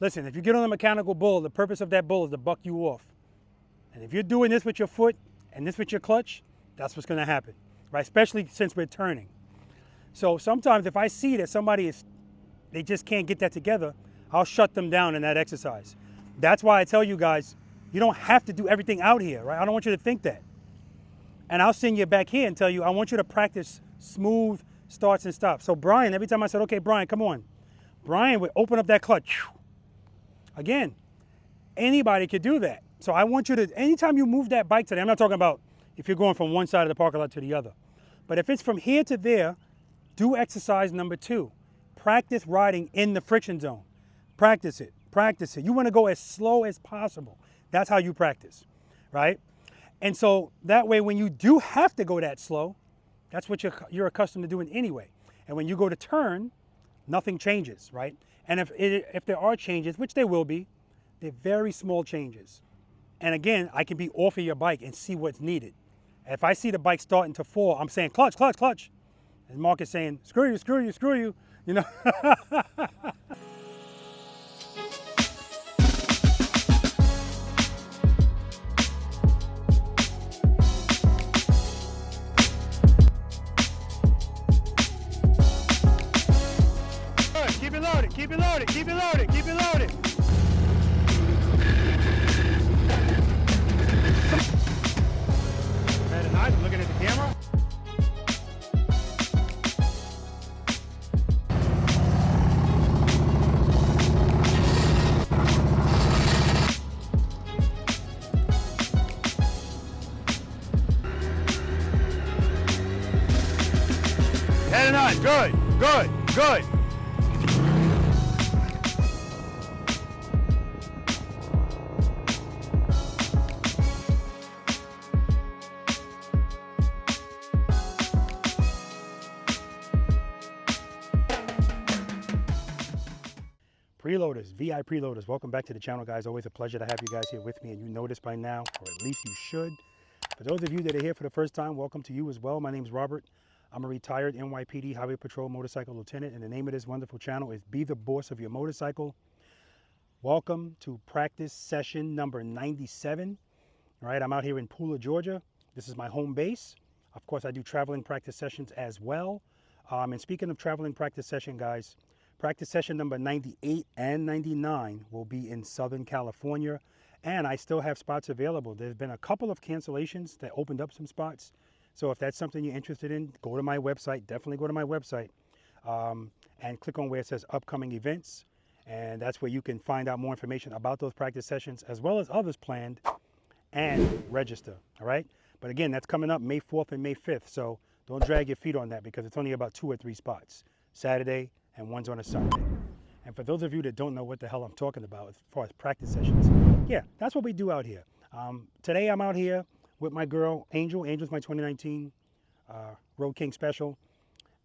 Listen, if you get on a mechanical bull, the purpose of that bull is to buck you off. And if you're doing this with your foot and this with your clutch, that's what's gonna happen, right? Especially since we're turning. So sometimes if I see that they just can't get that together, I'll shut them down in that exercise. That's why I tell you guys, you don't have to do everything out here, right? I don't want you to think that. And I'll send you back here and tell you, I want you to practice smooth starts and stops. So Brian, every time I said, okay, Brian, come on. Brian would open up that clutch. Again, anybody could do that. So I want you to, anytime you move that bike today, I'm not talking about if you're going from one side of the parking lot to the other, but if it's from here to there, do exercise number 2. Practice riding in the friction zone. Practice it, practice it. You want to go as slow as possible. That's how you practice, right? And so that way, when you do have to go that slow, that's what you're accustomed to doing anyway. And when you go to turn, nothing changes, right? And if there are changes, which there will be, they're very small changes. And again, I can be off of your bike and see what's needed. If I see the bike starting to fall, I'm saying clutch, clutch, clutch. And Mark is saying, screw you, screw you, screw you, you know. Keep it loaded, keep it loaded, keep it loaded, keep it loaded. Better not, I'm looking at the camera. Heading on, good, good, good. Preloaders, V.I.Preloaders, welcome back to the channel, guys. Always a pleasure to have you guys here with me, and you know this by now, or at least you should. For those of you that are here for the first time, welcome to you as well. My name is Robert. I'm a retired NYPD Highway Patrol motorcycle lieutenant, and the name of this wonderful channel is Be the Boss of Your Motorcycle. Welcome to practice session number 97. All right, I'm out here in Pooler, Georgia. This is my home base. Of course, I do traveling practice sessions as well. And speaking of traveling practice session, guys, practice session number 98 and 99 will be in Southern California, and I still have spots available. There's been a couple of cancellations that opened up some spots. So if that's something you're interested in, go to my website, definitely go to my website, and click on where it says upcoming events. And that's where you can find out more information about those practice sessions, as well as others planned, and register, all right? But again, that's coming up May 4th and May 5th. So don't drag your feet on that, because it's only about 2 or 3 spots, Saturday and one's on a Sunday. And for those of you that don't know what the hell I'm talking about as far as practice sessions, yeah, that's what we do out here. Today I'm out here with my girl, Angel. Angel's my 2019 Road King Special.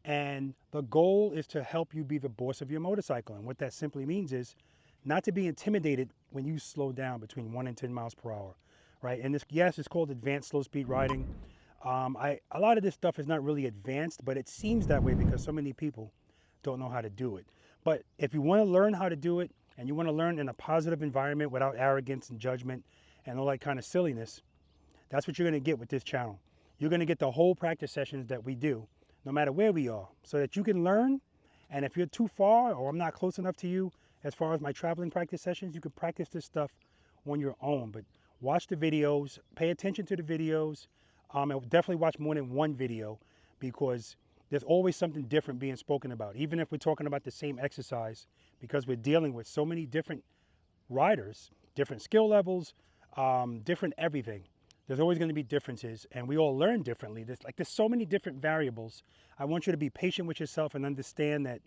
And the goal is to help you be the boss of your motorcycle. And what that simply means is not to be intimidated when you slow down between 1 and 10 miles per hour, right? And this, yes, it's called advanced slow speed riding. A lot of this stuff is not really advanced, but it seems that way because so many people don't know how to do it. But if you want to learn how to do it, and you want to learn in a positive environment without arrogance and judgment and all that kind of silliness, that's what you're going to get with this channel. You're going to get the whole practice sessions that we do, no matter where we are, so that you can learn. And if you're too far or I'm not close enough to you as far as my traveling practice sessions, you can practice this stuff on your own. But watch the videos, pay attention to the videos, and definitely watch more than one video, because there's always something different being spoken about, even if we're talking about the same exercise, because we're dealing with so many different riders, different skill levels, different everything. There's always going to be differences, and we all learn differently. There's so many different variables. I want you to be patient with yourself and understand that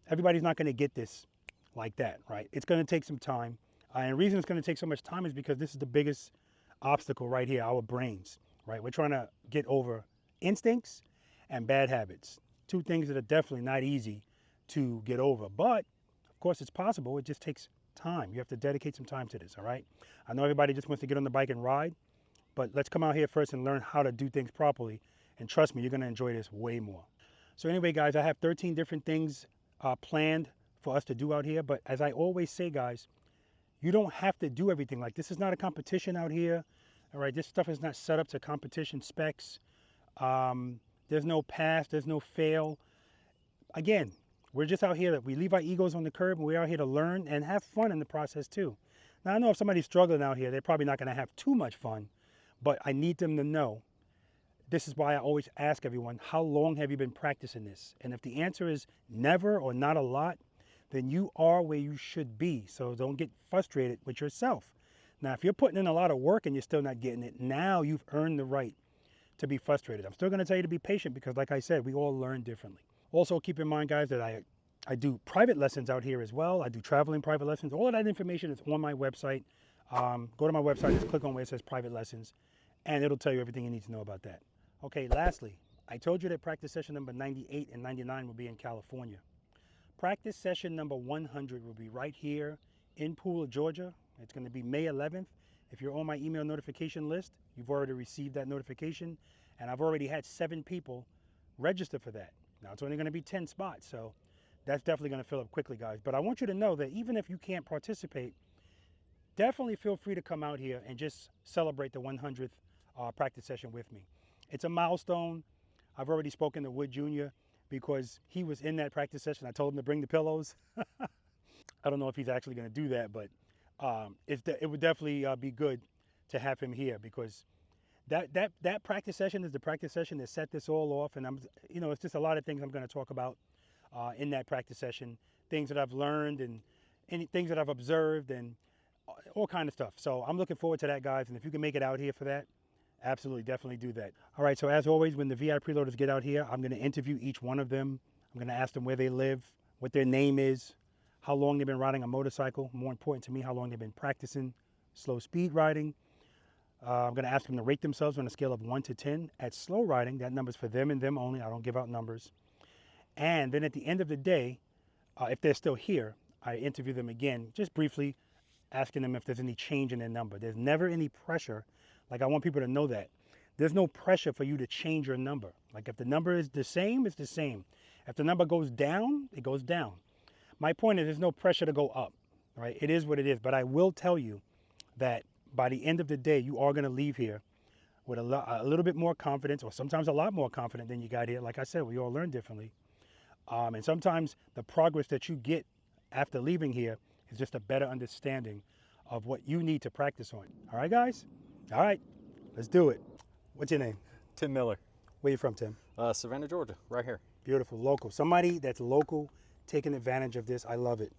everybody's not going to get this like that, right? It's going to take some time. And the reason it's going to take so much time is because this is the biggest obstacle right here, our brains, right? We're trying to get over instincts and bad habits. 2 things that are definitely not easy to get over. But, of course, it's possible. It just takes time. You have to dedicate some time to this, all right? I know everybody just wants to get on the bike and ride, but let's come out here first and learn how to do things properly. And trust me, you're going to enjoy this way more. So anyway, guys, I have 13 different things planned for us to do out here. But as I always say, guys, you don't have to do everything. Like, this is not a competition out here. All right, this stuff is not set up to competition specs. There's no pass, there's no fail. Again, we're just out here, we leave our egos on the curb, and we're out here to learn and have fun in the process too. Now, I know if somebody's struggling out here, they're probably not gonna have too much fun, but I need them to know. This is why I always ask everyone, how long have you been practicing this? And if the answer is never or not a lot, then you are where you should be. So don't get frustrated with yourself. Now, if you're putting in a lot of work and you're still not getting it, now you've earned the right to be frustrated. I'm still gonna tell you to be patient because, like I said, we all learn differently. Also, keep in mind, guys, that I do private lessons out here as well. I do traveling private lessons. All of that information is on my website. Go to my website, just click on where it says private lessons, and it'll tell you everything you need to know about that. Okay, lastly, I told you that practice session number 98 and 99 will be in California. Practice session number 100 will be right here in Pooler, Georgia. It's going to be May 11th. If you're on my email notification list, you've already received that notification, and I've already had 7 people register for that. Now, it's only going to be 10 spots, so that's definitely going to fill up quickly, guys. But I want you to know that even if you can't participate, definitely feel free to come out here and just celebrate the 100th practice session with me. It's a milestone. I've already spoken to Wood Jr. because he was in that practice session. I told him to bring the pillows. I don't know if he's actually going to do that, but it would definitely be good to have him here because that practice session is the practice session that set this all off. And it's just a lot of things I'm going to talk about in that practice session, things that I've learned and things that I've observed and all kind of stuff. So I'm looking forward to that, guys. And if you can make it out here for that, absolutely, definitely do that. All right, so as always, when the V.I.Preloaders get out here, I'm going to interview each one of them. I'm going to ask them where they live, what their name is, how long they've been riding a motorcycle. More important to me, how long they've been practicing slow speed riding. I'm going to ask them to rate themselves on a scale of 1 to 10 at slow riding. That number's for them and them only. I don't give out numbers. And then at the end of the day, if they're still here, I interview them again, just briefly, asking them if there's any change in their number. There's never any pressure. Like, I want people to know that. There's no pressure for you to change your number. Like, if the number is the same, it's the same. If the number goes down, it goes down. My point is there's no pressure to go up, right? It is what it is. But I will tell you that by the end of the day, you are going to leave here with a little bit more confidence, or sometimes a lot more confident than you got here. Like I said, we all learn differently. And sometimes the progress that you get after leaving here is just a better understanding of what you need to practice on. All right, guys? All right, let's do it. What's your name? Tim Miller. Where you from, Tim? Savannah, Georgia, right here. Beautiful, local. Somebody that's local, taking advantage of this. I love it.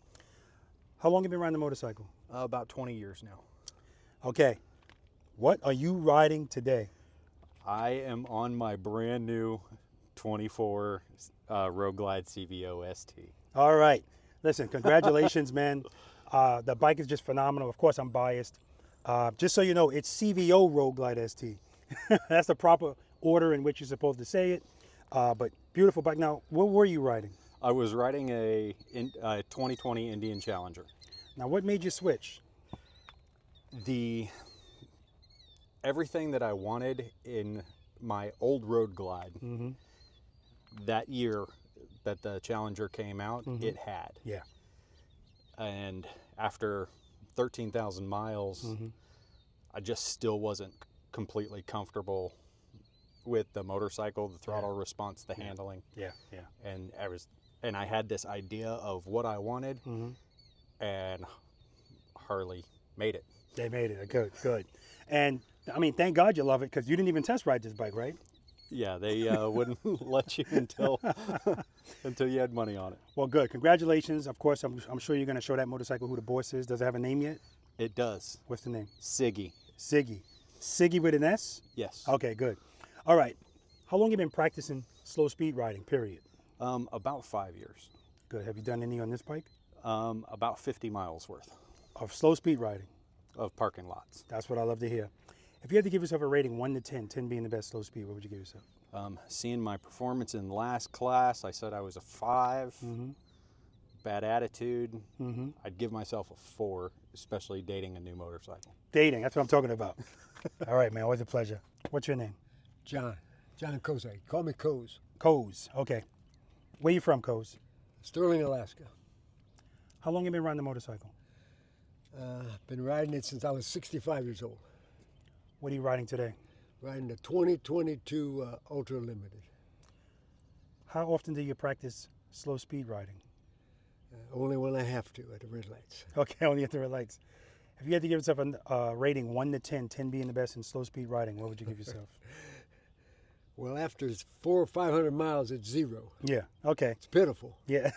How long have you been riding the motorcycle? About 20 years now. Okay. What are you riding today? I am on my brand new 24 Road Glide CVO ST. All right. Listen, congratulations, man. The bike is just phenomenal. Of course, I'm biased. Just so you know, it's CVO Road Glide ST. That's the proper order in which you're supposed to say it. But beautiful bike. Now, what were you riding? I was riding a 2020 Indian Challenger. Now, what made you switch? Everything that I wanted in my old Road Glide, that year that the Challenger came out, it had. Yeah. And after 13,000 miles, I just still wasn't completely comfortable with the motorcycle, the throttle response, the handling. Yeah. And I had this idea of what I wanted, and Harley made it. They made it. Good. And I mean, thank God you love it, because you didn't even test ride this bike, right? Yeah, they wouldn't let you until you had money on it. Well, good. Congratulations. Of course, I'm sure you're going to show that motorcycle who the boss is. Does it have a name yet? It does. What's the name? Siggy. Siggy. Siggy with an S? Yes. Okay, good. All right. How long have you been practicing slow speed riding, period? About 5 years. Good. Have you done any on this bike? About 50 miles worth. Of slow speed riding? Of parking lots. That's what I love to hear. If you had to give yourself a rating, 1 to 10, 10 being the best slow speed, what would you give yourself? Seeing my performance in last class, I said I was a 5. Bad attitude, I'd give myself a 4, especially dating a new motorcycle. Dating, that's what I'm talking about. All right, man, always a pleasure. What's your name? John Koze. Call me Koze. Koze, okay. Where you from, Koze? Sterling, Alaska. How long you been riding the motorcycle? Been riding it since I was 65 years old. What are you riding today? Riding the 2022 Ultra Limited. How often do you practice slow speed riding? Only when I have to at the red lights. Okay, only at the red lights. If you had to give yourself a rating 1 to 10, 10 being the best in slow speed riding, what would you give yourself? Well, after 400 or 500 miles, it's 0. Yeah, okay. It's pitiful. Yeah.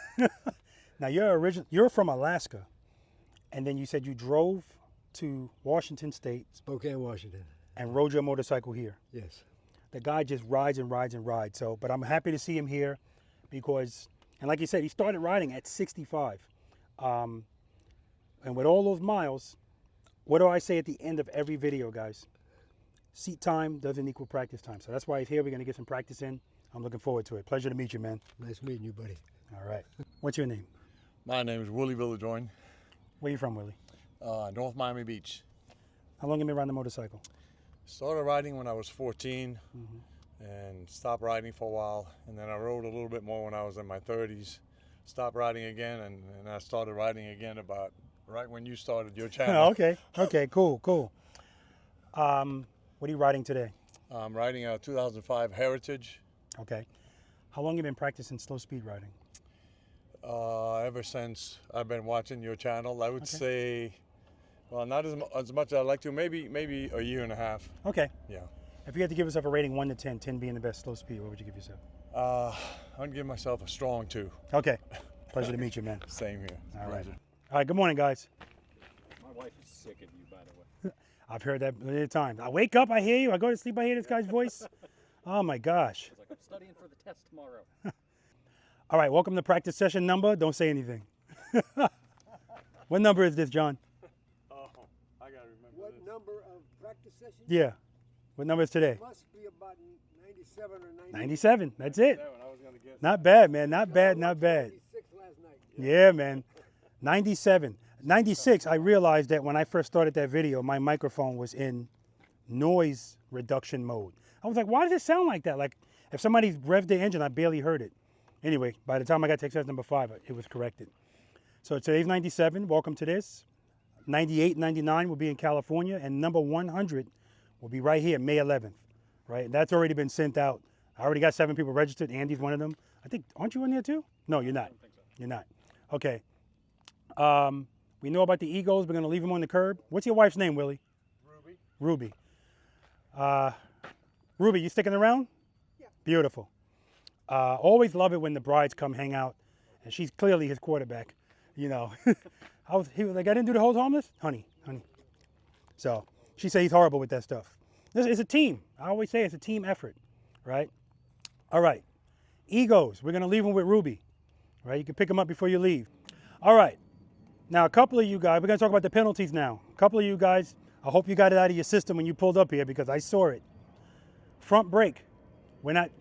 Now, you're from Alaska, and then you said you drove to Washington State. Spokane, Washington. And rode your motorcycle here. Yes. The guy just rides and rides and rides. So, but I'm happy to see him here because, and like you said, he started riding at 65. And with all those miles, what do I say at the end of every video, guys? Seat time doesn't equal practice time. So that's why he's here. We're going to get some practice in. I'm looking forward to it. Pleasure to meet you, man. Nice meeting you, buddy. All right. What's your name? My name is Willy Villajoin, Where you from, Willie? North Miami Beach. How long have you been riding the motorcycle? Started riding when I was 14 and stopped riding for a while. And then I rode a little bit more when I was in my 30s. Stopped riding again, and I started riding again about right when you started your channel. Okay. Okay, cool, cool. What are you riding today? I'm riding a 2005 Heritage. Okay. How long have you been practicing slow speed riding? Ever since I've been watching your channel, I would say, well, not as much as I'd like to, maybe a year and a half. Okay. Yeah. If you had to give yourself a rating 1 to 10, 10 being the best slow speed, what would you give yourself? I'd give myself a strong 2. Okay. Pleasure to meet you, man. Same here. All right. Pleasure. All right, good morning, guys. My wife is sick of you, by the way. I've heard that many a time. I wake up, I hear you. I go to sleep, I hear this guy's voice. Oh, my gosh. She's like, I'm studying for the test tomorrow. All right, welcome to practice session number. Don't say anything. What number is this, John? Oh, I gotta remember What this. number of practice sessions? Yeah. What number is today? Must be about 97 or 98. 97. That's it. I was gonna guess. Not bad, man. Not bad, not bad. 96 last night. Yeah, man. 97. 96, I realized that when I first started that video, my microphone was in noise reduction mode. I was like, why does it sound like that? Like, if somebody revved the engine, I barely heard it. Anyway, by the time I got to exercise number 5, it was corrected. So today's 97. Welcome to this. 98, 99 will be in California, and number 100 will be right here, May 11th. Right? And that's already been sent out. I already got 7 people registered. Andy's one of them. I think, aren't you in there too? No, you're not. I don't think so. You're not. Okay. We know about the egos. We're going to leave them on the curb. What's your wife's name, Willie? Ruby. Ruby. Ruby, you sticking around? Yeah. Beautiful. Always love it when the brides come hang out, and she's clearly his quarterback. You know, he was like, I didn't do the hold harmless, honey. So she said he's horrible with that stuff. It's a team. I always say it's a team effort, right? All right, egos. We're gonna leave them with Ruby, right? You can pick them up before you leave. All right. Now a couple of you guys, we're gonna talk about the penalties now. A couple of you guys, I hope you got it out of your system when you pulled up here because I saw it. Front brake. We're not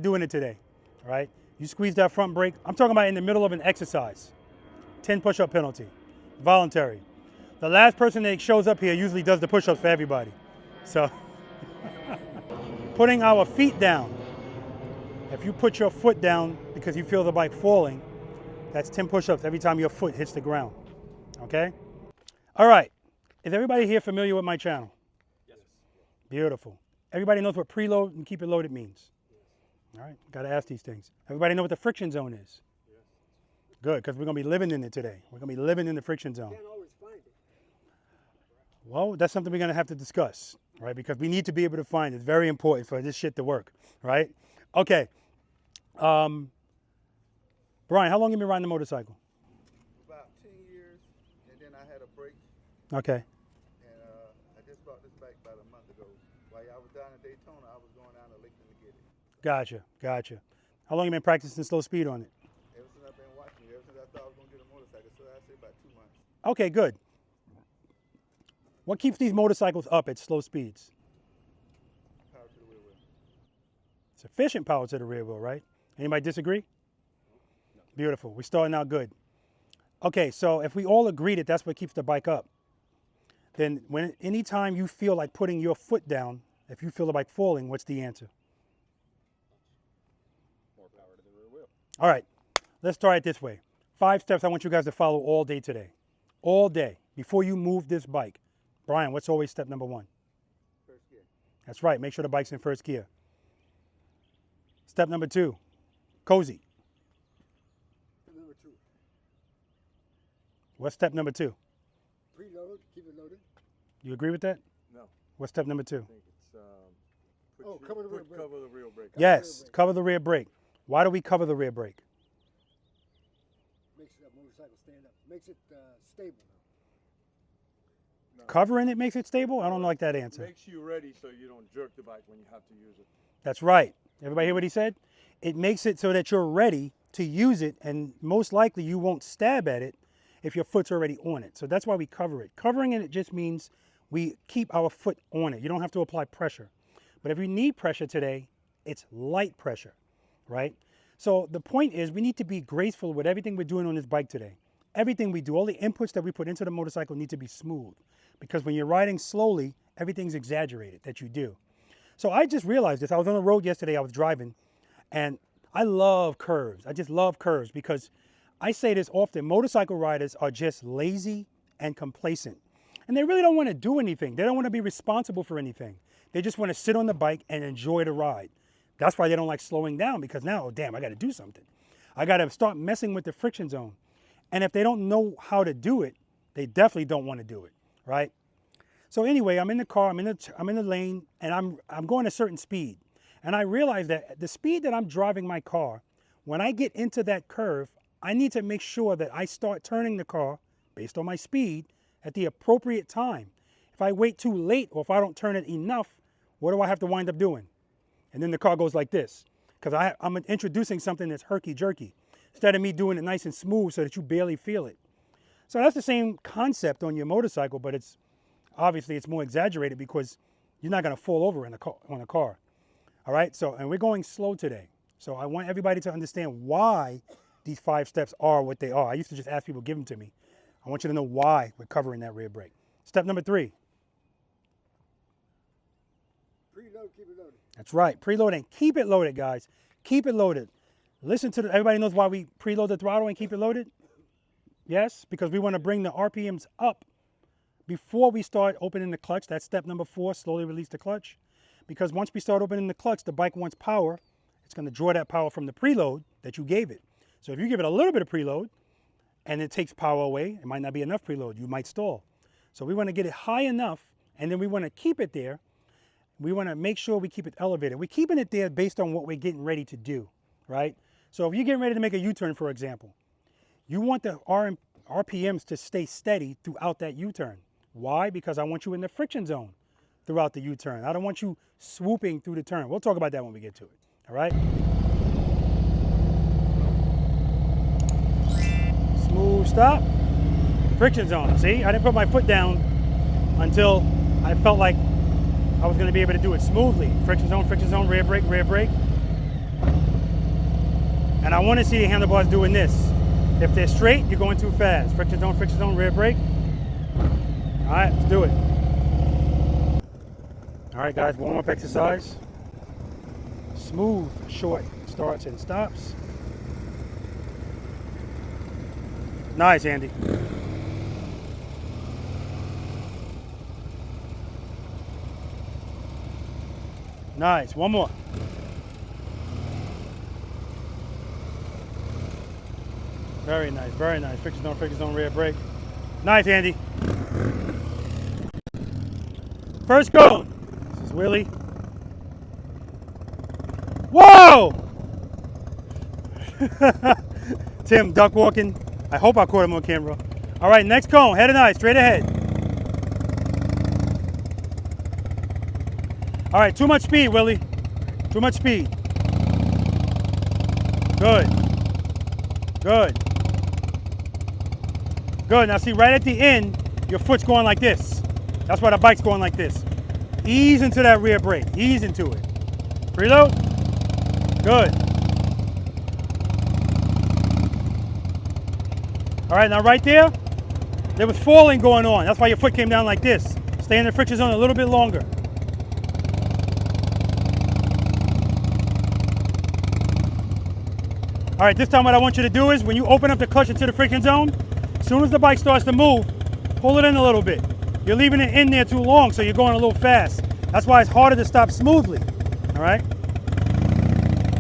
doing it today, all right? You squeeze that front brake. I'm talking about in the middle of an exercise. 10 push-up penalty, voluntary. The last person that shows up here usually does the push-ups for everybody. So, putting our feet down. If you put your foot down because you feel the bike falling, that's 10 push-ups every time your foot hits the ground, okay? All right, is everybody here familiar with my channel? Yes. Beautiful. Everybody knows what preload and keep it loaded means. All right, got to ask these things. Everybody know what the friction zone is? Yes. Good, because we're going to be living in it today. We're going to be living in the friction zone. Can't always find it. Well, that's something we're going to have to discuss, right? Because we need to be able to find it. It's very important for this shit to work, right? Okay. Brian, how long have you been riding the motorcycle? About 10 years, and then I had a break, Okay. and I just bought this bike about a month ago. While I was down in Daytona, I was going down to Lakeland to get it. Gotcha. How long have you been practicing slow speed on it? Ever since I've been watching you, ever since I thought I was going to get a motorcycle, so I'd say about 2 months. Okay, good. What keeps these motorcycles up at slow speeds? Power to the rear wheel. Sufficient power to the rear wheel, right? Anybody disagree? No. Beautiful. We're starting out good. Okay, so if we all agree that that's what keeps the bike up, then anytime you feel like putting your foot down, if you feel the bike falling, what's the answer? More power to the rear wheel. All right, let's try it this way. 5 steps I want you guys to follow all day today. All day, before you move this bike. Brian, what's always step number 1? First gear. That's right, make sure the bike's in first gear. Step number 2, cozy. Number 2, What's step number 2? preload, keep it loaded. You agree with that? No, What's step number 2? I think it's cover the rear brake. cover the rear brake. Yes, cover the rear brake. Why do we cover the rear brake? Makes that motorcycle stand up. Makes it stable. No. Covering it makes it stable? I don't like that answer. Makes you ready so you don't jerk the bike when you have to use it. That's right. Everybody hear what he said? It makes it so that you're ready to use it, and most likely you won't stab at it if your foot's already on it. So that's why we cover it. Covering it just means we keep our foot on it. You don't have to apply pressure. But if you need pressure today, it's light pressure, right? So the point is we need to be graceful with everything we're doing on this bike today. Everything we do, all the inputs that we put into the motorcycle need to be smooth, because when you're riding slowly, everything's exaggerated that you do. So I just realized this. I was on the road yesterday, I was driving, and I love curves. I just love curves because I say this often, motorcycle riders are just lazy and complacent. And they really don't want to do anything. They don't want to be responsible for anything. They just want to sit on the bike and enjoy the ride. That's why they don't like slowing down, because now, oh damn, I got to do something. I got to start messing with the friction zone. And if they don't know how to do it, they definitely don't want to do it, right? So anyway, I'm in the car, I'm in the lane, and I'm going a certain speed. And I realize that the speed that I'm driving my car, when I get into that curve, I need to make sure that I start turning the car based on my speed at the appropriate time. If I wait too late, or if I don't turn it enough, what do I have to wind up doing? And then the car goes like this, because I'm introducing something that's herky-jerky, instead of me doing it nice and smooth so that you barely feel it. So that's the same concept on your motorcycle, but it's obviously it's more exaggerated because you're not going to fall over on a car. All right, so, and we're going slow today. So I want everybody to understand why these 5 steps are what they are. I used to just ask people, give them to me. I want you to know why we're covering that rear brake. Step number 3. Preload, keep it loaded. That's right, preload and keep it loaded, guys. Keep it loaded. Listen to everybody knows why we preload the throttle and keep it loaded? Yes, because we want to bring the RPMs up before we start opening the clutch. That's step number 4, slowly release the clutch. Because once we start opening the clutch, the bike wants power. It's going to draw that power from the preload that you gave it. So if you give it a little bit of preload and it takes power away, it might not be enough preload. You might stall. So we want to get it high enough, and then we want to keep it there. We want to make sure we keep it elevated. We're keeping it there based on what we're getting ready to do, right? So if you're getting ready to make a U-turn, for example, you want the RPMs to stay steady throughout that U-turn. Why? Because I want you in the friction zone throughout the U-turn. I don't want you swooping through the turn. We'll talk about that when we get to it, all right? Smooth stop, friction zone. See, I didn't put my foot down until I felt like I was going to be able to do it smoothly. Friction zone, rear brake, rear brake. And I want to see the handlebars doing this. If they're straight, you're going too fast. Friction zone, rear brake. All right, let's do it. All right, guys, warm-up exercise. Smooth, short starts and stops. Nice, Andy. Nice, one more. Very nice, very nice. Friction zone, rear brake. Nice, Andy. First go. This is Willy. Whoa! Tim duck walking. I hope I caught him on camera. All right, next cone, head and eye, straight ahead. All right, too much speed, Willy. Too much speed. Good. Good. Good. Now see, right at the end, your foot's going like this. That's why the bike's going like this. Ease into that rear brake. Ease into it. Preload. Good. All right, now right there was falling going on. That's why your foot came down like this. Stay in the friction zone a little bit longer. All right, this time what I want you to do is when you open up the clutch into the friction zone, as soon as the bike starts to move, pull it in a little bit. You're leaving it in there too long, so you're going a little fast. That's why it's harder to stop smoothly, all right?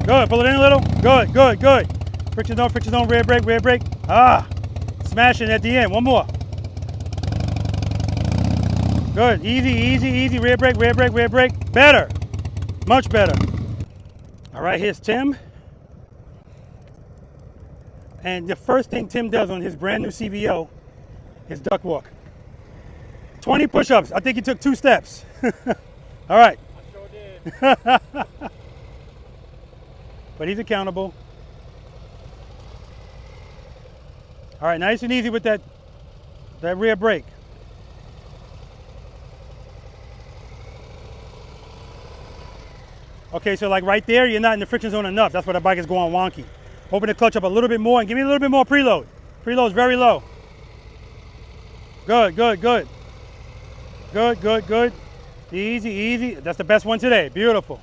Good, pull it in a little. Good, good, good. Friction zone, rear brake. Ah, smashing at the end. One more. Good, easy, rear brake. Better, much better. All right, here's Tim. And the first thing Tim does on his brand new CVO is duck walk. 20 push-ups. I think he took 2 steps. All right. I sure did. But he's accountable. All right, nice and easy with that rear brake. Okay, so like right there, you're not in the friction zone enough. That's why the bike is going wonky. Open the clutch up a little bit more and give me a little bit more preload. Preload's very low. Good. Easy. That's the best one today. Beautiful.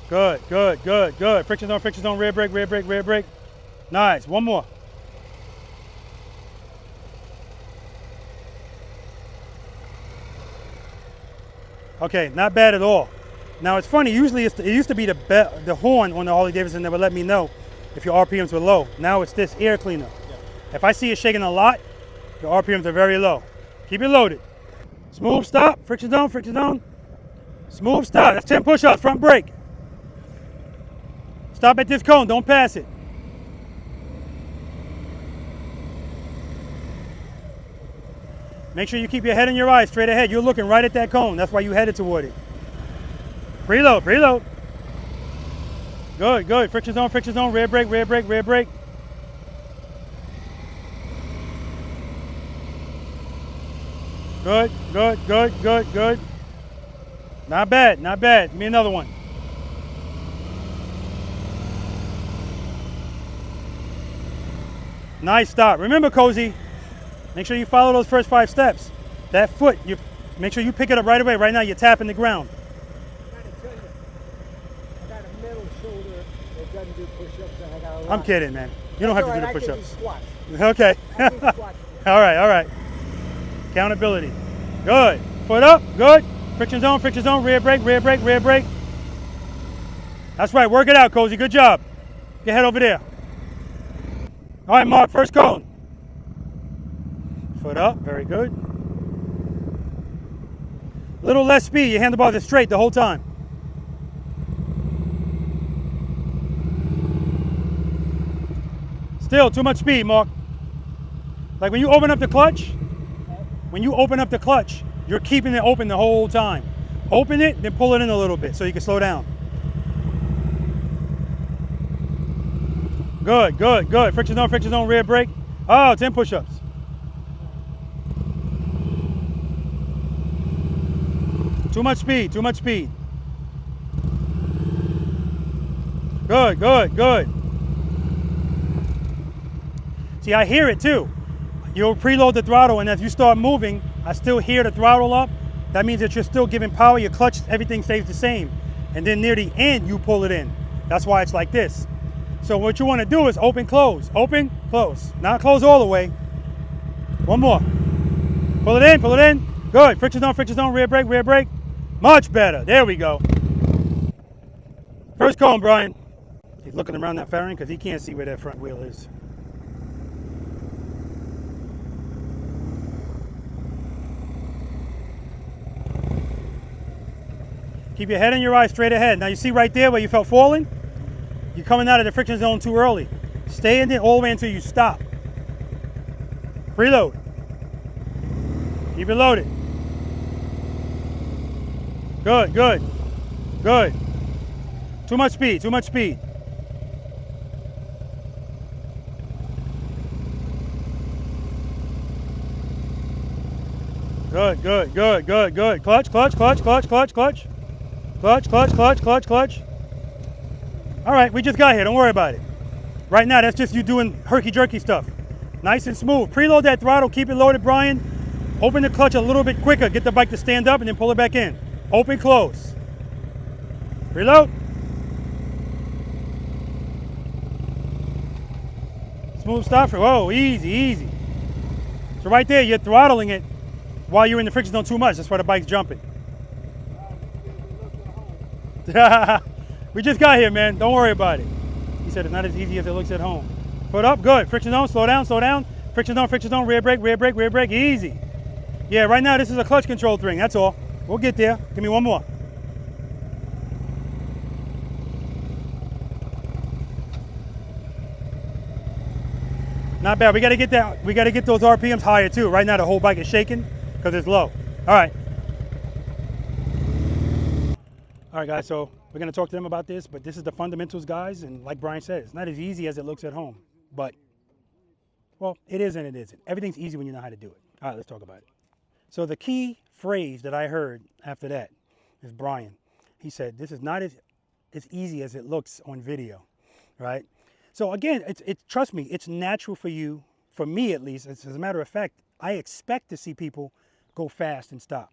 Good. Friction zone, rear brake. Nice. One more. Okay, not bad at all. Now it's funny, usually it used to be the horn on the Harley Davidson that would let me know if your RPMs were low. Now it's this air cleaner. Yeah. If I see it shaking a lot, your RPMs are very low. Keep it loaded. Smooth stop, friction zone. Smooth stop, that's 10 push-ups, front brake. Stop at this cone, don't pass it. Make sure you keep your head and your eyes straight ahead. You're looking right at that cone, that's why you headed toward it. Preload. Good. Friction zone, rear brake. Good. Not bad. Give me another one. Nice stop. Remember, Cozy, make sure you follow those first 5 steps. That foot, you make sure you pick it up right away. Right now, you're tapping the ground. I'm kidding, man. You don't have to do the push-ups. Okay. All right. Accountability. Good. Foot up. Good. Friction zone. Rear brake. That's right. Work it out, Cozy. Good job. Get head over there. All right, Mark. First cone. Foot up. Very good. Little less speed. Your handlebars are straight the whole time. Still too much speed, Mark. Like when you open up the clutch, you're keeping it open the whole time. Open it, then pull it in a little bit so you can slow down. Good. Friction zone, rear brake. Oh, 10 push-ups. Too much speed. Good. See, I hear it too. You'll preload the throttle, and as you start moving, I still hear the throttle up. That means that you're still giving power, your clutch, everything stays the same. And then near the end, you pull it in. That's why it's like this. So what you want to do is open, close. Not close all the way. One more. Pull it in. Good. Friction zone, rear brake. Much better. There we go. First cone, Brian. He's looking around that fairing because he can't see where that front wheel is. Keep your head and your eyes straight ahead. Now you see right there where you felt falling? You're coming out of the friction zone too early. Stay in there all the way until you stop. Preload. Keep it loaded. Good. Too much speed. Good. Clutch. All right, we just got here. Don't worry about it. Right now, that's just you doing herky-jerky stuff. Nice and smooth. Preload that throttle. Keep it loaded, Brian. Open the clutch a little bit quicker. Get the bike to stand up and then pull it back in. Open, close. Preload. Smooth stop. Whoa, easy, easy. So right there, you're throttling it while you're in the friction zone too much. That's why the bike's jumping. We just got here, man. Don't worry about it. He said it's not as easy as it looks at home. Foot up, good. Friction zone, slow down, slow down. Friction zone, rear brake, rear brake, rear brake, easy. Yeah, right now this is a clutch control thing, that's all. We'll get there. Give me one more. Not bad. We gotta get that. We gotta get those RPMs higher too. Right now the whole bike is shaking because it's low. All right. All right, guys. So we're gonna talk to them about this, but this is the fundamentals, guys. And like Brian said, it's not as easy as it looks at home. But well, it is and it isn't. Everything's easy when you know how to do it. All right, let's talk about it. So the key phrase that I heard after that is Brian. He said, "This is not as easy as it looks on video," right? So again, it's trust me, it's natural for you, for me at least. As a matter of fact, I expect to see people go fast and stop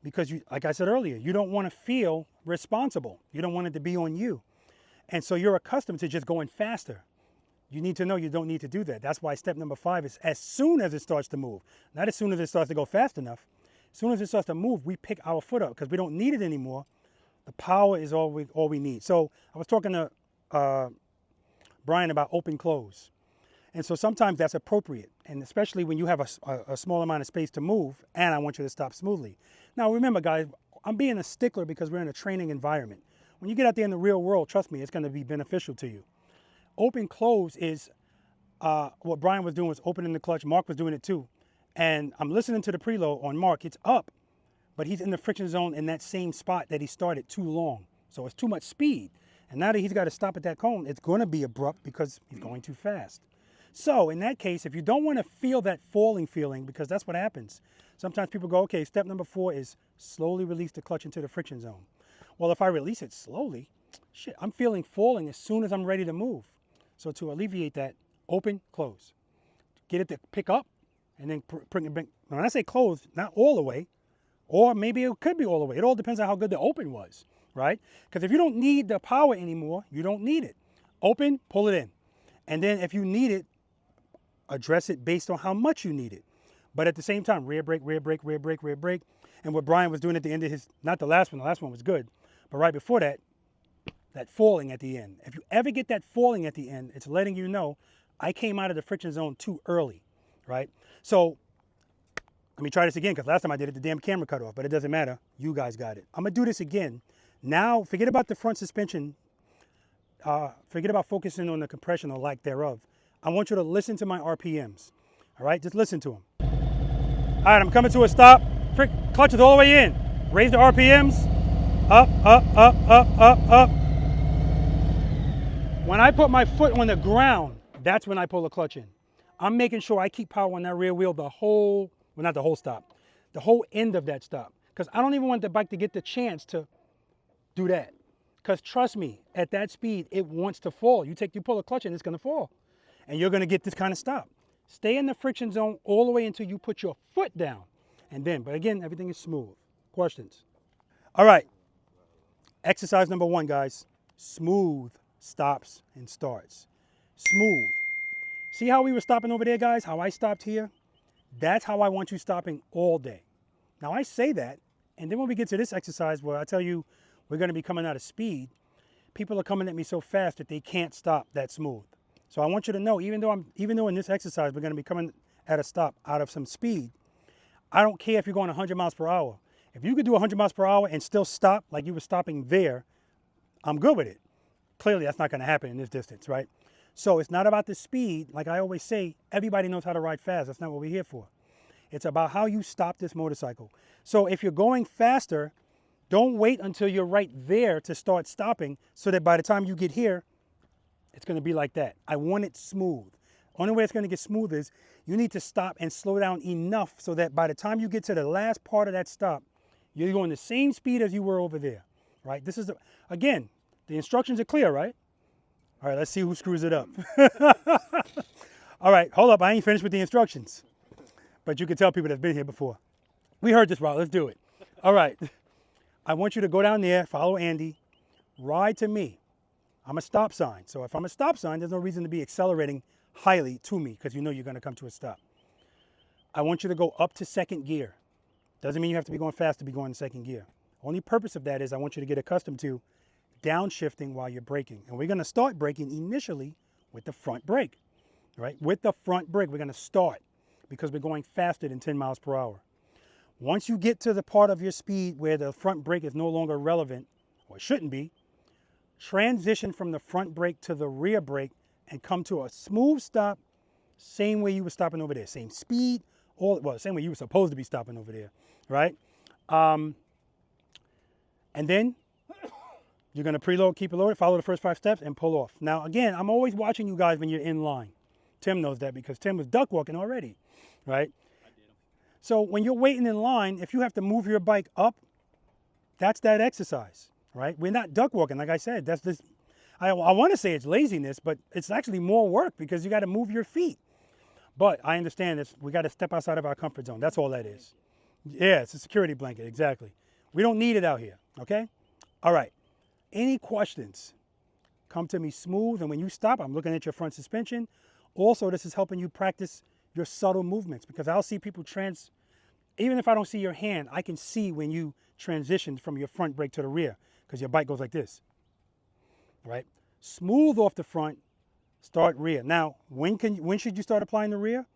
because, you, like I said earlier, you don't want to feel responsible. You don't want it to be on you, and so you're accustomed to just going faster. You need to know you don't need to do that. That's why step number 5 is as soon as it starts to move, not as soon as it starts to go fast enough. As soon as it starts to move, we pick our foot up because we don't need it anymore. The power is all we need. So I was talking to Brian about open close. And so sometimes that's appropriate. And especially when you have a small amount of space to move and I want you to stop smoothly. Now remember guys, I'm being a stickler because we're in a training environment. When you get out there in the real world, trust me, it's gonna be beneficial to you. Open close is what Brian was doing was opening the clutch. Mark was doing it too. And I'm listening to the preload on Mark, it's up, but he's in the friction zone in that same spot that he started too long. So it's too much speed. And now that he's got to stop at that cone, it's going to be abrupt because he's going too fast. So in that case, if you don't want to feel that falling feeling, because that's what happens. Sometimes people go, okay, step number 4 is slowly release the clutch into the friction zone. Well, if I release it slowly, shit, I'm feeling falling as soon as I'm ready to move. So to alleviate that, open, close. Get it to pick up and then bring it back. When I say close, not all the way, or maybe it could be all the way. It all depends on how good the open was. Right? Because if you don't need the power anymore, you don't need it. Open, pull it in. And then if you need it, address it based on how much you need it. But at the same time, rear brake, rear brake, rear brake, rear brake. And what Brian was doing at the end of his, not the last one was good, but right before that, that falling at the end. If you ever get that falling at the end, it's letting you know, I came out of the friction zone too early, right? So let me try this again, because last time I did it, the damn camera cut off, but it doesn't matter. You guys got it. I'm gonna do this again. Now, forget about the front suspension. Forget about focusing on the compression or lack thereof. I want you to listen to my RPMs. All right, just listen to them. All right, I'm coming to a stop. Clutch is all the way in. Raise the RPMs. Up, up, up, up, up, up. When I put my foot on the ground, that's when I pull the clutch in. I'm making sure I keep power on that rear wheel the whole, well, not the whole stop, the whole end of that stop. Because I don't even want the bike to get the chance to do that. Because trust me, at that speed, it wants to fall. You pull a clutch and it's gonna fall. And you're gonna get this kind of stop. Stay in the friction zone all the way until you put your foot down. And then, but again, everything is smooth. Questions? All right, exercise number 1, guys. Smooth stops and starts. Smooth. See how we were stopping over there, guys? How I stopped here? That's how I want you stopping all day. Now I say that, and then when we get to this exercise where I tell you we're gonna be coming out of speed, people are coming at me so fast that they can't stop that smooth. So I want you to know, even though in this exercise we're gonna be coming at a stop out of some speed, I don't care if you're going 100 miles per hour. If you could do 100 miles per hour and still stop like you were stopping there, I'm good with it. Clearly that's not gonna happen in this distance, right? So it's not about the speed. Like I always say, everybody knows how to ride fast. That's not what we're here for. It's about how you stop this motorcycle. So if you're going faster, don't wait until you're right there to start stopping so that by the time you get here, it's gonna be like that. I want it smooth. Only way it's gonna get smooth is you need to stop and slow down enough so that by the time you get to the last part of that stop, you're going the same speed as you were over there, right? This is, again, the instructions are clear, right? All right, let's see who screws it up. All right, hold up, I ain't finished with the instructions. But you can tell people that have been here before. We heard this route, let's do it. All right. I want you to go down there, follow Andy, ride to me. I'm a stop sign. So if I'm a stop sign, there's no reason to be accelerating highly to me because you know you're going to come to a stop. I want you to go up to second gear. Doesn't mean you have to be going fast to be going in second gear. Only purpose of that is I want you to get accustomed to downshifting while you're braking. And we're going to start braking initially with the front brake, right? With the front brake, we're going to start because we're going faster than 10 miles per hour. Once you get to the part of your speed where the front brake is no longer relevant, or shouldn't be, transition from the front brake to the rear brake and come to a smooth stop, same way you were stopping over there. Same speed, well, same way you were supposed to be stopping over there, right? And then you're going to preload, keep it loaded, follow the first 5 steps, and pull off. Now, again, I'm always watching you guys when you're in line. Tim knows that because Tim was duck walking already, right? So when you're waiting in line, if you have to move your bike up, that's that exercise, right? We're not duck walking, like I said. That's this. I want to say it's laziness, but it's actually more work because you got to move your feet. But I understand this. We got to step outside of our comfort zone. That's all that is. Yeah, it's a security blanket, exactly. We don't need it out here, okay? All right. Any questions? Come to me smooth, and when you stop, I'm looking at your front suspension. Also, this is helping you practice your subtle movements because I'll see people even if I don't see your hand, I can see when you transition from your front brake to the rear because your bike goes like this, right? Smooth off the front, start rear. Now, when should you start applying the rear?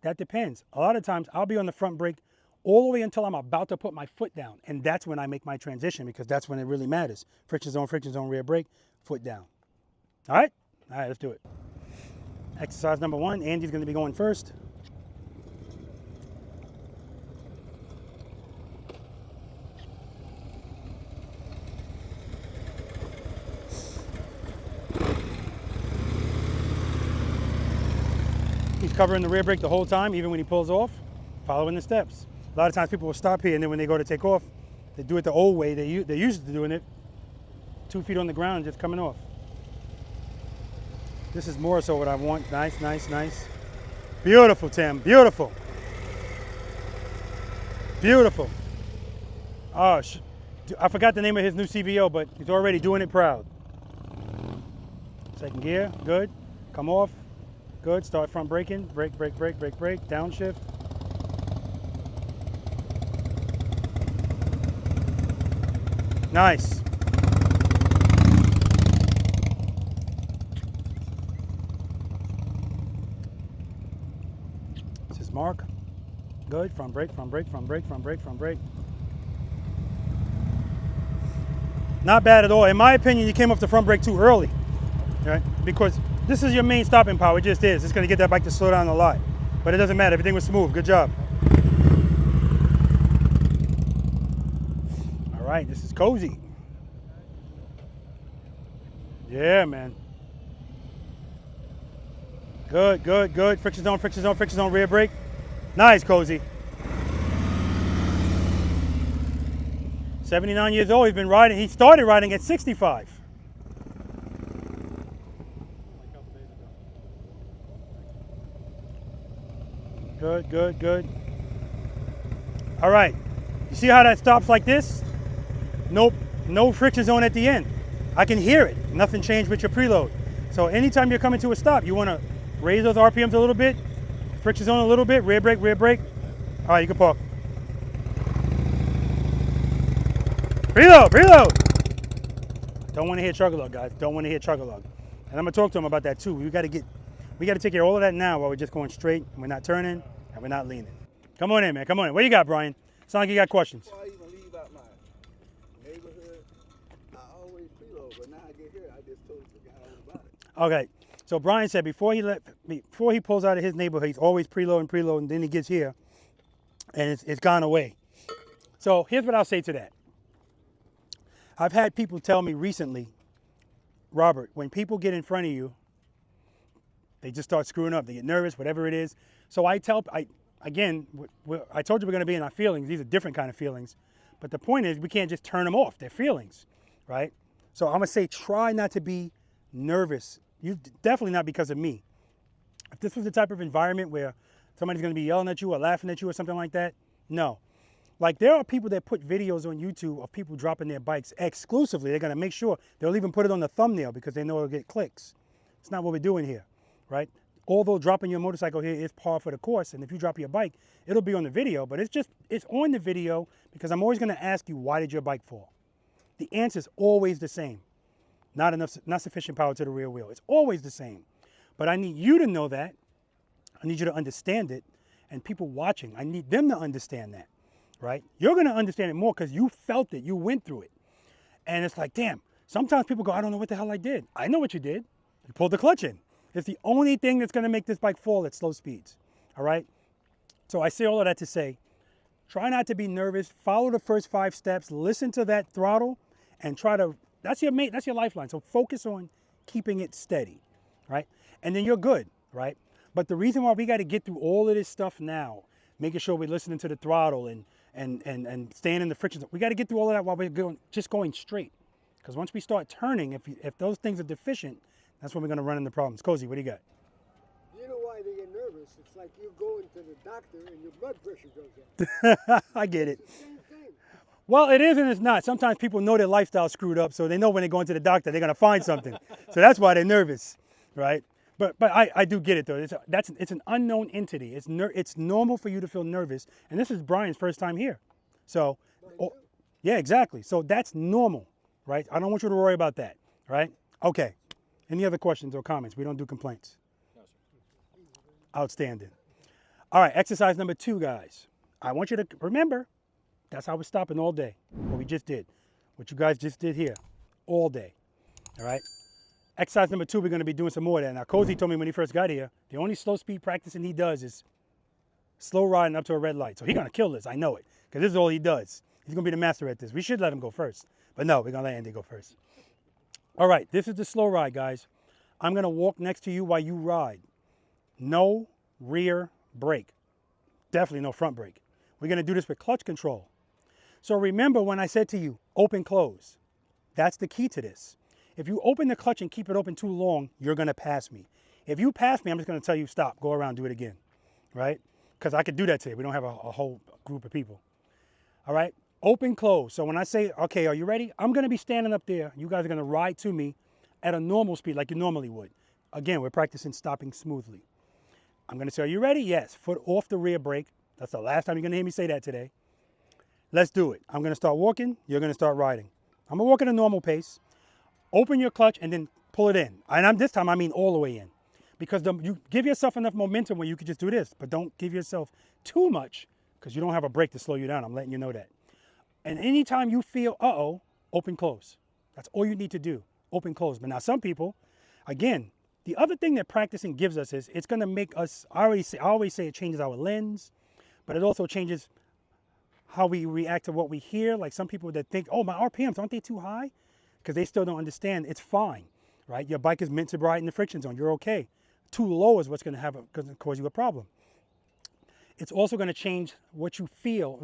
That depends. A lot of times I'll be on the front brake all the way until I'm about to put my foot down. And that's when I make my transition because that's when it really matters. Friction zone, rear brake, foot down. All right? All right, let's do it. Exercise number 1, Andy's going to be going first. He's covering the rear brake the whole time, even when he pulls off, following the steps. A lot of times people will stop here, and then when they go to take off, they do it the old way. They're used to doing it 2 feet on the ground, just coming off. This is more so what I want. Nice, nice, nice. Beautiful, Tim. Beautiful. Beautiful. Oh, I forgot the name of his new CVO, but he's already doing it proud. Second gear, good. Come off. Good, start front braking, brake, brake, brake, brake, brake, downshift. Nice. This is Mark. Good, front brake, front brake, front brake, front brake, front brake. Not bad at all. In my opinion, you came off the front brake too early, right? Because this is your main stopping power, it just is. It's gonna get that bike to slow down a lot. But it doesn't matter, everything was smooth, good job. All right, this is cozy. Yeah, man. Good, good, good. Friction zone, friction zone, friction zone, rear brake. Nice, cozy. 79 years old, he's been riding, he started riding at 65. Good, good, good. All right, you see how that stops like this? Nope, no friction zone at the end. I can hear it, nothing changed with your preload. So anytime you're coming to a stop, you wanna raise those RPMs a little bit, friction zone a little bit, rear brake, rear brake. All right, you can park. Preload, preload. Don't wanna hear chugga lug, guys, don't wanna hear chugga lug. And I'm gonna talk to him about that too. We gotta take care of all of that now while we're just going straight and we're not turning and we're not leaning. Come on in, man. Come on in. What you got, Brian? Sound like you got questions. Before I even leave out my neighborhood, I always preload, but now I get here, I just totally forgot all about it. Okay. So Brian said before he pulls out of his neighborhood, he's always preloading, and then he gets here and it's gone away. So here's what I'll say to that. I've had people tell me recently, Robert, when people get in front of you, they just start screwing up. They get nervous, whatever it is. So I told you we're going to be in our feelings. These are different kind of feelings. But the point is we can't just turn them off. They're feelings, right? So I'm going to say try not to be nervous. You definitely not because of me. If this was the type of environment where somebody's going to be yelling at you or laughing at you or something like that, no. Like there are people that put videos on YouTube of people dropping their bikes exclusively. They're going to make sure they'll even put it on the thumbnail because they know it'll get clicks. It's not what we're doing here, right? although dropping your motorcycle here is par for the course, and if you drop your bike, it'll be on the video, but it's on the video because I'm always gonna ask you, why did your bike fall? The answer is always the same. Not sufficient power to the rear wheel. It's always the same. But I need you to know that. I need you to understand it. And people watching, I need them to understand that, right? You're gonna understand it more because you felt it, you went through it. And it's like, damn, sometimes people go, I don't know what the hell I did. I know what you did. You pulled the clutch in. It's the only thing that's gonna make this bike fall at slow speeds, all right? So I say all of that to say, try not to be nervous, follow the first 5 steps, listen to that throttle, and try to, that's your lifeline. So focus on keeping it steady, right? And then you're good, right? But the reason why we got to get through all of this stuff now, making sure we're listening to the throttle and staying in the friction zone, we got to get through all of that while we're just going straight. Because once we start turning, if those things are deficient, that's when we're going to run into problems. Cozy, what do you got? You know why they get nervous? It's like you going to the doctor and your blood pressure goes up. I get it. It's the same thing. Well, it is and it's not. Sometimes people know their lifestyle screwed up, so they know when they go into the doctor, they're going to find something. So that's why they're nervous, right? But I do get it, though. It's an unknown entity. It's normal for you to feel nervous. And this is Brian's first time here. So, yeah, exactly. So that's normal, right? I don't want you to worry about that, right? Okay. Any other questions or comments? We don't do complaints. No, sir. Outstanding. All right, exercise number 2, guys. I want you to remember, that's how we're stopping all day. What we just did. What you guys just did here. All day. All right? Exercise number 2, we're going to be doing some more of that. Now, Cozy told me when he first got here, the only slow speed practicing he does is slow riding up to a red light. So he's going to kill this. I know it. Because this is all he does. He's going to be the master at this. We should let him go first. But no, we're going to let Andy go first. All right, this is the slow ride, guys. I'm going to walk next to you while you ride. No rear brake. Definitely no front brake. We're going to do this with clutch control. So remember when I said to you, open, close. That's the key to this. If you open the clutch and keep it open too long, you're going to pass me. If you pass me, I'm just going to tell you, stop, go around, do it again, right? Because I could do that today. We don't have a whole group of people. All right, open, close. So when I say, okay, are you ready? I'm going to be standing up there. You guys are going to ride to me at a normal speed like you normally would. Again, we're practicing stopping smoothly. I'm going to say, are you ready? Yes. Foot off the rear brake. That's the last time you're going to hear me say that today. Let's do it. I'm going to start walking. You're going to start riding. I'm going to walk at a normal pace. Open your clutch and then pull it in. And this time I mean all the way in. Because you give yourself enough momentum where you can just do this. But don't give yourself too much because you don't have a brake to slow you down. I'm letting you know that. And anytime you feel, uh-oh, open, close. That's all you need to do. Open, close. But now some people, again, the other thing that practicing gives us is it's going to make us, I always say it changes our lens, but it also changes how we react to what we hear. Like some people that think, oh, my RPMs, aren't they too high? Because they still don't understand it's fine, right? Your bike is meant to ride in the friction zone. You're okay. Too low is what's going to cause you a problem. It's also going to change what you feel.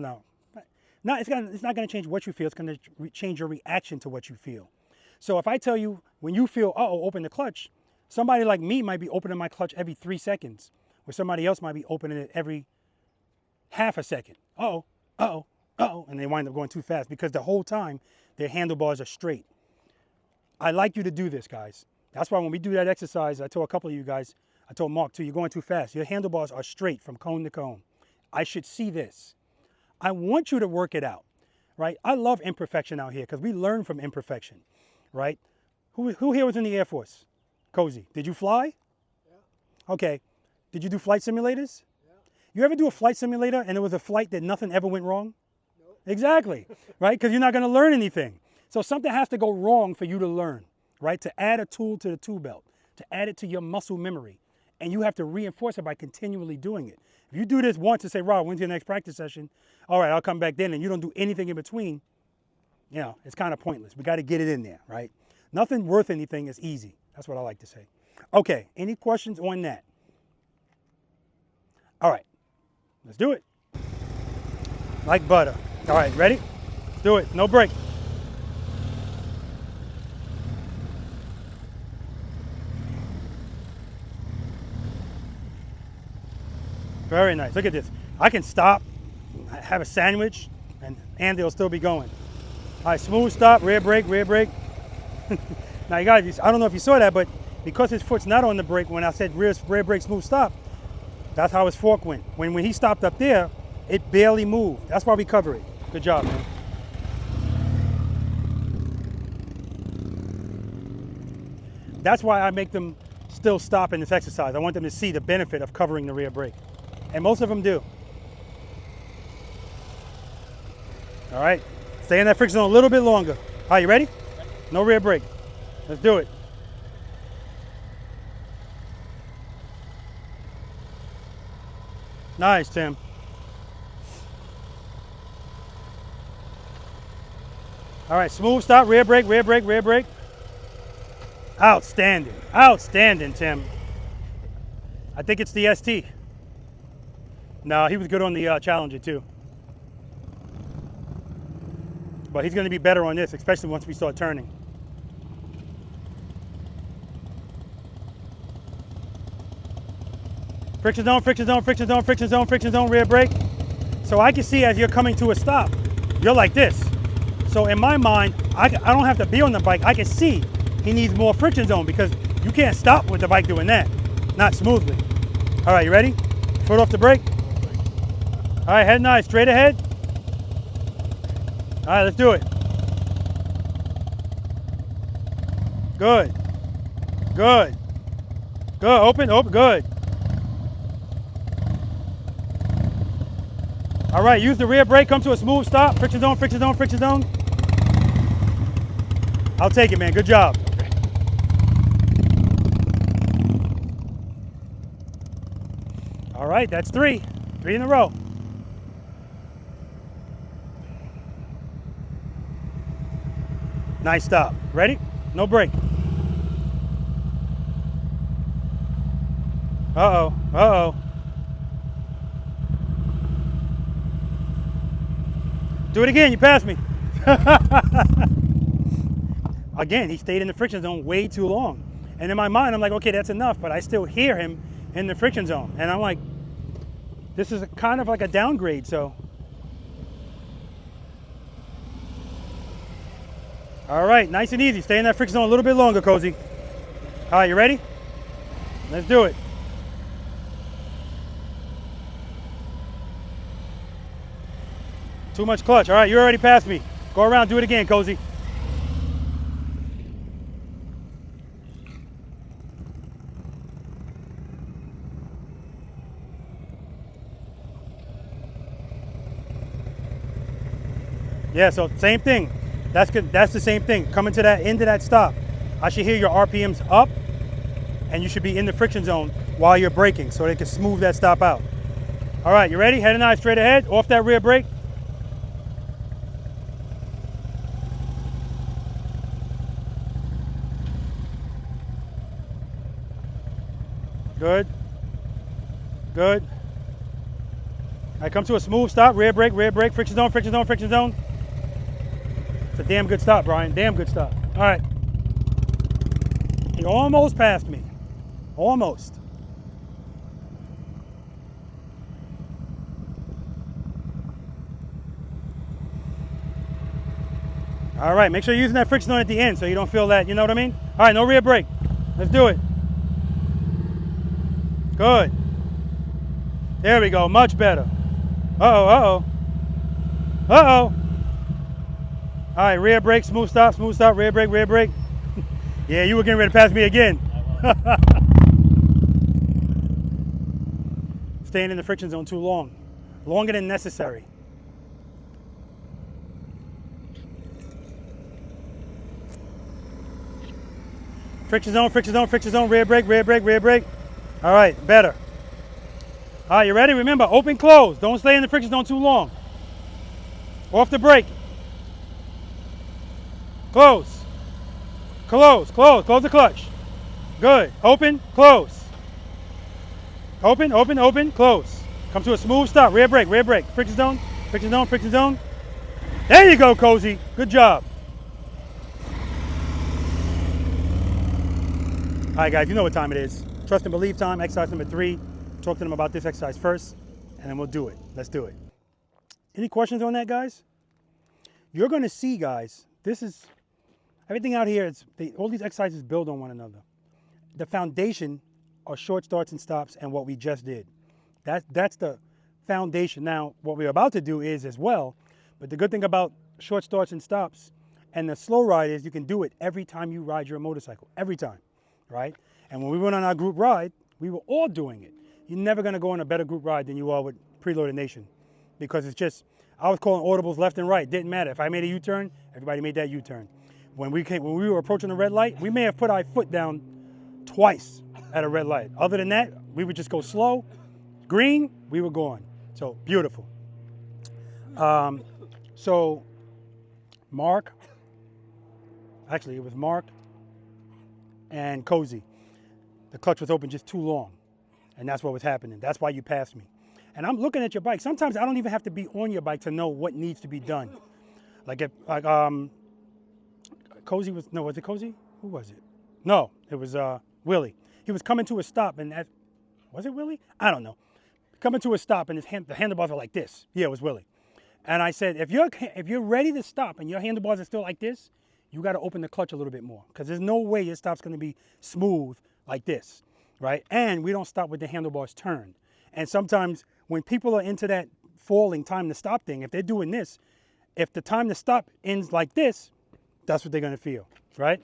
It's not going to change what you feel. It's going to change your reaction to what you feel. So if I tell you when you feel, uh-oh, open the clutch, somebody like me might be opening my clutch every 3 seconds, where somebody else might be opening it every half a second. Uh-oh, uh-oh, uh-oh, and they wind up going too fast because the whole time their handlebars are straight. I like you to do this, guys. That's why when we do that exercise, I told a couple of you guys, I told Mark too, you're going too fast. Your handlebars are straight from cone to cone. I should see this. I want you to work it out, right? I love imperfection out here because we learn from imperfection, right? Who here was in the Air Force? Cozy. Did you fly? Yeah. Okay. Did you do flight simulators? Yeah. You ever do a flight simulator and it was a flight that nothing ever went wrong? No. Exactly, right? Because you're not going to learn anything. So something has to go wrong for you to learn, right? To add a tool to the tool belt, to add it to your muscle memory. And you have to reinforce it by continually doing it. If you do this once and say, Rob, when's your next practice session? All right, I'll come back then, and you don't do anything in between, you know, it's kind of pointless. We got to get it in there, right? Nothing worth anything is easy. That's what I like to say. Okay, any questions on that? All right, let's do it. Like butter. All right, ready? Let's do it. No break. Very nice. Look at this. I can stop, have a sandwich, and Andy will still be going. All right, smooth stop, rear brake, rear brake. Now you guys, I don't know if you saw that, but because his foot's not on the brake, when I said rear brake smooth stop, that's how his fork went. When he stopped up there, it barely moved. That's why we cover it. Good job, man. That's why I make them still stop in this exercise. I want them to see the benefit of covering the rear brake. And most of them do. All right, stay in that friction zone a little bit longer. All right, you ready? No rear brake. Let's do it. Nice, Tim. All right, smooth stop, rear brake, rear brake, rear brake. Outstanding, outstanding, Tim. I think it's the ST. No, he was good on the Challenger too. But he's going to be better on this, especially once we start turning. Friction zone, friction zone, friction zone, friction zone, friction zone, rear brake. So I can see as you're coming to a stop, you're like this. So in my mind, I don't have to be on the bike. I can see he needs more friction zone because you can't stop with the bike doing that, not smoothly. All right, you ready? Foot off the brake. All right, head nice, straight ahead. All right, let's do it. Good, good, good, open, open, good. All right, use the rear brake, come to a smooth stop. Friction zone, friction zone, friction zone. I'll take it, man, good job. All right, that's three in a row. Nice stop. Ready? No brake. Uh-oh, uh-oh. Do it again, you passed me. Again, he stayed in the friction zone way too long. And in my mind, I'm like, okay, that's enough, but I still hear him in the friction zone. And I'm like, this is kind of like a downgrade, so. All right, nice and easy. Stay in that friction zone a little bit longer, Cozy. All right, you ready? Let's do it. Too much clutch. All right, you already passed me. Go around, do it again, Cozy. Yeah, so same thing. That's good. That's the same thing. Coming to that end of that stop, I should hear your RPMs up, and you should be in the friction zone while you're braking, so they can smooth that stop out. All right, you ready? Head and eye straight ahead. Off that rear brake. Good. Good. All right, come to a smooth stop. Rear brake, friction zone, friction zone, friction zone. It's a damn good stop, Brian. Damn good stop. All right. He almost passed me. Almost. All right, make sure you're using that friction zone at the end so you don't feel that, you know what I mean? All right, no rear brake. Let's do it. Good. There we go, much better. Uh-oh, uh-oh. Uh-oh. All right, rear brake, smooth stop, rear brake, rear brake. Yeah, you were getting ready to pass me again. Staying in the friction zone too long. Longer than necessary. Friction zone, friction zone, friction zone, rear brake, rear brake, rear brake. All right, better. All right, you ready? Remember, open, close. Don't stay in the friction zone too long. Off the brake. Close. Close, close, close the clutch. Good. Open, close. Open, open, open, close. Come to a smooth stop. Rear brake, rear brake. Friction zone, friction zone, friction zone. There you go, Cozy. Good job. All right, guys, you know what time it is. Trust and believe time, exercise number 3. Talk to them about this exercise first, and then we'll do it. Let's do it. Any questions on that, guys? You're going to see, guys, this is, everything out here, all these exercises build on one another. the foundation are short starts and stops and what we just did. That's the foundation. Now, what we're about to do is as well, but the good thing about short starts and stops and the slow ride is you can do it every time you ride your motorcycle, every time, right? And when we went on our group ride, we were all doing it. You're never gonna go on a better group ride than you are with Preloader Nation, because it's just, I was calling audibles left and right, didn't matter. If I made a U-turn, everybody made that U-turn. When we were approaching the red light, we may have put our foot down twice at a red light. Other than that, we would just go slow, green, we were going. So beautiful. So Mark, actually it was Mark and Cozy. The clutch was open just too long, and that's what was happening. That's why you passed me. And I'm looking at your bike. Sometimes I don't even have to be on your bike to know what needs to be done. Like if Cozy was, no, was it Cozy? Who was it? No, it was Willy. He was coming to a stop, and was it Willy? I don't know. Coming to a stop, and the handlebars are like this. Yeah, it was Willy. And I said, if you're ready to stop and your handlebars are still like this, you got to open the clutch a little bit more, because there's no way your stop's going to be smooth like this, right? And we don't stop with the handlebars turned. And sometimes when people are into that falling time to stop thing, if they're doing this, if the time to stop ends like this, that's what they're going to feel, right?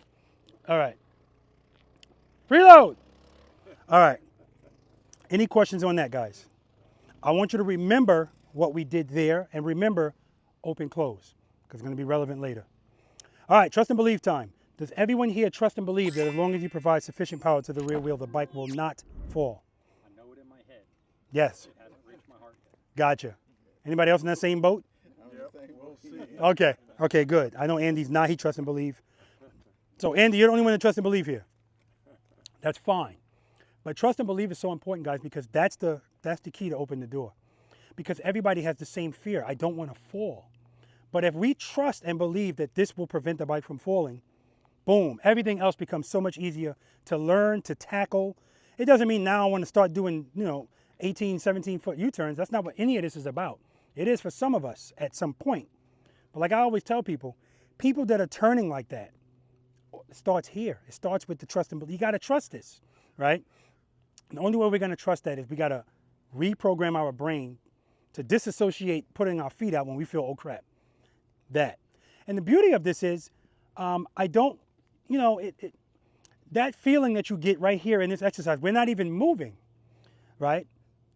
All right. Preload. All right. Any questions on that, guys? I want you to remember what we did there and remember open close, because it's going to be relevant later. All right, trust and believe time. Does everyone here trust and believe that as long as you provide sufficient power to the rear wheel, the bike will not fall? I know it in my head. Yes. It hasn't reached my heart yet. Gotcha. Anybody else in that same boat? We'll see. Okay. Okay, good. I know Andy's not. He trusts and believe. So Andy, you're the only one that trusts and believe here. That's fine. But trust and believe is so important, guys, because that's the key to open the door. Because everybody has the same fear. I don't want to fall. But if we trust and believe that this will prevent the bike from falling, boom, everything else becomes so much easier to learn, to tackle. It doesn't mean now I want to start doing, 18, 17-foot U-turns. That's not what any of this is about. It is for some of us at some point. But like I always tell people that are turning like that, it starts here. It starts with the trust and belief. You got to trust this, right? The only way we're going to trust that is we got to reprogram our brain to disassociate putting our feet out when we feel, oh crap, that. And the beauty of this is, I don't, that feeling that you get right here in this exercise, we're not even moving, right?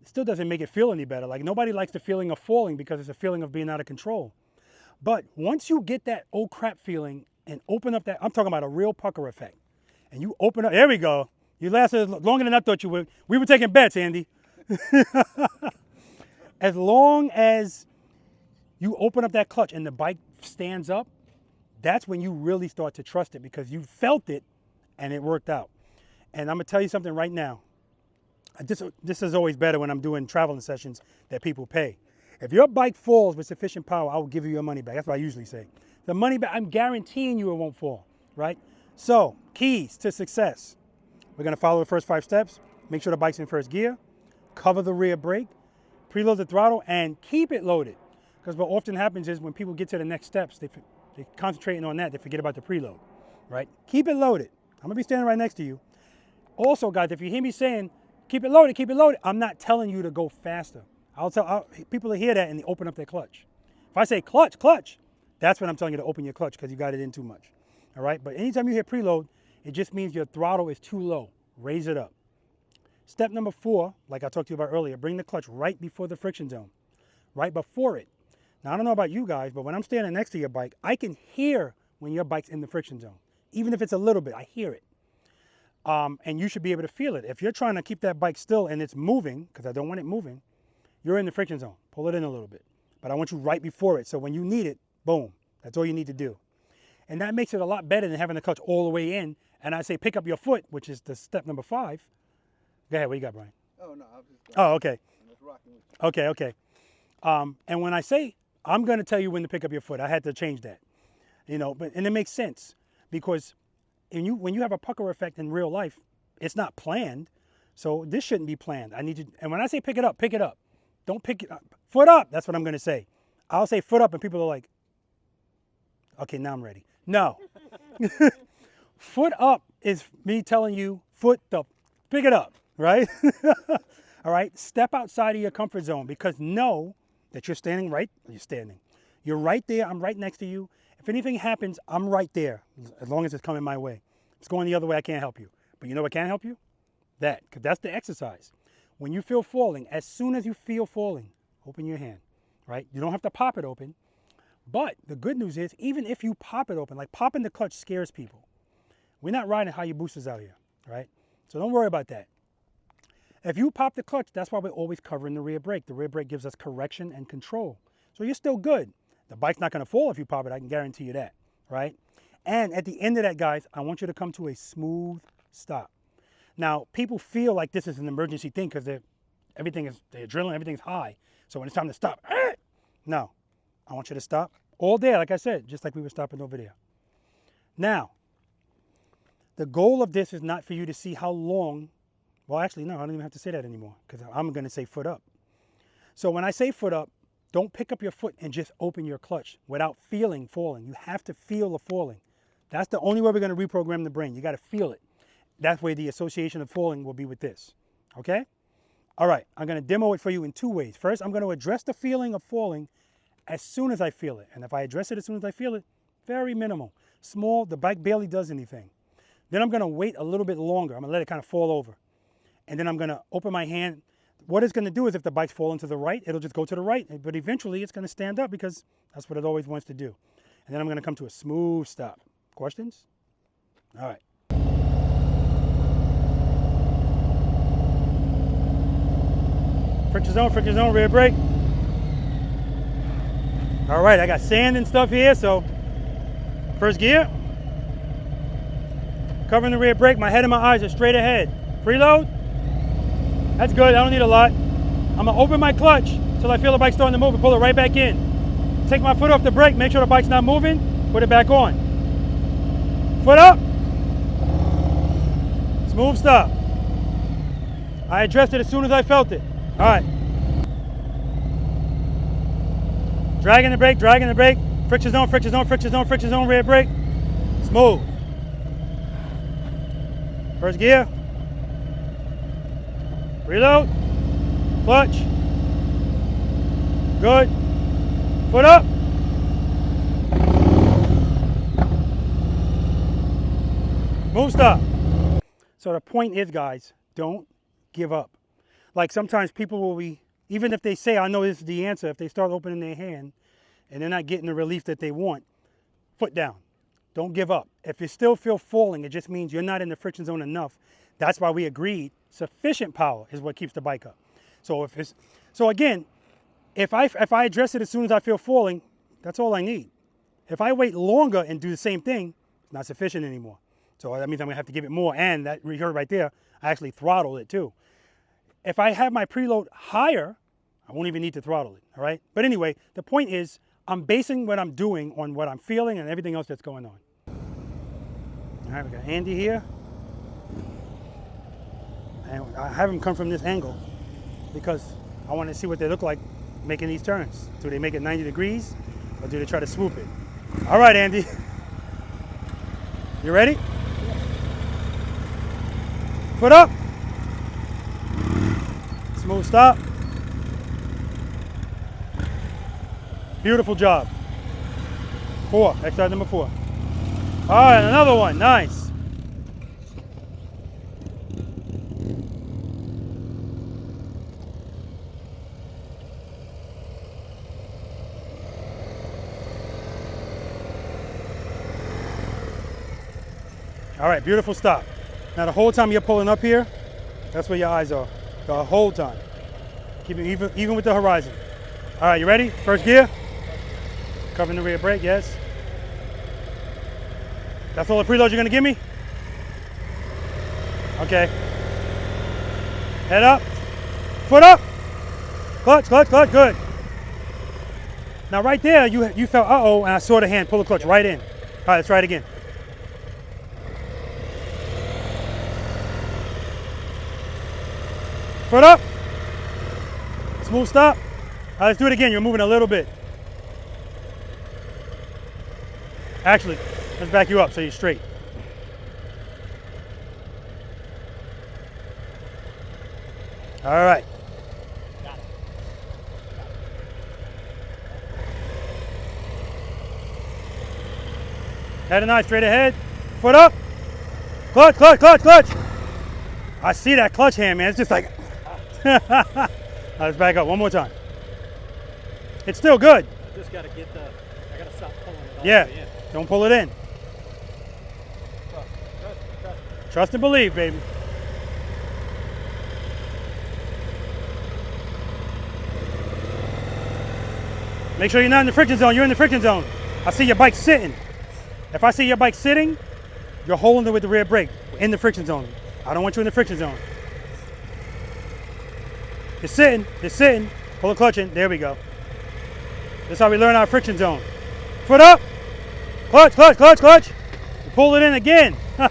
It still doesn't make it feel any better. Like nobody likes the feeling of falling because it's a feeling of being out of control. But once you get that oh crap feeling and open up that, I'm talking about a real pucker effect. And you open up, there we go. You lasted longer than I thought you would. We were taking bets, Andy. As long as you open up that clutch and the bike stands up, that's when you really start to trust it, because you felt it and it worked out. And I'm gonna tell you something right now. This is always better when I'm doing traveling sessions that people pay. If your bike falls with sufficient power, I will give you your money back. That's what I usually say. The money back, I'm guaranteeing you it won't fall, right? So, keys to success. We're gonna follow the first 5 steps. Make sure the bike's in first gear, cover the rear brake, preload the throttle, and keep it loaded. Because what often happens is when people get to the next steps, they're concentrating on that, they forget about the preload, right? Keep it loaded. I'm gonna be standing right next to you. Also, guys, if you hear me saying, keep it loaded, I'm not telling you to go faster. People will hear that and they open up their clutch. If I say clutch, that's when I'm telling you to open your clutch because you got it in too much, all right? But anytime you hear preload, it just means your throttle is too low. Raise it up. Step number 4, like I talked to you about earlier, bring the clutch right before the friction zone, right before it. Now, I don't know about you guys, but when I'm standing next to your bike, I can hear when your bike's in the friction zone. Even if it's a little bit, I hear it. And you should be able to feel it. If you're trying to keep that bike still and it's moving, because I don't want it moving, you're in the friction zone. Pull it in a little bit. But I want you right before it, so when you need it, boom, that's all you need to do. And that makes it a lot better than having the clutch all the way in. And I say pick up your foot, which is the step number 5. Go ahead, what you got, Brian? Oh, no, I was just Oh, okay. just rocking with you. Okay. And when I say, I'm going to tell you when to pick up your foot, I had to change that. And it makes sense, because when you have a pucker effect in real life, it's not planned. So this shouldn't be planned. And when I say pick it up, don't pick it up. Foot up, that's what I'm going to say. I'll say foot up and people are like, okay, now I'm ready. No. Foot up is me telling you foot the, pick it up, right? All right, step outside of your comfort zone because know that you're standing right, you're right there, I'm right next to you. If anything happens, I'm right there, as long as it's coming my way. If it's going the other way, I can't help you. But you know what can help you? That, because that's the exercise. When you feel falling, as soon as you feel falling, open your hand, right? You don't have to pop it open. But the good news is, even if you pop it open, like popping the clutch scares people. We're not riding high boosters out here, right? So don't worry about that. If you pop the clutch, that's why we're always covering the rear brake. The rear brake gives us correction and control. So you're still good. The bike's not gonna fall if you pop it, I can guarantee you that, right? And at the end of that, guys, I want you to come to a smooth stop. Now, people feel like this is an emergency thing because the adrenaline, everything's high. So when it's time to stop, no, I want you to stop all there, like I said, just like we were stopping over there. Now, the goal of this is not for you to see how long, well, actually, no, I don't even have to say that anymore because I'm gonna say foot up. So when I say foot up, don't pick up your foot and just open your clutch without feeling falling. You have to feel the falling. That's the only way we're gonna reprogram the brain. You gotta feel it. That way the association of falling will be with this, okay? All right, I'm gonna demo it for you in two ways. First, I'm gonna address the feeling of falling as soon as I feel it. And if I address it as soon as I feel it, very minimal. Small, the bike barely does anything. Then I'm gonna wait a little bit longer. I'm gonna let it kind of fall over. And then I'm gonna open my hand. What it's gonna do is if the bike's falling to the right, it'll just go to the right, but eventually it's gonna stand up because that's what it always wants to do. And then I'm gonna come to a smooth stop. Questions? All right. Friction zone, rear brake. All right, I got sand and stuff here, so first gear. Covering the rear brake, my head and my eyes are straight ahead. Preload. That's good, I don't need a lot. I'm gonna open my clutch till I feel the bike starting to move and pull it right back in. Take my foot off the brake, make sure the bike's not moving, put it back on. Foot up. Smooth stop. I addressed it as soon as I felt it. All right. Dragging the brake, friction zone, rear brake. Smooth. First gear. Reload. Clutch. Good. Foot up. Move stop. So the point is, guys, don't give up. Like sometimes people will be, even if they say, I know this is the answer, if they start opening their hand and they're not getting the relief that they want, foot down. Don't give up. If you still feel falling, it just means you're not in the friction zone enough. That's why we agreed sufficient power is what keeps the bike up. So again, if I address it as soon as I feel falling, that's all I need. If I wait longer and do the same thing, it's not sufficient anymore. So that means I'm gonna have to give it more, and that you heard right there, I actually throttled it too. If I have my preload higher, I won't even need to throttle it, all right? But anyway, the point is, I'm basing what I'm doing on what I'm feeling and everything else that's going on. All right, we got Andy here. And I have him come from this angle because I want to see what they look like making these turns. Do they make it 90 degrees or do they try to swoop it? All right, Andy. You ready? Foot up. Smooth stop. Beautiful job. 4, exercise number 4. All right, another one, nice. All right, beautiful stop. Now the whole time you're pulling up here, that's where your eyes are. The whole time. Keep it even with the horizon. All right, you ready? First gear. Covering the rear brake, yes. That's all the preload you're gonna give me? Okay. Head up. Foot up. Clutch, good. Now right there, you felt, uh-oh, and I saw the hand pull the clutch right in. All right, let's try it again. Foot up. Smooth stop. All right, let's do it again. You're moving a little bit. Actually, let's back you up so you're straight. All right. Head and eye straight ahead. Foot up. Clutch, clutch, clutch, clutch. I see that clutch hand, man. It's just like. Let's back up one more time. It's still good. I just got to get the, I got to stop pulling it all Yeah. the way in. Don't pull it in. Trust, trust, trust. Trust and believe, baby. Make sure you're not in the friction zone. You're in the friction zone. I see your bike sitting. If I see your bike sitting, you're holding it with the rear brake in the friction zone. I don't want you in the friction zone. You're sitting, you're sitting. Pull the clutch in. There we go. That's how we learn our friction zone. Foot up. Clutch, clutch, clutch, clutch. You pull it in again. All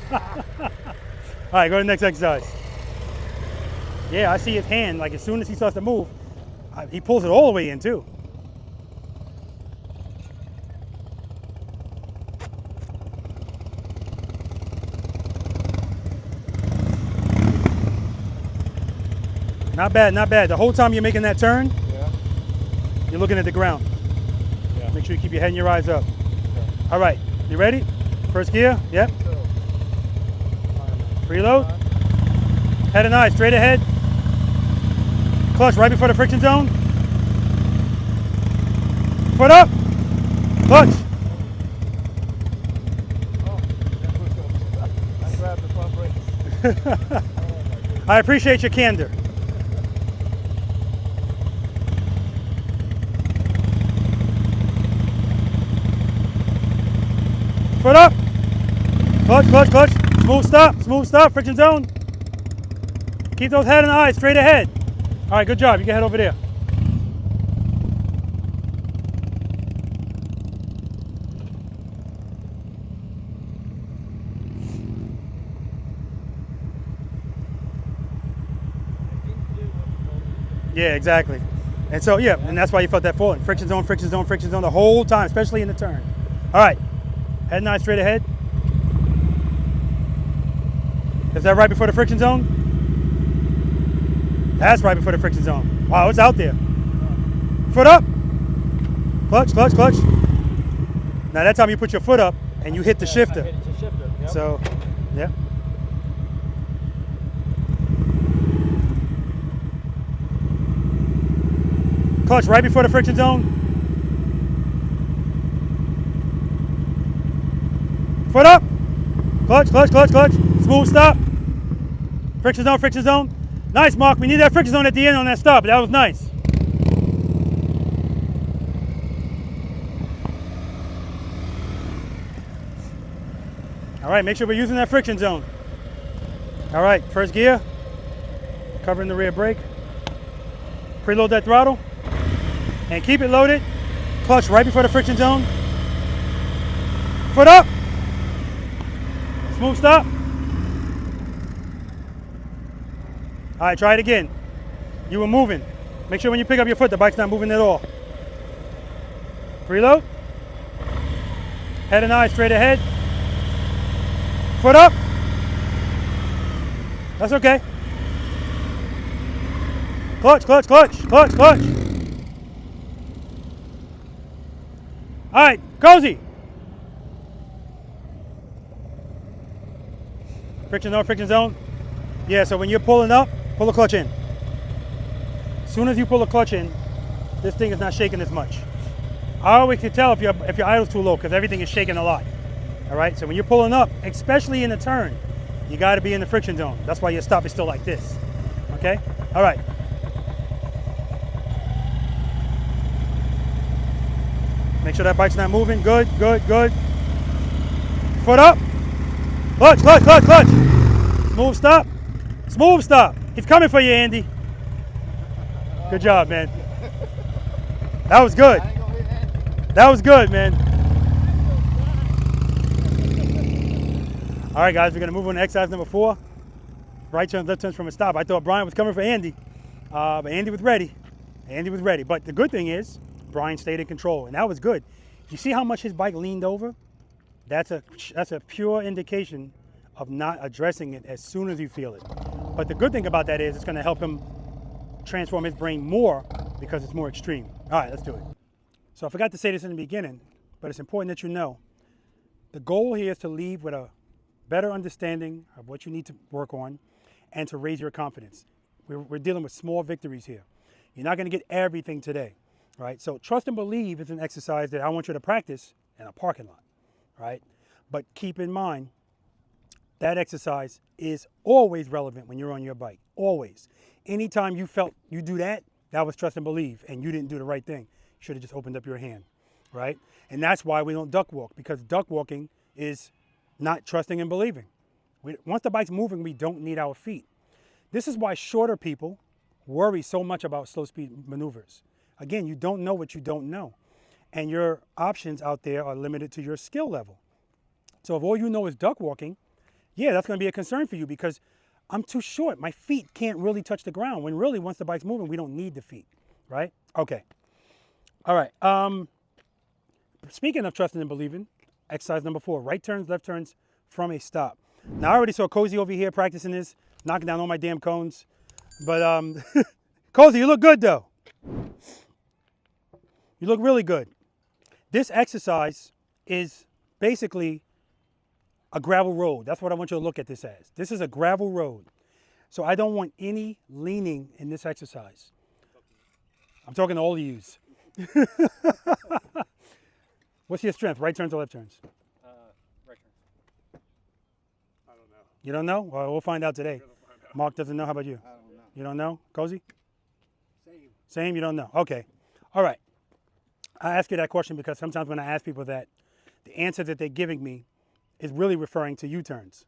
right, go to the next exercise. Yeah, I see his hand. Like as soon as he starts to move, he pulls it all the way in too. Not bad, not bad. The whole time you're making that turn, you're looking at the ground. Yeah. Make sure you keep your head and your eyes up. All right, you ready? First gear, yep. Preload. Head and eye, straight ahead. Clutch right before the friction zone. Foot up. Clutch. I grabbed the front brake. I appreciate your candor. Foot up. Clutch, clutch, clutch. Smooth stop, friction zone. Keep those head and eyes straight ahead. All right, good job. You can head over there. Yeah, exactly. And so, yeah, and that's why you felt that falling. Friction zone, friction zone, friction zone the whole time, especially in the turn. All right, head and eye straight ahead. Is that right before the friction zone? That's right before the friction zone. Wow, it's out there. Foot up. Clutch, clutch, clutch. Now that time you put your foot up and you hit the shifter. I hit the shifter. Yep. So, yeah. Clutch right before the friction zone. Foot up. Clutch, clutch, clutch, clutch. Smooth stop. Friction zone, friction zone. Nice, Mark. We need that friction zone at the end on that stop. That was nice. All right, make sure we're using that friction zone. All right, first gear. Covering the rear brake. Preload that throttle. And keep it loaded. Clutch right before the friction zone. Foot up. Smooth stop. All right, try it again. You were moving. Make sure when you pick up your foot, the bike's not moving at all. Preload. Head and eye straight ahead. Foot up. That's okay. Clutch, clutch, clutch, clutch, clutch. All right, cozy. Friction zone, friction zone. Yeah, so when you're pulling up, pull the clutch in. As soon as you pull the clutch in, this thing is not shaking as much. I always can tell if your idle's too low because everything is shaking a lot. All right, so when you're pulling up, especially in the turn, you got to be in the friction zone. That's why your stop is still like this. Okay? All right. Make sure that bike's not moving. Good, good, good. Foot up. Clutch, clutch, clutch, clutch. Smooth stop. Smooth stop. He's coming for you, Andy. Good job, man. That was good. That was good, man. All right, guys, we're going to move on to exercise number 4. Right turns, left turns from a stop. I thought Brian was coming for Andy, but Andy was ready. Andy was ready. But the good thing is, Brian stayed in control, and that was good. You see how much his bike leaned over? That's a pure indication of not addressing it as soon as you feel it. But the good thing about that is it's going to help him transform his brain more because it's more extreme. All right, let's do it. So I forgot to say this in the beginning, but it's important that you know the goal here is to leave with a better understanding of what you need to work on and to raise your confidence. We're dealing with small victories here. You're not going to get everything today, right? So trust and believe is an exercise that I want you to practice in a parking lot, right? But keep in mind, that exercise is always relevant when you're on your bike, always. Anytime you felt you do that, that was trust and believe, and you didn't do the right thing. You should have just opened up your hand, right? And that's why we don't duck walk, because duck walking is not trusting and believing. Once the bike's moving, we don't need our feet. This is why shorter people worry so much about slow speed maneuvers. Again, you don't know what you don't know. And your options out there are limited to your skill level. So if all you know is duck walking, yeah, that's going to be a concern for you because I'm too short. My feet can't really touch the ground. When really, once the bike's moving, we don't need the feet, right? Okay. All right. Speaking of trusting and believing, exercise number 4, right turns, left turns from a stop. Now, I already saw Cozy over here practicing this, knocking down all my damn cones. But, Cozy, you look good, though. You look really good. This exercise is basically a gravel road. That's what I want you to look at this as. This is a gravel road. So I don't want any leaning in this exercise. I'm talking to all of yous. What's your strength? Right turns or left turns? Right turn. I don't know. You don't know? Well, we'll find out today. Mark doesn't know. How about you? I don't know. You don't know? Cozy? Same. Same? You don't know? Okay. All right. I ask you that question because sometimes when I ask people that, the answer that they're giving me is really referring to U-turns.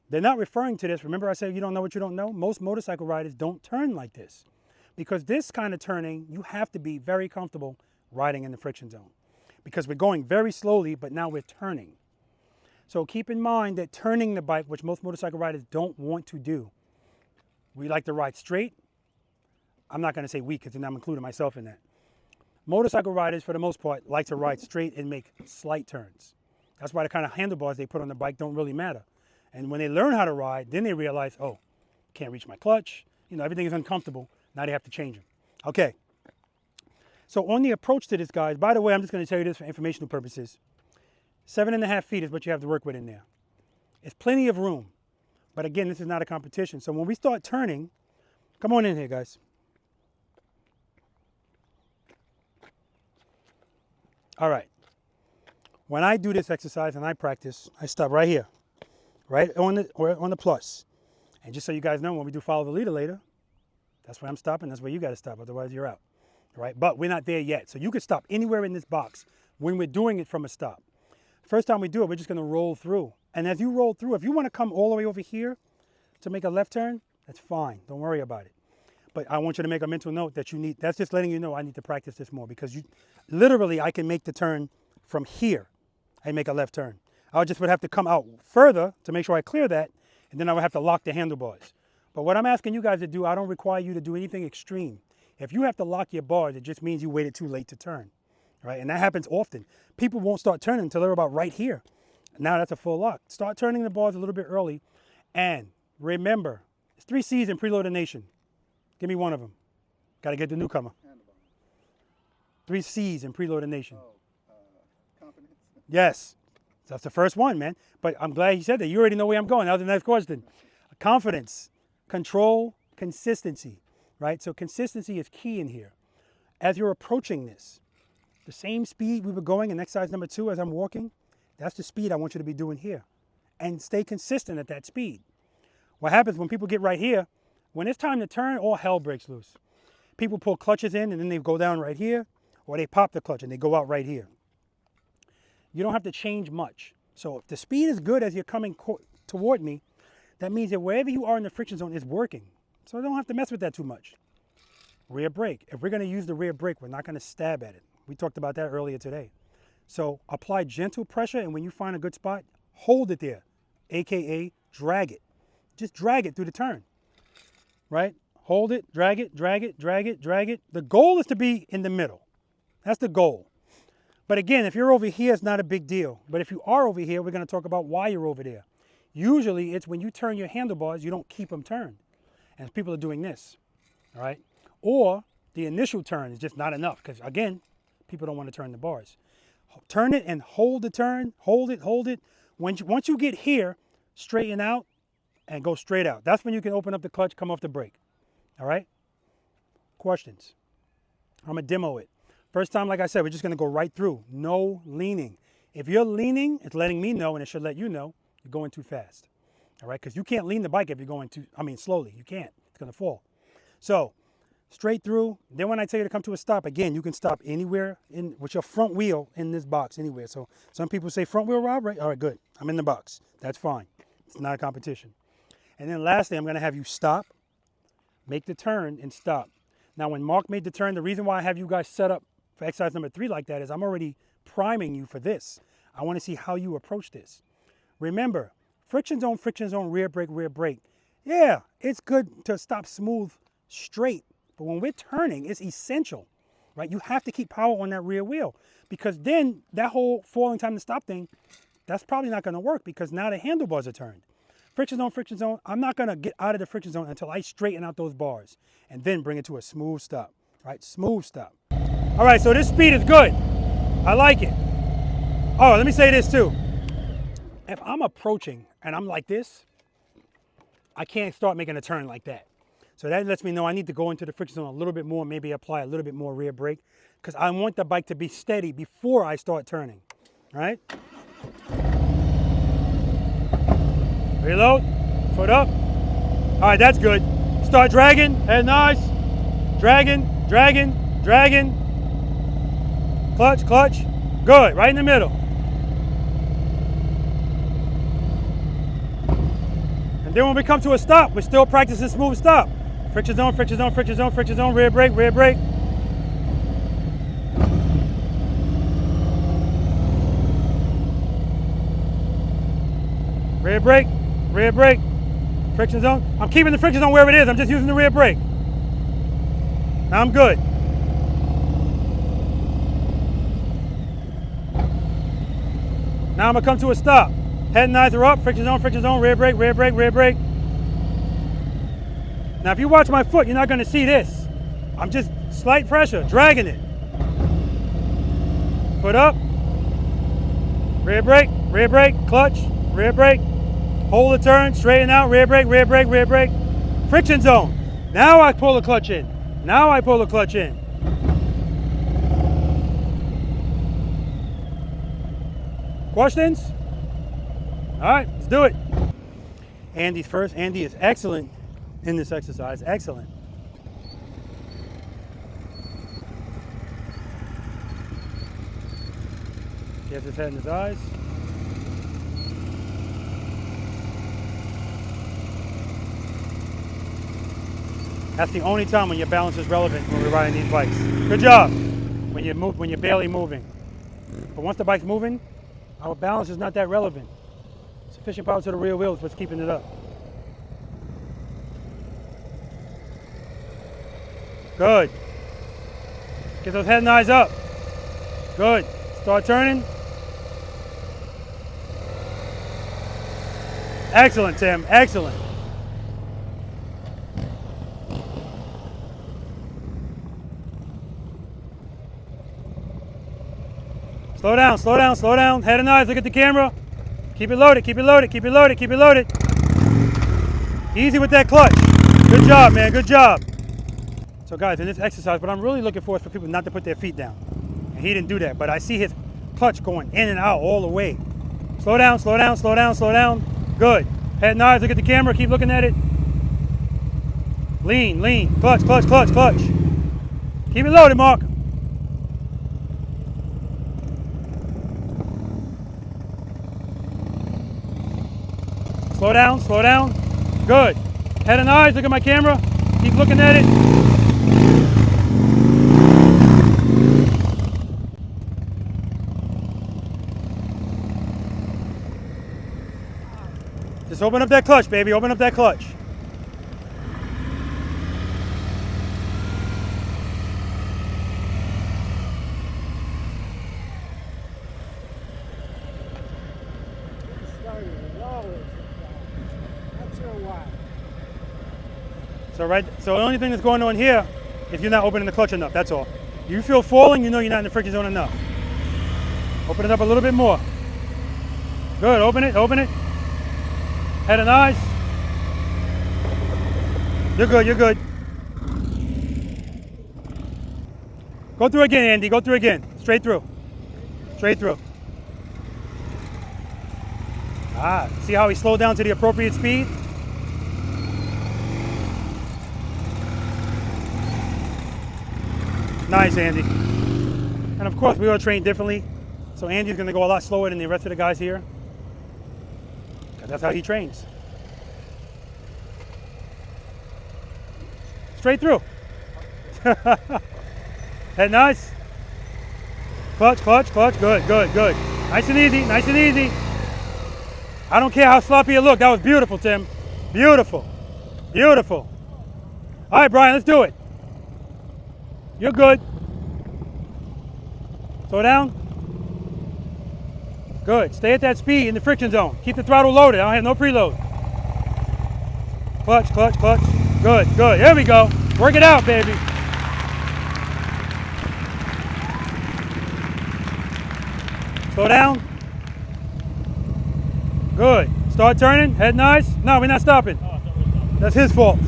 They're not referring to this. Remember I said you don't know what you don't know? Most motorcycle riders don't turn like this because this kind of turning, you have to be very comfortable riding in the friction zone because we're going very slowly, but now we're turning. So keep in mind that turning the bike, which most motorcycle riders don't want to do, we like to ride straight. I'm not going to say we because I'm including myself in that. Motorcycle riders, for the most part, like to ride straight and make slight turns. That's why the kind of handlebars they put on the bike don't really matter. And when they learn how to ride, then they realize, oh, can't reach my clutch. You know, everything is uncomfortable. Now they have to change them. Okay. So on the approach to this, guys, by the way, I'm just going to tell you this for informational purposes. 7.5 feet is what you have to work with in there. It's plenty of room. But again, this is not a competition. So when we start turning, come on in here, guys. All right. When I do this exercise and I practice, I stop right here, right on the plus. And just so you guys know, when we do follow the leader later, that's where I'm stopping. That's where you got to stop. Otherwise, you're out, right? But we're not there yet. So you can stop anywhere in this box when we're doing it from a stop. First time we do it, we're just going to roll through. And as you roll through, if you want to come all the way over here to make a left turn, that's fine. Don't worry about it. But I want you to make a mental note that you need, that's just letting you know I need to practice this more because you literally, I can make the turn from here and make a left turn. I would have to come out further to make sure I clear that, and then I would have to lock the handlebars. But what I'm asking you guys to do, I don't require you to do anything extreme. If you have to lock your bars, it just means you waited too late to turn, right? And that happens often. People won't start turning until they're about right here. Now that's a full lock. Start turning the bars a little bit early, and remember, it's 3 C's in Preloader Nation. Give me one of them. Got to get the newcomer. 3 C's in Preloader Nation. Confidence. Yes, that's the first one, man. But I'm glad you said that. You already know where I'm going. That was the next question. Confidence, control, consistency, right? So consistency is key in here. As you're approaching this, the same speed we were going in exercise number 2 as I'm walking, that's the speed I want you to be doing here. And stay consistent at that speed. What happens when people get right here, when it's time to turn, all hell breaks loose. People pull clutches in and then they go down right here, or they pop the clutch and they go out right here. You don't have to change much. So if the speed is good as you're coming toward me, that means that wherever you are in the friction zone is working. So I don't have to mess with that too much. Rear brake. If we're going to use the rear brake, we're not going to stab at it. We talked about that earlier today. So apply gentle pressure, and when you find a good spot, hold it there, AKA drag it. Just drag it through the turn, right? Hold it, drag it, drag it, drag it, drag it. The goal is to be in the middle. That's the goal. But again, if you're over here, it's not a big deal. But if you are over here, we're going to talk about why you're over there. Usually, it's when you turn your handlebars, you don't keep them turned. And people are doing this, all right? or the initial turn is just not enough because, again, people don't want to turn the bars. Turn it and hold the turn. Hold it, hold it. Once you get here, straighten out and go straight out. That's when you can open up the clutch, come off the brake. All right? Questions? I'm going to demo it. First time, like I said, we're just going to go right through. No leaning. If you're leaning, it's letting me know, and it should let you know you're going too fast. All right? Because you can't lean the bike if you're going slowly. You can't. It's going to fall. So, straight through. Then when I tell you to come to a stop, again, you can stop anywhere with your front wheel in this box, anywhere. So some people say front wheel, Rob, right? All right, good. I'm in the box. That's fine. It's not a competition. And then lastly, I'm going to have you stop, make the turn, and stop. Now, when Mark made the turn, the reason why I have you guys set up for exercise number 3 like that is I'm already priming you for this. I want to see how you approach this. Remember, friction zone, rear brake, rear brake. Yeah, it's good to stop smooth, straight. But when we're turning, it's essential, right? You have to keep power on that rear wheel because then that whole falling time to stop thing, that's probably not going to work because now the handlebars are turned. Friction zone, I'm not going to get out of the friction zone until I straighten out those bars and then bring it to a smooth stop, right? Smooth stop. All right, so this speed is good. I like it. Oh, let me say this too. If I'm approaching and I'm like this, I can't start making a turn like that. So that lets me know I need to go into the friction zone a little bit more, maybe apply a little bit more rear brake because I want the bike to be steady before I start turning, all right? Reload, foot up. All right, that's good. Start dragging, head nice. Dragging, dragging, dragging. Clutch, clutch. Good, right in the middle. And then when we come to a stop, we're still practicing smooth stop. Friction zone, friction zone, friction zone, friction zone, rear brake, rear brake. Rear brake, rear brake, friction zone. I'm keeping the friction zone where it is. I'm just using the rear brake. Now I'm good. Now I'm gonna come to a stop. Head and eyes are up, friction zone, rear brake, rear brake, rear brake. Now if you watch my foot, you're not gonna see this. I'm just slight pressure, dragging it. Foot up, rear brake, clutch, rear brake. Hold the turn, straighten out, rear brake, rear brake, rear brake. Friction zone. Now I pull the clutch in. Now I pull the clutch in. Questions? All right, let's do it. Andy's first. Andy is excellent in this exercise, excellent. He has his head in his eyes. That's the only time when your balance is relevant when we're riding these bikes. Good job. When you're barely moving. But once the bike's moving, our balance is not that relevant. Sufficient power to the rear wheel is what's keeping it up. Good. Get those head and eyes up. Good. Start turning. Excellent, Tim. Excellent. Slow down, slow down, slow down. Head and eyes, look at the camera. Keep it loaded, keep it loaded, keep it loaded, keep it loaded. Easy with that clutch. Good job, man, good job. So guys, in this exercise, what I'm really looking for is for people not to put their feet down. And he didn't do that, but I see his clutch going in and out all the way. Slow down, slow down, slow down, slow down. Good. Head and eyes, look at the camera, keep looking at it. Lean, lean, clutch, clutch, clutch, clutch. Keep it loaded, Mark. Slow down, slow down. Good. Head and eyes, look at my camera. Keep looking at it. Just open up that clutch, baby. Open up that clutch. So the only thing that's going on here if you're not opening the clutch enough, that's all. You feel falling, you know you're not in the friction zone enough. Open it up a little bit more. Good, open it, open it. Head and eyes. You're good, you're good. Go through again, Andy, go through again. Straight through. Straight through. Ah, see how he slowed down to the appropriate speed? Nice, Andy. And of course, we all train differently. So Andy's gonna go a lot slower than the rest of the guys here. 'Cause that's how he trains. Straight through. Head nice. Clutch, clutch, clutch. Good, good, good. Nice and easy, nice and easy. I don't care how sloppy it looked. That was beautiful, Tim. Beautiful. Beautiful. All right, Brian, let's do it. You're good. Slow down. Good. Stay at that speed in the friction zone. Keep the throttle loaded. I don't have no preload. Clutch, clutch, clutch. Good, good. Here we go. Work it out, baby. Slow down. Good. Start turning. Head nice. No, we're not stopping. That's his fault.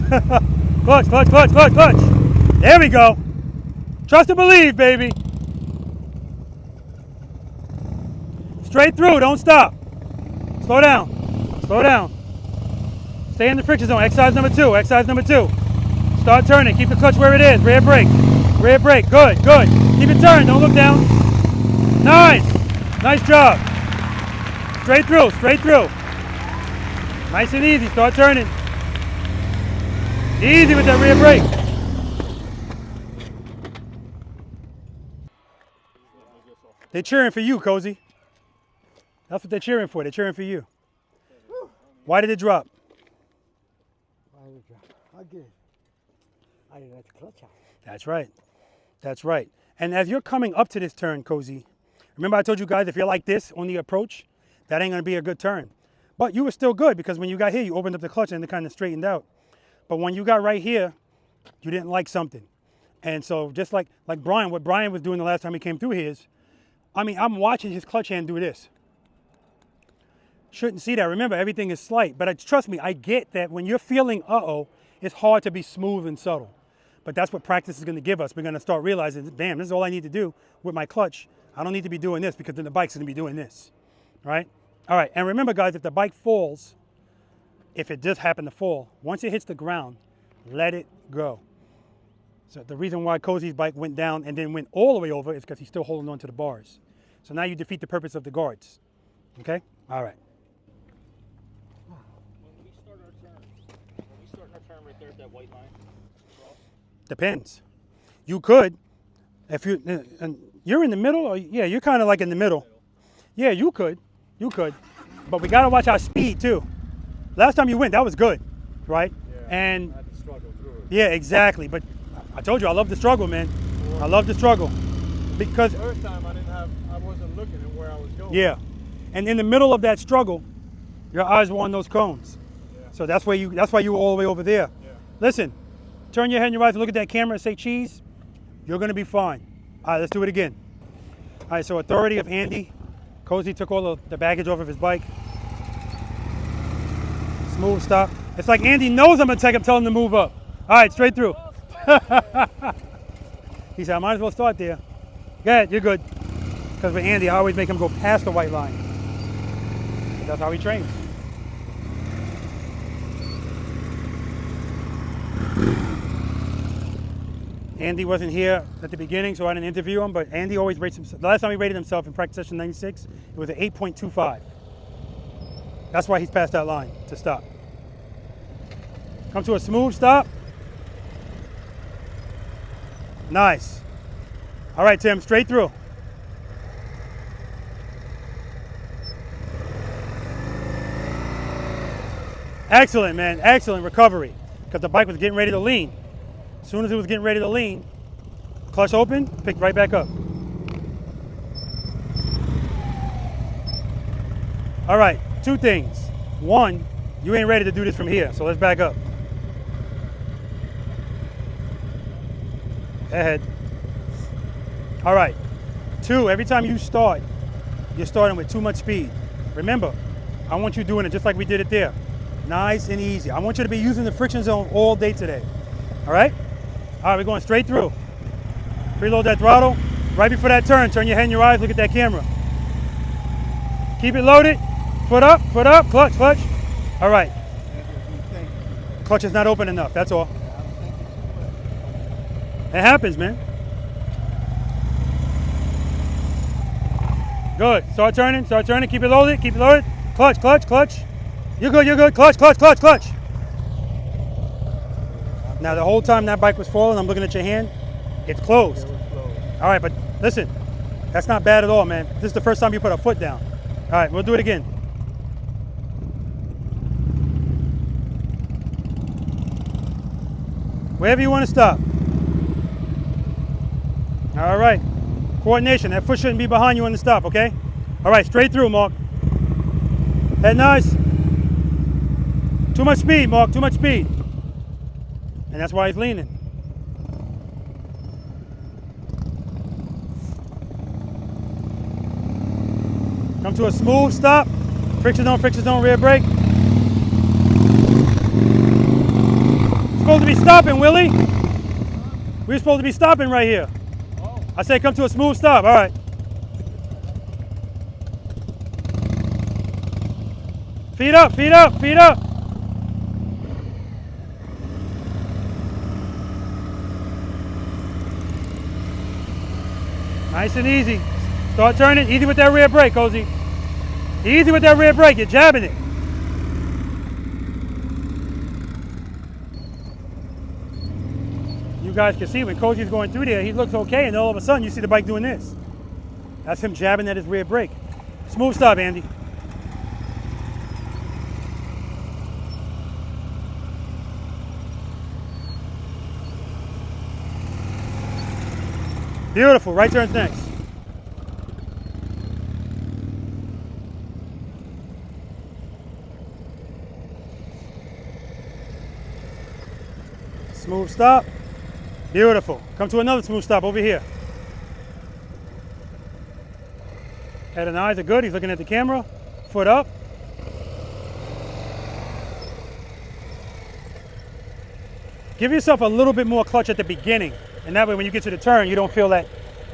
Clutch, clutch, clutch, clutch, clutch. There we go. Trust and believe, baby. Straight through. Don't stop. Slow down. Slow down. Stay in the friction zone. Exercise number 2. Exercise number 2. Start turning. Keep the clutch where it is. Rear brake. Rear brake. Good, good. Keep it turned. Don't look down. Nice. Nice job. Straight through. Straight through. Nice and easy. Start turning. Easy with that rear brake. They're cheering for you, Cozy. That's what they're cheering for. They're cheering for you. Why did it drop? Again. I didn't let the clutch out. That's right. That's right. And as you're coming up to this turn, Cozy, remember I told you guys if you're like this on the approach, that ain't going to be a good turn. But you were still good because when you got here, you opened up the clutch and it kind of straightened out. But when you got right here, you didn't like something. And so just like Brian, what Brian was doing the last time he came through here is, I mean, I'm watching his clutch hand do this. Shouldn't see that. Remember, everything is slight. But trust me, I get that when you're feeling uh-oh, it's hard to be smooth and subtle. But that's what practice is going to give us. We're going to start realizing, damn, this is all I need to do with my clutch. I don't need to be doing this because then the bike's going to be doing this, right? All right, and remember, guys, if the bike falls, if it does happen to fall, once it hits the ground, let it go. So the reason why Cozy's bike went down and then went all the way over is because he's still holding on to the bars. So now you defeat the purpose of the guards, okay? All right. When we start our turn right there at that white line. Depends. You could, if you're in the middle, or yeah, you're kind of like in the middle. Yeah, you could, but we gotta watch our speed too. Last time you went, that was good, right? Yeah, and I had to struggle through it. yeah, exactly. But I told you, I love the struggle, man. I love the struggle because First time I wasn't looking at where I was going. yeah, and in the middle of that struggle, your eyes were on those cones. Yeah. So that's why you were all the way over there. Yeah. Listen, turn your head and your eyes and look at that camera and say cheese. You're gonna be fine. All right, let's do it again. All right, so authority of Andy. Cozy took all the baggage off of his bike. Smooth stop. It's like Andy knows I'm gonna take him, tell him to move up. All right, straight through. He said, I might as well start there. Go ahead, you're good. Because with Andy, I always make him go past the white line. That's how he trains. Andy wasn't here at the beginning, so I didn't interview him, but Andy always rates himself. The last time he rated himself in practice session 96, it was an 8.25. That's why he's past that line to stop. Come to a smooth stop. Nice. All right, Tim, straight through. Excellent, man, excellent recovery, because the bike was getting ready to lean. As soon as it was getting ready to lean, clutch open, picked right back up. All right, two things. One, you ain't ready to do this from here, so let's back up. Ahead. All right. 2, every time you start, you're starting with too much speed. Remember, I want you doing it just like we did it there. Nice and easy. I want you to be using the friction zone all day today. All right? All right, we're going straight through. Preload that throttle. Right before that turn, turn your head and your eyes, look at that camera. Keep it loaded. Foot up, clutch, clutch. All right. Clutch is not open enough, that's all. It happens, man. Good. Start turning, keep it loaded, Clutch, clutch, clutch. You're good, clutch, clutch, clutch, clutch. Now the whole time that bike was falling, I'm looking at your hand, it's closed. All right, but listen, that's not bad at all, man. This is the first time you put a foot down. All right, we'll do it again. Wherever you want to stop. All right, coordination. That foot shouldn't be behind you on the stop, okay? All right, straight through, Mark. Head nice. Too much speed, Mark, too much speed. And that's why he's leaning. Come to a smooth stop. Friction zone, rear brake. Supposed to be stopping, Willie. We're supposed to be stopping right here. I say come to a smooth stop, all right. Feet up, feet up, feet up. Nice and easy. Start turning, easy with that rear brake, Cozy. Easy with that rear brake, you're jabbing it. You guys can see when Cozy's going through there, he looks okay, and all of a sudden you see the bike doing this. That's him jabbing at his rear brake. Smooth stop, Andy. Beautiful, right turn's next. Smooth stop. Beautiful. Come to another smooth stop over here. Head and eyes are good. He's looking at the camera. Foot up. Give yourself a little bit more clutch at the beginning. And that way when you get to the turn, you don't feel that.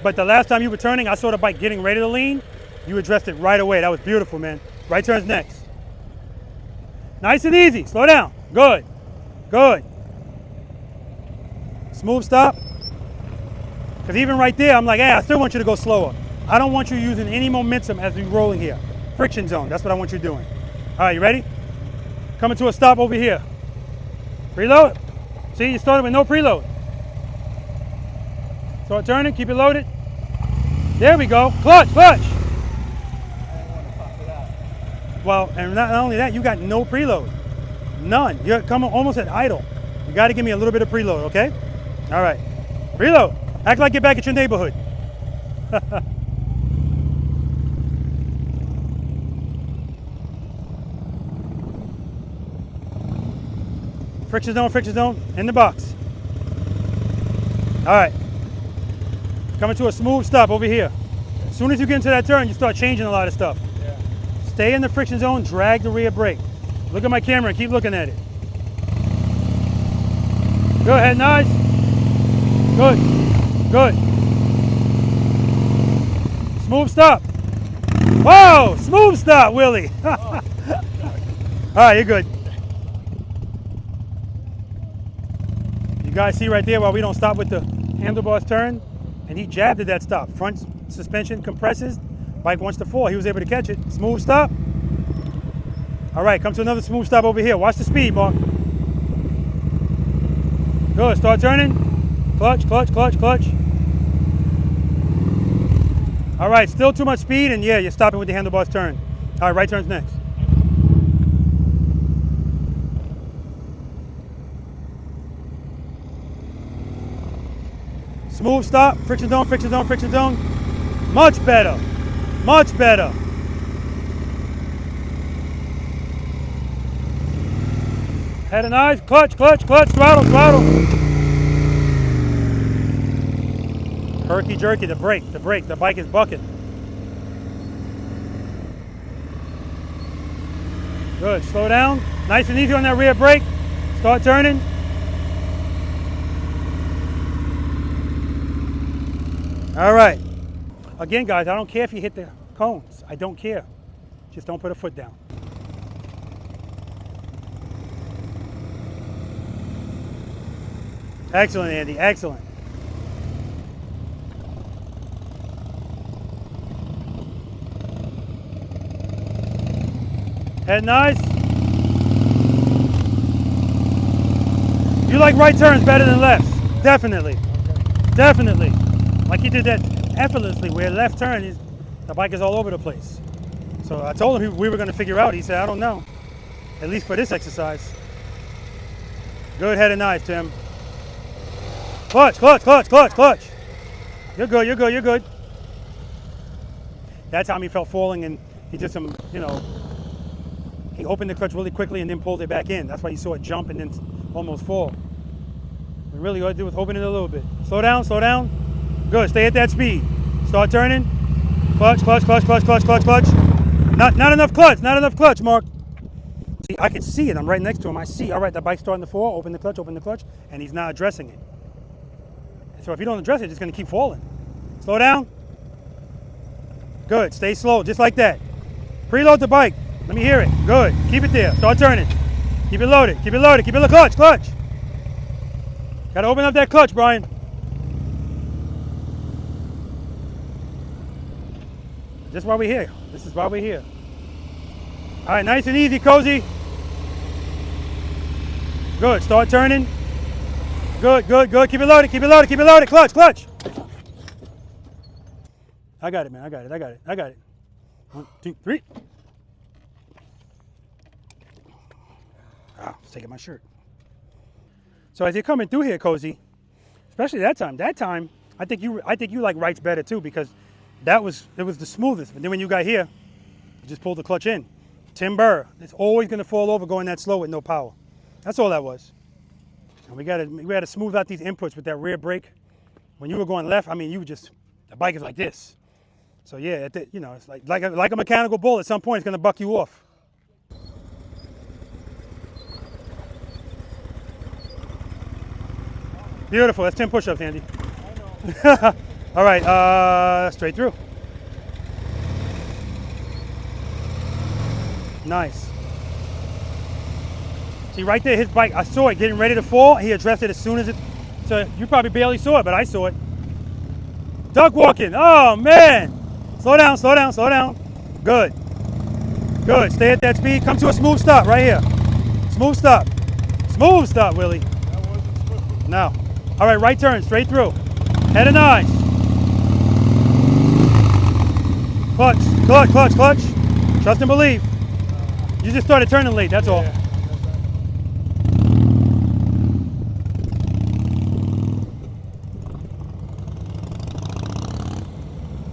But the last time you were turning, I saw the bike getting ready to lean. You addressed it right away. That was beautiful, man. Right turn's next. Nice and easy. Slow down. Good. Good. Smooth stop. Because even right there, I'm like, hey, I still want you to go slower. I don't want you using any momentum as you're rolling here. Friction zone, that's what I want you doing. All right, you ready? Coming to a stop over here. Preload. See, you started with no preload. Start turning, keep it loaded. There we go. Clutch, clutch. Well, and not only that, you got no preload. None. You're coming almost at idle. You got to give me a little bit of preload, okay? All right. Preload. Act like you're back at your neighborhood. Friction zone, in the box. All right. Coming to a smooth stop over here. As soon as you get into that turn, you start changing a lot of stuff. Yeah. Stay in the friction zone, drag the rear brake. Look at my camera and keep looking at it. Go ahead, nice. Good, good. Smooth stop. Whoa, smooth stop, Willie. All right, you're good. You guys see right there while we don't stop with the handlebars turn? And he jabbed at that stop. Front suspension compresses. Bike wants to fall. He was able to catch it. Smooth stop. All right, come to another smooth stop over here. Watch the speed, Mark. Good, start turning. Clutch, clutch, clutch, clutch. All right, still too much speed, and yeah, you're stopping with the handlebars turn. All right, right turn's next. Smooth stop, friction zone, friction zone, friction zone. Much better, much better. Head and eyes, clutch, clutch, clutch, throttle, throttle. Herky jerky, the brake, the bike is bucking. Good, slow down. Nice and easy on that rear brake. Start turning. All right. Again, guys, I don't care if you hit the cones. I don't care. Just don't put a foot down. Excellent, Andy, excellent. Head nice. You like right turns better than lefts. Definitely. Definitely. Like he did that effortlessly where left turn, the bike is all over the place. So I told him we were going to figure out. He said, I don't know. At least for this exercise. Good head and knife, Tim. Clutch, clutch, clutch, clutch, clutch. You're good, you're good, you're good. That time he felt falling and he did some, you know, he opened the clutch really quickly and then pulled it back in. That's why you saw it jump and then almost fall. But really all you do is open it a little bit. Slow down, slow down. Good, stay at that speed. Start turning. Clutch, clutch, clutch, clutch, clutch, clutch, clutch. Not enough clutch, not enough clutch, Mark. See, I can see it, I'm right next to him. I see, all right, the bike's starting to fall, open the clutch, and he's not addressing it. So if you don't address it, it's just gonna keep falling. Slow down. Good, stay slow, just like that. Preload the bike. Let me hear it. Good. Keep it there. Start turning. Keep it loaded. Keep it loaded. Keep it in the clutch. Clutch. Got to open up that clutch, Brian. This is why we're here. This is why we're here. All right, nice and easy, Cozy. Good. Start turning. Good, good, good. Keep it loaded. Keep it loaded. Keep it loaded. Clutch, clutch. I got it, man. I got it. I got it. I got it. 1, 2, 3. Ah, it's taking my shirt. So as you're coming through here, Cozy, especially that time, I think you like rights better too because it was the smoothest. But then when you got here, you just pulled the clutch in. Timber, it's always going to fall over going that slow with no power. That's all that was. And we got to smooth out these inputs with that rear brake. When you were going left, I mean, the bike is like this. So yeah, you know, it's like a mechanical bull. At some point, it's going to buck you off. Beautiful. That's 10 push-ups, Andy. I know. All right, straight through. Nice. See, right there, his bike, I saw it getting ready to fall. He addressed it as soon as it, so you probably barely saw it, but I saw it. Duck walking. Oh, man. Slow down, slow down, slow down. Good. Good. Stay at that speed. Come to a smooth stop right here. Smooth stop. Smooth stop, Willie. That wasn't smooth. No. All right, right turn, straight through. Head and eyes. Clutch, clutch, clutch, clutch. Trust and believe. You just started turning late, that's all. Yeah.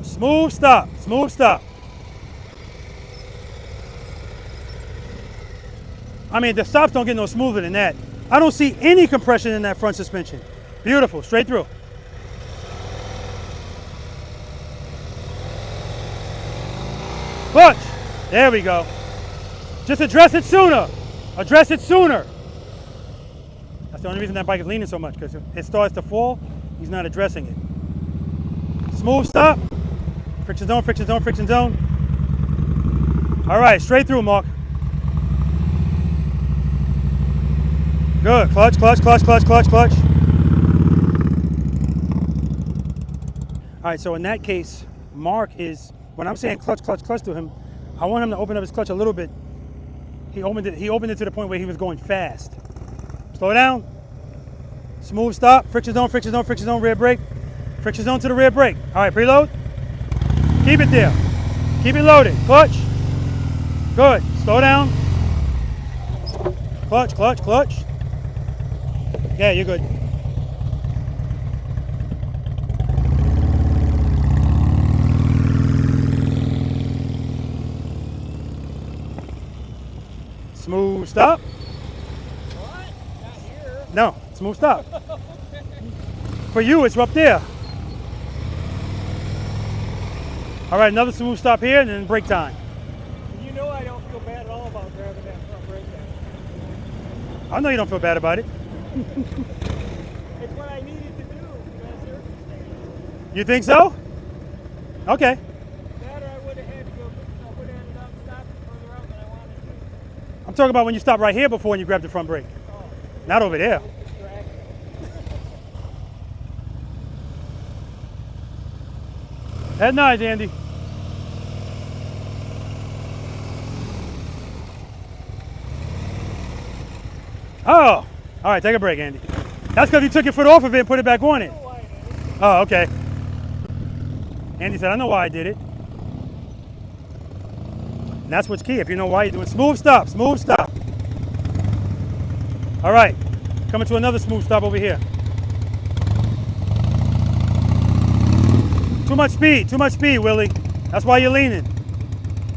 Smooth stop, smooth stop. I mean, the stops don't get no smoother than that. I don't see any compression in that front suspension. Beautiful, straight through. Clutch, there we go. Just address it sooner. Address it sooner. That's the only reason that bike is leaning so much, because it starts to fall, he's not addressing it. Smooth stop. Friction zone, friction zone, friction zone. All right, straight through, Mark. Good, clutch, clutch, clutch, clutch, clutch, clutch. All right, so in that case, Mark is, when I'm saying clutch, clutch, clutch to him, I want him to open up his clutch a little bit. He opened it to the point where he was going fast. Slow down. Smooth stop, friction zone, rear brake. Friction zone to the rear brake. All right, preload. Keep it there. Keep it loaded. Clutch. Good. Slow down. Clutch, clutch, clutch. Yeah, you're good. Smooth stop. What? Not here. No, smooth stop. For you, it's up there. All right, another smooth stop here and then break time. You know I don't feel bad at all about grabbing that front brake there. I know you don't feel bad about it. It's what I needed to do for that circumstance. You think so? Okay. That or I would have had to go, I would have ended up stopping further out than I wanted to. I'm talking about when you stop right here before when you grab the front brake. Oh, Not over there. distracted. Head nice, Andy. Oh, all right, take a break, Andy. That's because you took your foot off of it and put it back on it. I know why I did it. Oh, okay. Andy said, I know why I did it. And that's what's key. If you know why you're doing smooth stop, smooth stop. All right, coming to another smooth stop over here. Too much speed, Willie. That's why you're leaning.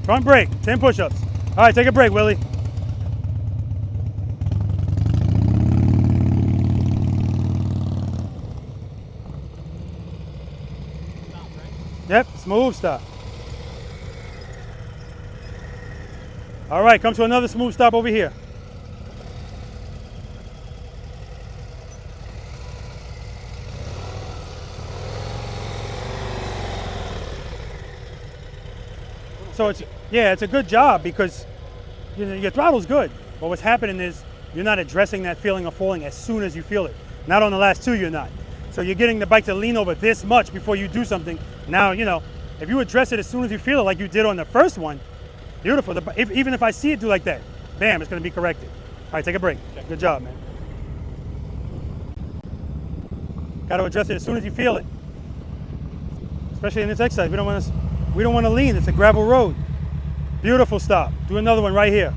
Front brake, 10 push-ups. All right, take a break, Willie. Yep, smooth stop. All right, come to another smooth stop over here. So it's a good job because your throttle's good, but what's happening is you're not addressing that feeling of falling as soon as you feel it. Not on the last two, you're not. So you're getting the bike to lean over this much before you do something. Now, if you address it as soon as you feel it, like you did on the first one, beautiful. Even if I see it do like that, bam, it's going to be corrected. All right, take a break. Good job, man. Got to address it as soon as you feel it. Especially in this exercise, we don't want to lean. It's a gravel road. Beautiful stop. Do another one right here.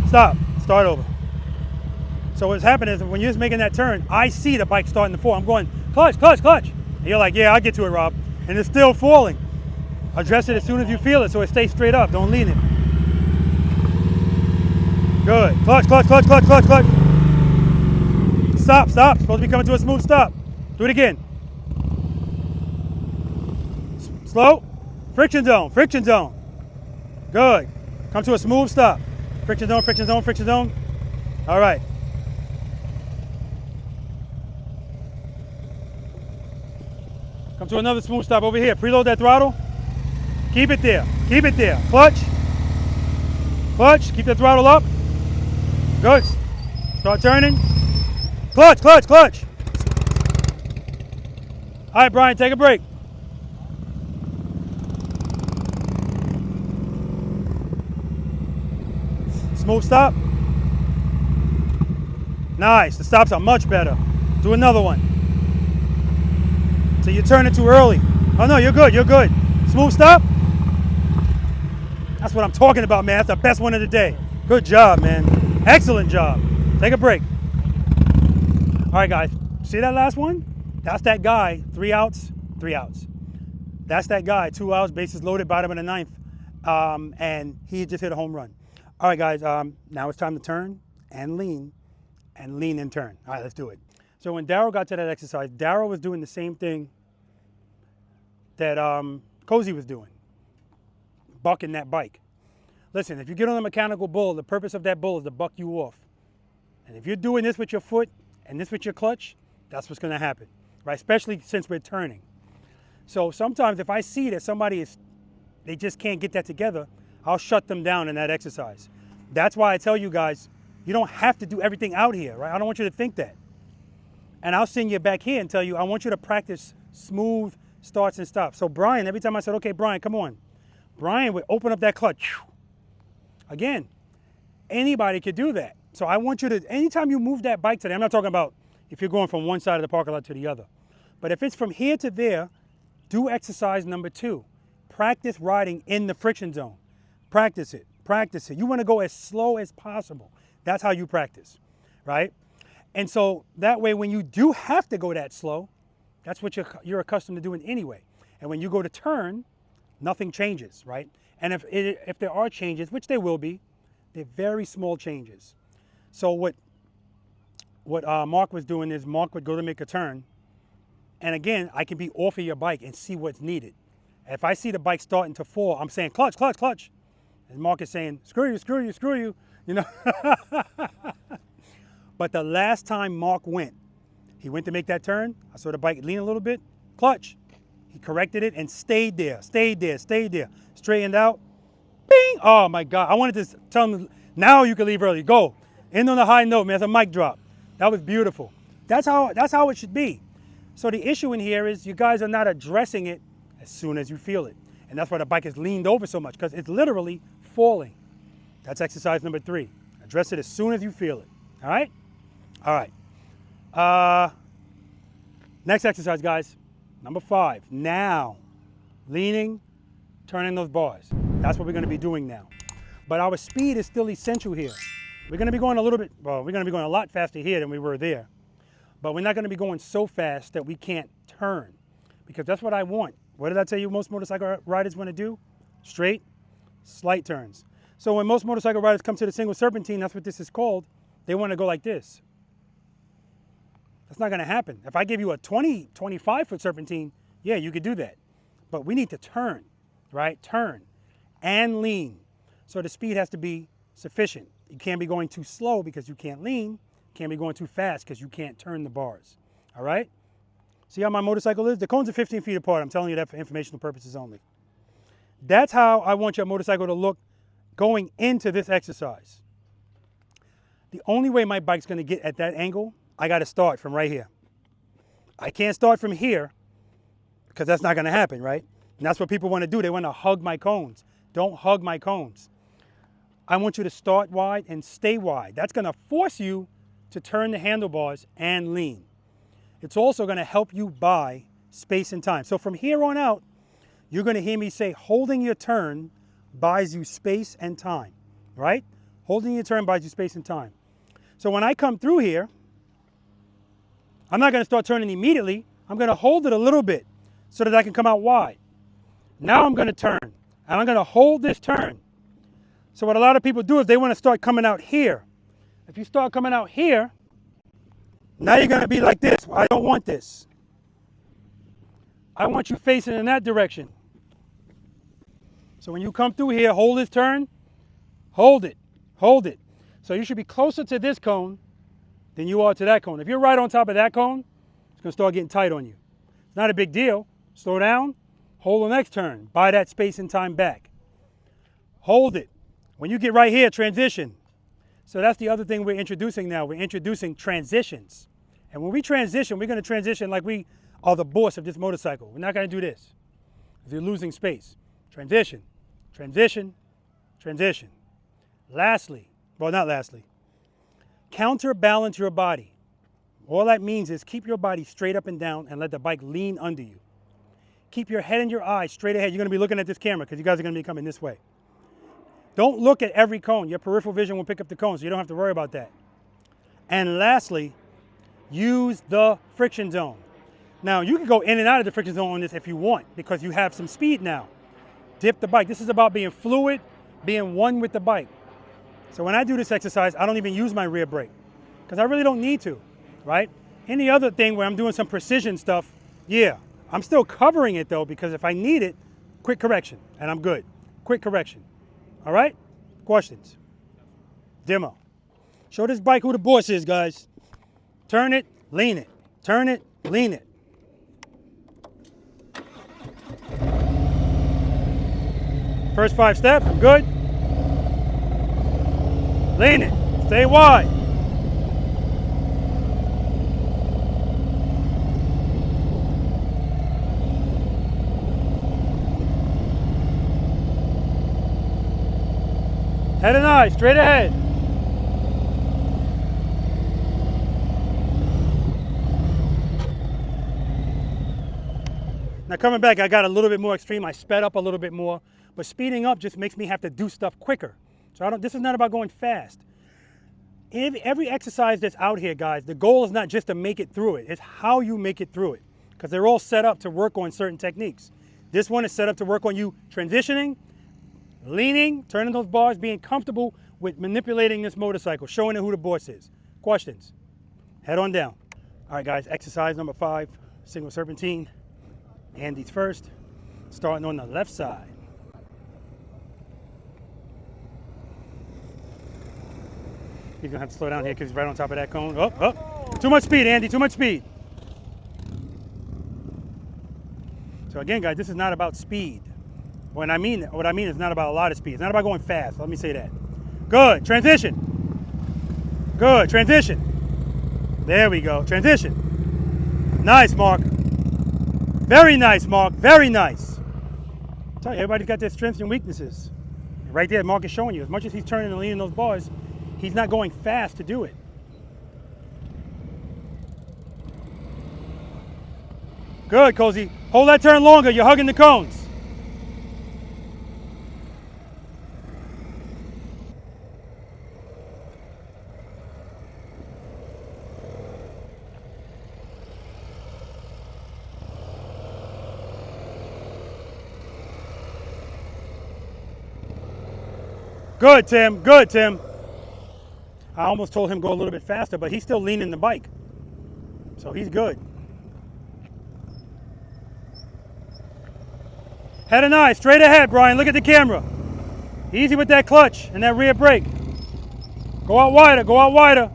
Stop. Start over. So what's happening is when you're just making that turn, I see the bike starting to fall. I'm going, clutch, clutch, clutch. And you're like, yeah, I'll get to it, Rob. And it's still falling. Address it as soon as you feel it so it stays straight up. Don't lean it. Good. Clutch, clutch, clutch, clutch, clutch, clutch. Stop, stop. Supposed to be coming to a smooth stop. Do it again. Slow. Friction zone, friction zone. Good. Come to a smooth stop. Friction zone, friction zone, friction zone. All right. Come to another smooth stop over here. Preload that throttle. Keep it there. Keep it there. Clutch. Clutch. Keep the throttle up. Good. Start turning. Clutch, clutch, clutch. All right, Brian, take a break. Smooth stop. Nice. The stops are much better. Do another one. So you turn it too early. Oh no, you're good, you're good. Smooth stop. That's what I'm talking about, man. That's the best one of the day. Good job, man. Excellent job. Take a break. All right, guys. See that last one? That's that guy. 3 outs, 3 outs. That's that guy. 2 outs, bases loaded, bottom of the ninth. And he just hit a home run. All right, guys. Now it's time to turn and lean and turn. All right, let's do it. So when Darryl got to that exercise, Darryl was doing the same thing that Cozy was doing, bucking that bike. Listen, if you get on a mechanical bull, the purpose of that bull is to buck you off. And if you're doing this with your foot and this with your clutch, that's what's going to happen, right? Especially since we're turning. So sometimes if I see that somebody they just can't get that together, I'll shut them down in that exercise. That's why I tell you guys, you don't have to do everything out here, right? I don't want you to think that. And I'll send you back here and tell you, I want you to practice smooth starts and stops. So Brian, every time I said, okay, Brian, come on. Brian would open up that clutch. Again, anybody could do that. So I want you to, anytime you move that bike today, I'm not talking about if you're going from one side of the parking lot to the other. But if it's from here to there, do exercise number 2. Practice riding in the friction zone. Practice it, practice it. You want to go as slow as possible. That's how you practice, right? And so that way, when you do have to go that slow, that's what you're accustomed to doing anyway. And when you go to turn, nothing changes, right? And if there are changes, which there will be, they're very small changes. So what Mark was doing is Mark would go to make a turn, and again, I can be off of your bike and see what's needed. If I see the bike starting to fall, I'm saying clutch, clutch, clutch. And Mark is saying, screw you, screw you, screw you, you know. But the last time Mark went, he went to make that turn. I saw the bike lean a little bit, clutch. He corrected it and stayed there, stayed there, stayed there. Straightened out, bing! Oh my God, I wanted to tell him, now you can leave early, go. End on a high note, man, it's a mic drop. That was beautiful. That's how it should be. So the issue in here is you guys are not addressing it as soon as you feel it. And that's why the bike is leaned over so much, because it's literally falling. That's exercise number 3. Address it as soon as you feel it, all right? All right. Next exercise, guys. Number 5. Now, leaning, turning those bars. That's what we're going to be doing now. But our speed is still essential here. We're going to be going a little bit, well, we're going to be going a lot faster here than we were there. But we're not going to be going so fast that we can't turn, because that's what I want. What did I tell you most motorcycle riders want to do? Straight, slight turns. So when most motorcycle riders come to the single serpentine, that's what this is called, they want to go like this. That's not going to happen. If I give you a 20, 25-foot serpentine, yeah, you could do that. But we need to turn, right? Turn and lean. So the speed has to be sufficient. You can't be going too slow because you can't lean. Can't be going too fast because you can't turn the bars, all right? See how my motorcycle is? The cones are 15 feet apart. I'm telling you that for informational purposes only. That's how I want your motorcycle to look going into this exercise. The only way my bike's going to get at that angle, I got to start from right here. I can't start from here because that's not going to happen, right? And that's what people want to do. They want to hug my cones. Don't hug my cones. I want you to start wide and stay wide. That's going to force you to turn the handlebars and lean. It's also going to help you buy space and time. So from here on out, you're going to hear me say holding your turn buys you space and time, right? Holding your turn buys you space and time. So when I come through here, I'm not going to start turning immediately. I'm going to hold it a little bit so that I can come out wide. Now I'm going to turn, and I'm going to hold this turn. So what a lot of people do is they want to start coming out here. If you start coming out here, now you're going to be like this. I don't want this. I want you facing in that direction. So when you come through here, hold this turn, hold it, hold it. So you should be closer to this cone than you are to that cone. If you're right on top of that cone, it's going to start getting tight on you. It's not a big deal. Slow down, hold the next turn, buy that space and time back. Hold it. When you get right here, transition. So that's the other thing we're introducing now. We're introducing transitions. And when we transition, we're going to transition like we are the boss of this motorcycle. We're not going to do this. If you're losing space. Transition, transition, transition. Lastly, well, not lastly, counterbalance your body. All that means is keep your body straight up and down and let the bike lean under you. Keep your head and your eyes straight ahead. You're going to be looking at this camera because you guys are going to be coming this way. Don't look at every cone. Your peripheral vision will pick up the cone, so you don't have to worry about that. And lastly, use the friction zone. Now, you can go in and out of the friction zone on this if you want because you have some speed now. Dip the bike. This is about being fluid, being one with the bike. So when I do this exercise, I don't even use my rear brake because I really don't need to, right? Any other thing where I'm doing some precision stuff, yeah, I'm still covering it though because if I need it, quick correction, and I'm good. Quick correction. All right? Questions? Demo. Show this bike who the boss is, guys. Turn it, lean it. Turn it, lean it. First 5 steps, I'm good. Lean it, stay wide. Head and eyes, straight ahead. Now coming back, I got a little bit more extreme. I sped up a little bit more, but speeding up just makes me have to do stuff quicker. So this is not about going fast. Every exercise that's out here, guys, the goal is not just to make it through it. It's how you make it through it because they're all set up to work on certain techniques. This one is set up to work on you transitioning, leaning, turning those bars, being comfortable with manipulating this motorcycle, showing it who the boss is. Questions? Head on down. All right, guys, exercise number 5, single serpentine. Andy's first. Starting on the left side. He's gonna have to slow down here because he's right on top of that cone. Oh, oh. Too much speed, Andy, too much speed. So again, guys, this is not about speed. What I mean is not about a lot of speed. It's not about going fast. Let me say that. Good, transition. Good, transition. There we go, transition. Nice, Mark. Very nice, Mark, very nice. I tell you, everybody's got their strengths and weaknesses. Right there, Mark is showing you. As much as he's turning and leaning those bars, he's not going fast to do it. Good, Cozy. Hold that turn longer. You're hugging the cones. Good, Tim. Good, Tim. I almost told him go a little bit faster, but he's still leaning the bike. So he's good. Head and eye, straight ahead, Brian. Look at the camera. Easy with that clutch and that rear brake. Go out wider, go out wider.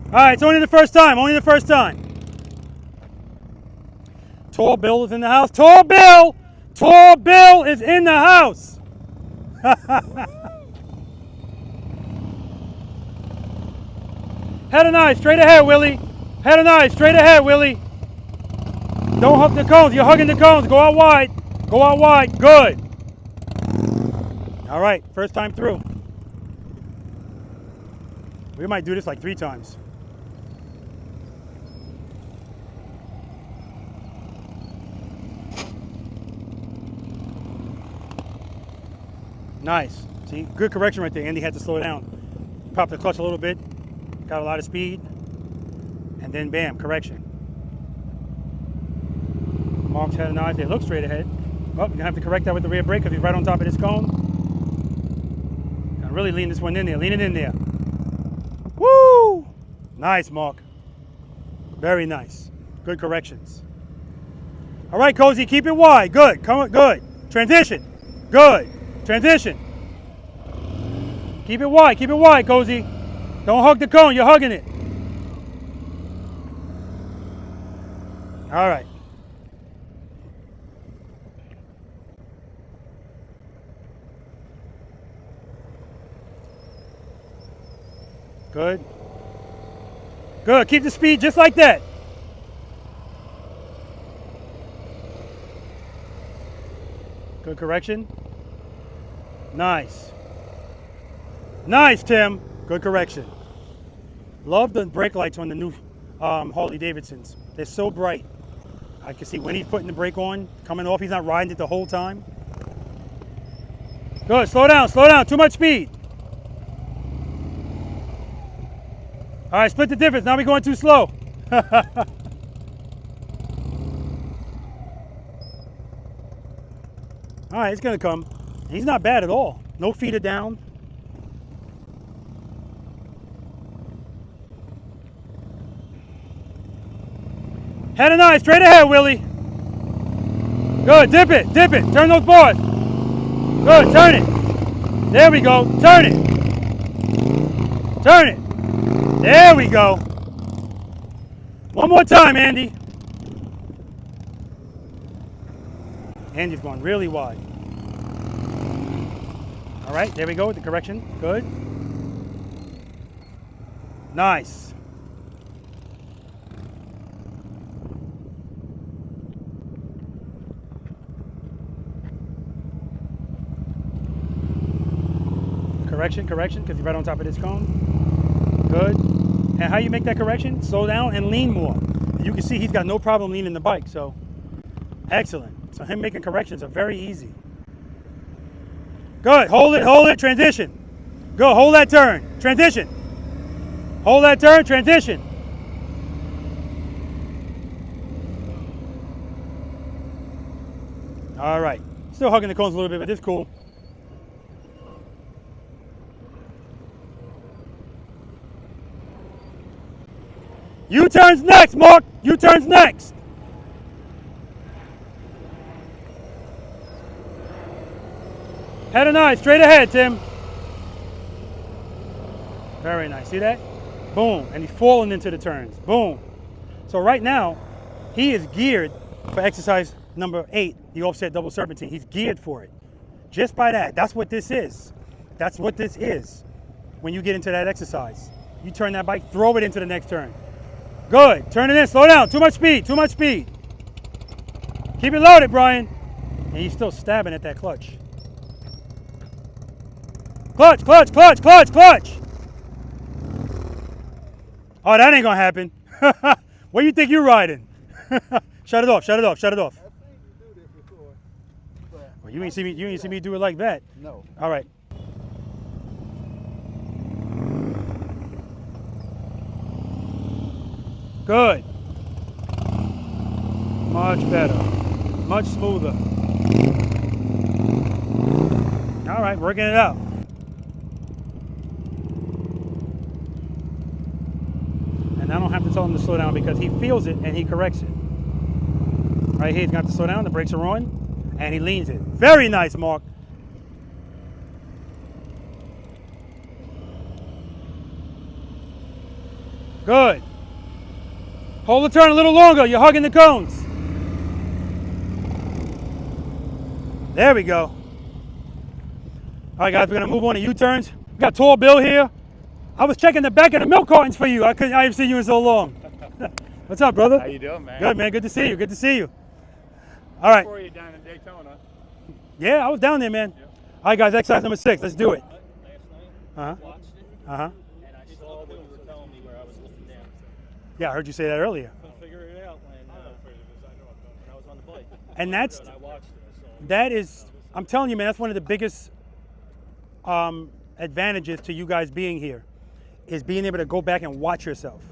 All right, it's only the first time, only the first time. Tall Bill is in the house. Tall Bill! Tall Bill is in the house. Head and eye, straight ahead, Willy. Head and eye, straight ahead, Willy. Don't hug the cones. You're hugging the cones. Go out wide. Go out wide. Good. All right, first time through. We might do this like 3 times. Nice. See, good correction right there. Andy had to slow it down. Pop the clutch a little bit. Got a lot of speed. And then bam, correction. Mark's head and eyes, they look straight ahead. Oh, you're gonna have to correct that with the rear brake because he's right on top of this cone. Gotta really lean this one in there, lean it in there. Woo! Nice, Mark. Very nice. Good corrections. All right, Cozy, keep it wide. Good, come on, good. Transition, good. Transition. Keep it wide, Cozy. Don't hug the cone, you're hugging it. All right. Good. Good, keep the speed just like that. Good correction. Nice. Nice, Tim. Good correction. Love the brake lights on the new Harley Davidsons. They're so bright. I can see when he's putting the brake on, coming off. He's not riding it the whole time. Good, slow down, too much speed. All right, split the difference. Now we're going too slow. All right, it's gonna come. He's not bad at all. No feeder down. Head and eye, straight ahead, Willy. Good, dip it, turn those bars. Good, turn it. There we go, turn it. Turn it. There we go. One more time, Andy. Andy's going really wide. All right, there we go with the correction. Good. Nice. Correction, because he's right on top of this cone. Good. And how you make that correction? Slow down and lean more. And you can see he's got no problem leaning the bike, so excellent. So him making corrections are very easy. Good, hold it, transition. Go, hold that turn, transition. Hold that turn, transition. All right, still hugging the cones a little bit, but this is cool. U-turns next, Mark. U-turns next. Head and eye, straight ahead, Tim. Very nice. See that? Boom. And he's falling into the turns. Boom. So right now, he is geared for exercise number 8, the offset double serpentine. He's geared for it. Just by that. That's what this is. That's what this is. When you get into that exercise, you turn that bike, throw it into the next turn. Good. Turn it in. Slow down. Too much speed. Too much speed. Keep it loaded, Brian. And he's still stabbing at that clutch. Clutch, clutch, clutch, clutch, clutch. Oh, that ain't gonna happen. What do you think you're riding? Shut it off, shut it off, shut it off. I've seen you do this before. But Well, you ain't see me do it like that. no. All right. Good. Much better. Much smoother. All right, working it out. And I don't have to tell him to slow down because he feels it and he corrects it. Right here, he's got to slow down, the brakes are on, and he leans it. Very nice, Mark. Good. Hold the turn a little longer, you're hugging the cones. There we go. All right, guys, we're gonna move on to U-turns. We got Tall Bill here. I was checking the back of the milk cartons for you. I haven't seen you in so long. What's up, brother? How you doing, man? Good, man. Good to see you. Good to see you. All right. Before you down in Daytona. Yeah, I was down there, man. All right, guys. Exercise number 6. Let's do it. Last night, Uh-huh. watched it, Uh-huh. and I saw what you were telling me where I was looking down. Yeah, I heard you say that earlier. Couldn't figure it out when I was on the bike. And that's, And I watched it. So that is, I'm telling you, man, that's one of the biggest advantages to you guys being here, is being able to go back and watch yourself.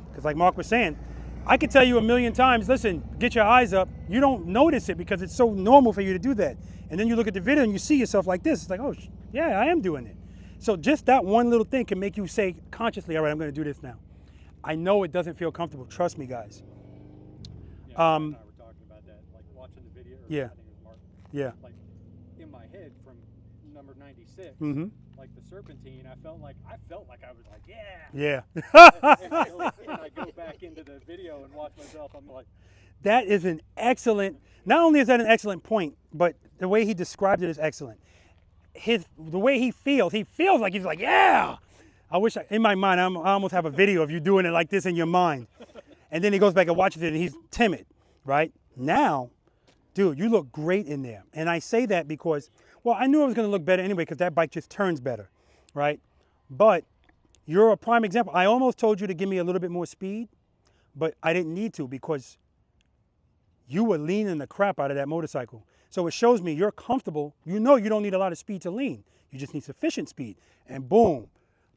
Because like Mark was saying, I could tell you a million times, listen, get your eyes up. You don't notice it because it's so normal for you to do that. And then you look at the video and you see yourself like this. It's like, oh, yeah, I am doing it. So just that one little thing can make you say consciously, all right, I'm going to do this now. I know it doesn't feel comfortable. Trust me, guys. Yeah, I were talking about that, like watching the video. Yeah. I think it was Mark. Yeah. Like in my head from number 96, Mm-hmm. like the Serpentine, I felt like I was like, yeah. Yeah. And I go back into the video and watch myself. I'm like, That is an excellent, not only is that an excellent point, but the way he described it is excellent. The way he feels like he's like, yeah. I wish, in my mind, I almost have a video of you doing it like this in your mind. And then he goes back and watches it and he's timid, right? Now, dude, you look great in there. And I say that because, well, I knew I was going to look better anyway because that bike just turns better, right? But you're a prime example. I almost told you to give me a little bit more speed, but I didn't need to because you were leaning the crap out of that motorcycle. So it shows me you're comfortable. You know you don't need a lot of speed to lean. You just need sufficient speed. And boom,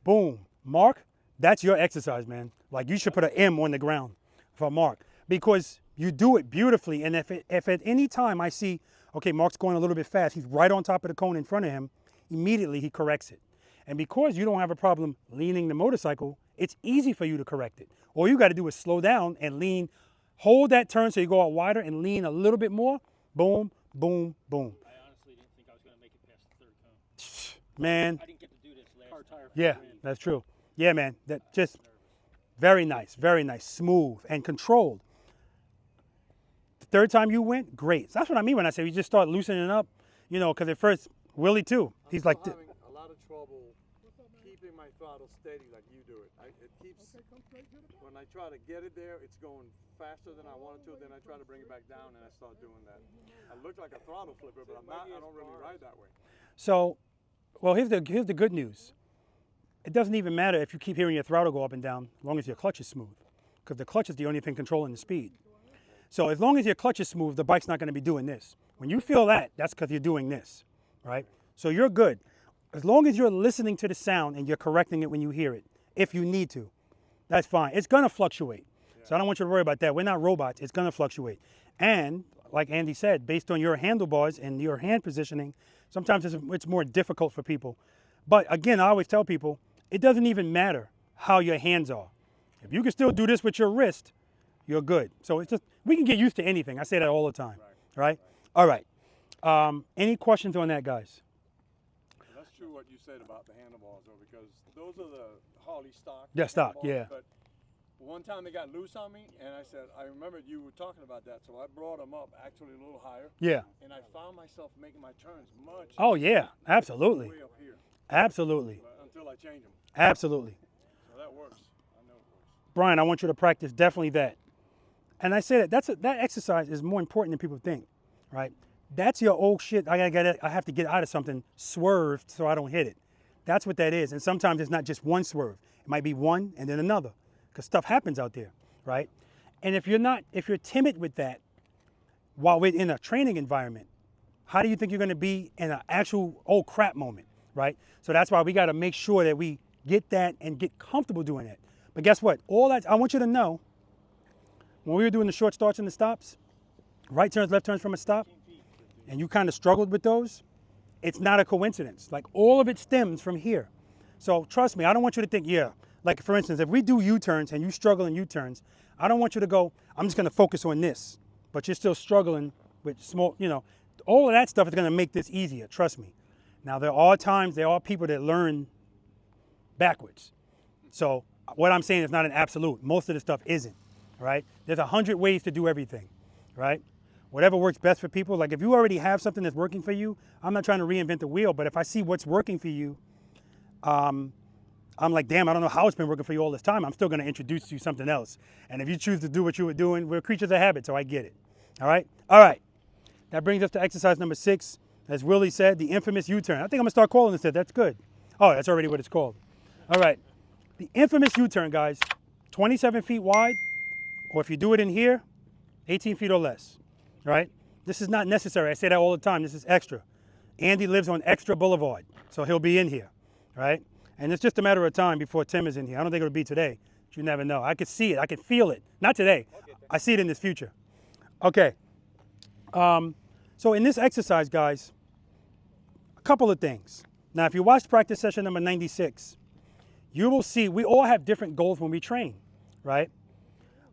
boom. Mark, that's your exercise, man. Like you should put an M on the ground for Mark because you do it beautifully. And if at any time I see, okay, Mark's going a little bit fast, he's right on top of the cone in front of him, immediately he corrects it. And because you don't have a problem leaning the motorcycle, it's easy for you to correct it. All you got to do is slow down and lean, hold that turn so you go out wider and lean a little bit more. Boom, boom, boom. I honestly didn't think I was going to make it past the 3rd cone. Man, I didn't get to do this last time. yeah, that's true. Yeah, man, that just very nice, smooth and controlled. The 3rd time you went, great. So that's what I mean when I say you just start loosening up, you know, because at first, Willy too, he's like, I'm having a lot of trouble keeping my throttle steady like you do it. It keeps, when I try to get it there, it's going faster than I want it to, then I try to bring it back down and I start doing that. I look like a throttle flipper, but I'm not, I don't really ride that way. so, well, here's the good news. It doesn't even matter if you keep hearing your throttle go up and down, as long as your clutch is smooth, because the clutch is the only thing controlling the speed. So as long as your clutch is smooth, the bike's not going to be doing this. When you feel that, that's because you're doing this, right? So you're good. As long as you're listening to the sound and you're correcting it when you hear it, if you need to, that's fine. It's going to fluctuate. So I don't want you to worry about that. We're not robots. It's going to fluctuate. And like Andy said, based on your handlebars and your hand positioning, sometimes it's more difficult for people. But again, I always tell people, it doesn't even matter how your hands are. If you can still do this with your wrist, you're good. So it's just, we can get used to anything. I say that all the time, right? All right. Any questions on that, guys? That's true what you said about the handlebars, though, because those are the Harley stock. Yeah, stock, handlebars, yeah. But one time they got loose on me, and I said, I remembered you were talking about that, so I brought them up actually a little higher. Yeah. And I found myself making my turns much. Oh, yeah, absolutely. Way up here. Absolutely. But until I change them. Absolutely. So that works. I know it works. Brian, I want you to practice definitely that. And I say that that exercise is more important than people think, right? That's your old shit. I have to get out of something, swerved so I don't hit it. That's what that is. And sometimes it's not just one swerve. It might be one and then another, because stuff happens out there, right? And if you're timid with that while we're in a training environment, how do you think you're going to be in an actual oh crap moment, right? So that's why we got to make sure that we get that and get comfortable doing it. But guess what? All that, I want you to know, when we were doing the short starts and the stops, right turns, left turns from a stop, and you kind of struggled with those, it's not a coincidence. Like, all of it stems from here. So trust me, I don't want you to think, yeah, like for instance, if we do U-turns and you struggle in U-turns, I don't want you to go, I'm just going to focus on this, but you're still struggling with small, all of that stuff is going to make this easier, trust me. Now, there are people that learn backwards. So what I'm saying is not an absolute. Most of the stuff isn't, right? There's 100 ways to do everything, right? Whatever works best for people. Like, if you already have something that's working for you, I'm not trying to reinvent the wheel, but if I see what's working for you, I'm like, damn, I don't know how it's been working for you all this time. I'm still going to introduce you something else. And if you choose to do what you were doing, we're creatures of habit, so I get it. All right? All right. That brings us to exercise number 6. As Willie said, the infamous U-turn. I think I'm going to start calling this that. That's good. Oh, that's already what it's called. All right. The infamous U-turn, guys, 27 feet wide, or if you do it in here, 18 feet or less, right? This is not necessary. I say that all the time. This is extra. Andy lives on Extra Boulevard, so he'll be in here, right? And it's just a matter of time before Tim is in here. I don't think it'll be today, but you never know. I could see it. I could feel it. Not today. I see it in this future. Okay. So in this exercise, guys, a couple of things. Now, if you watch practice session number 96, you will see we all have different goals when we train, right?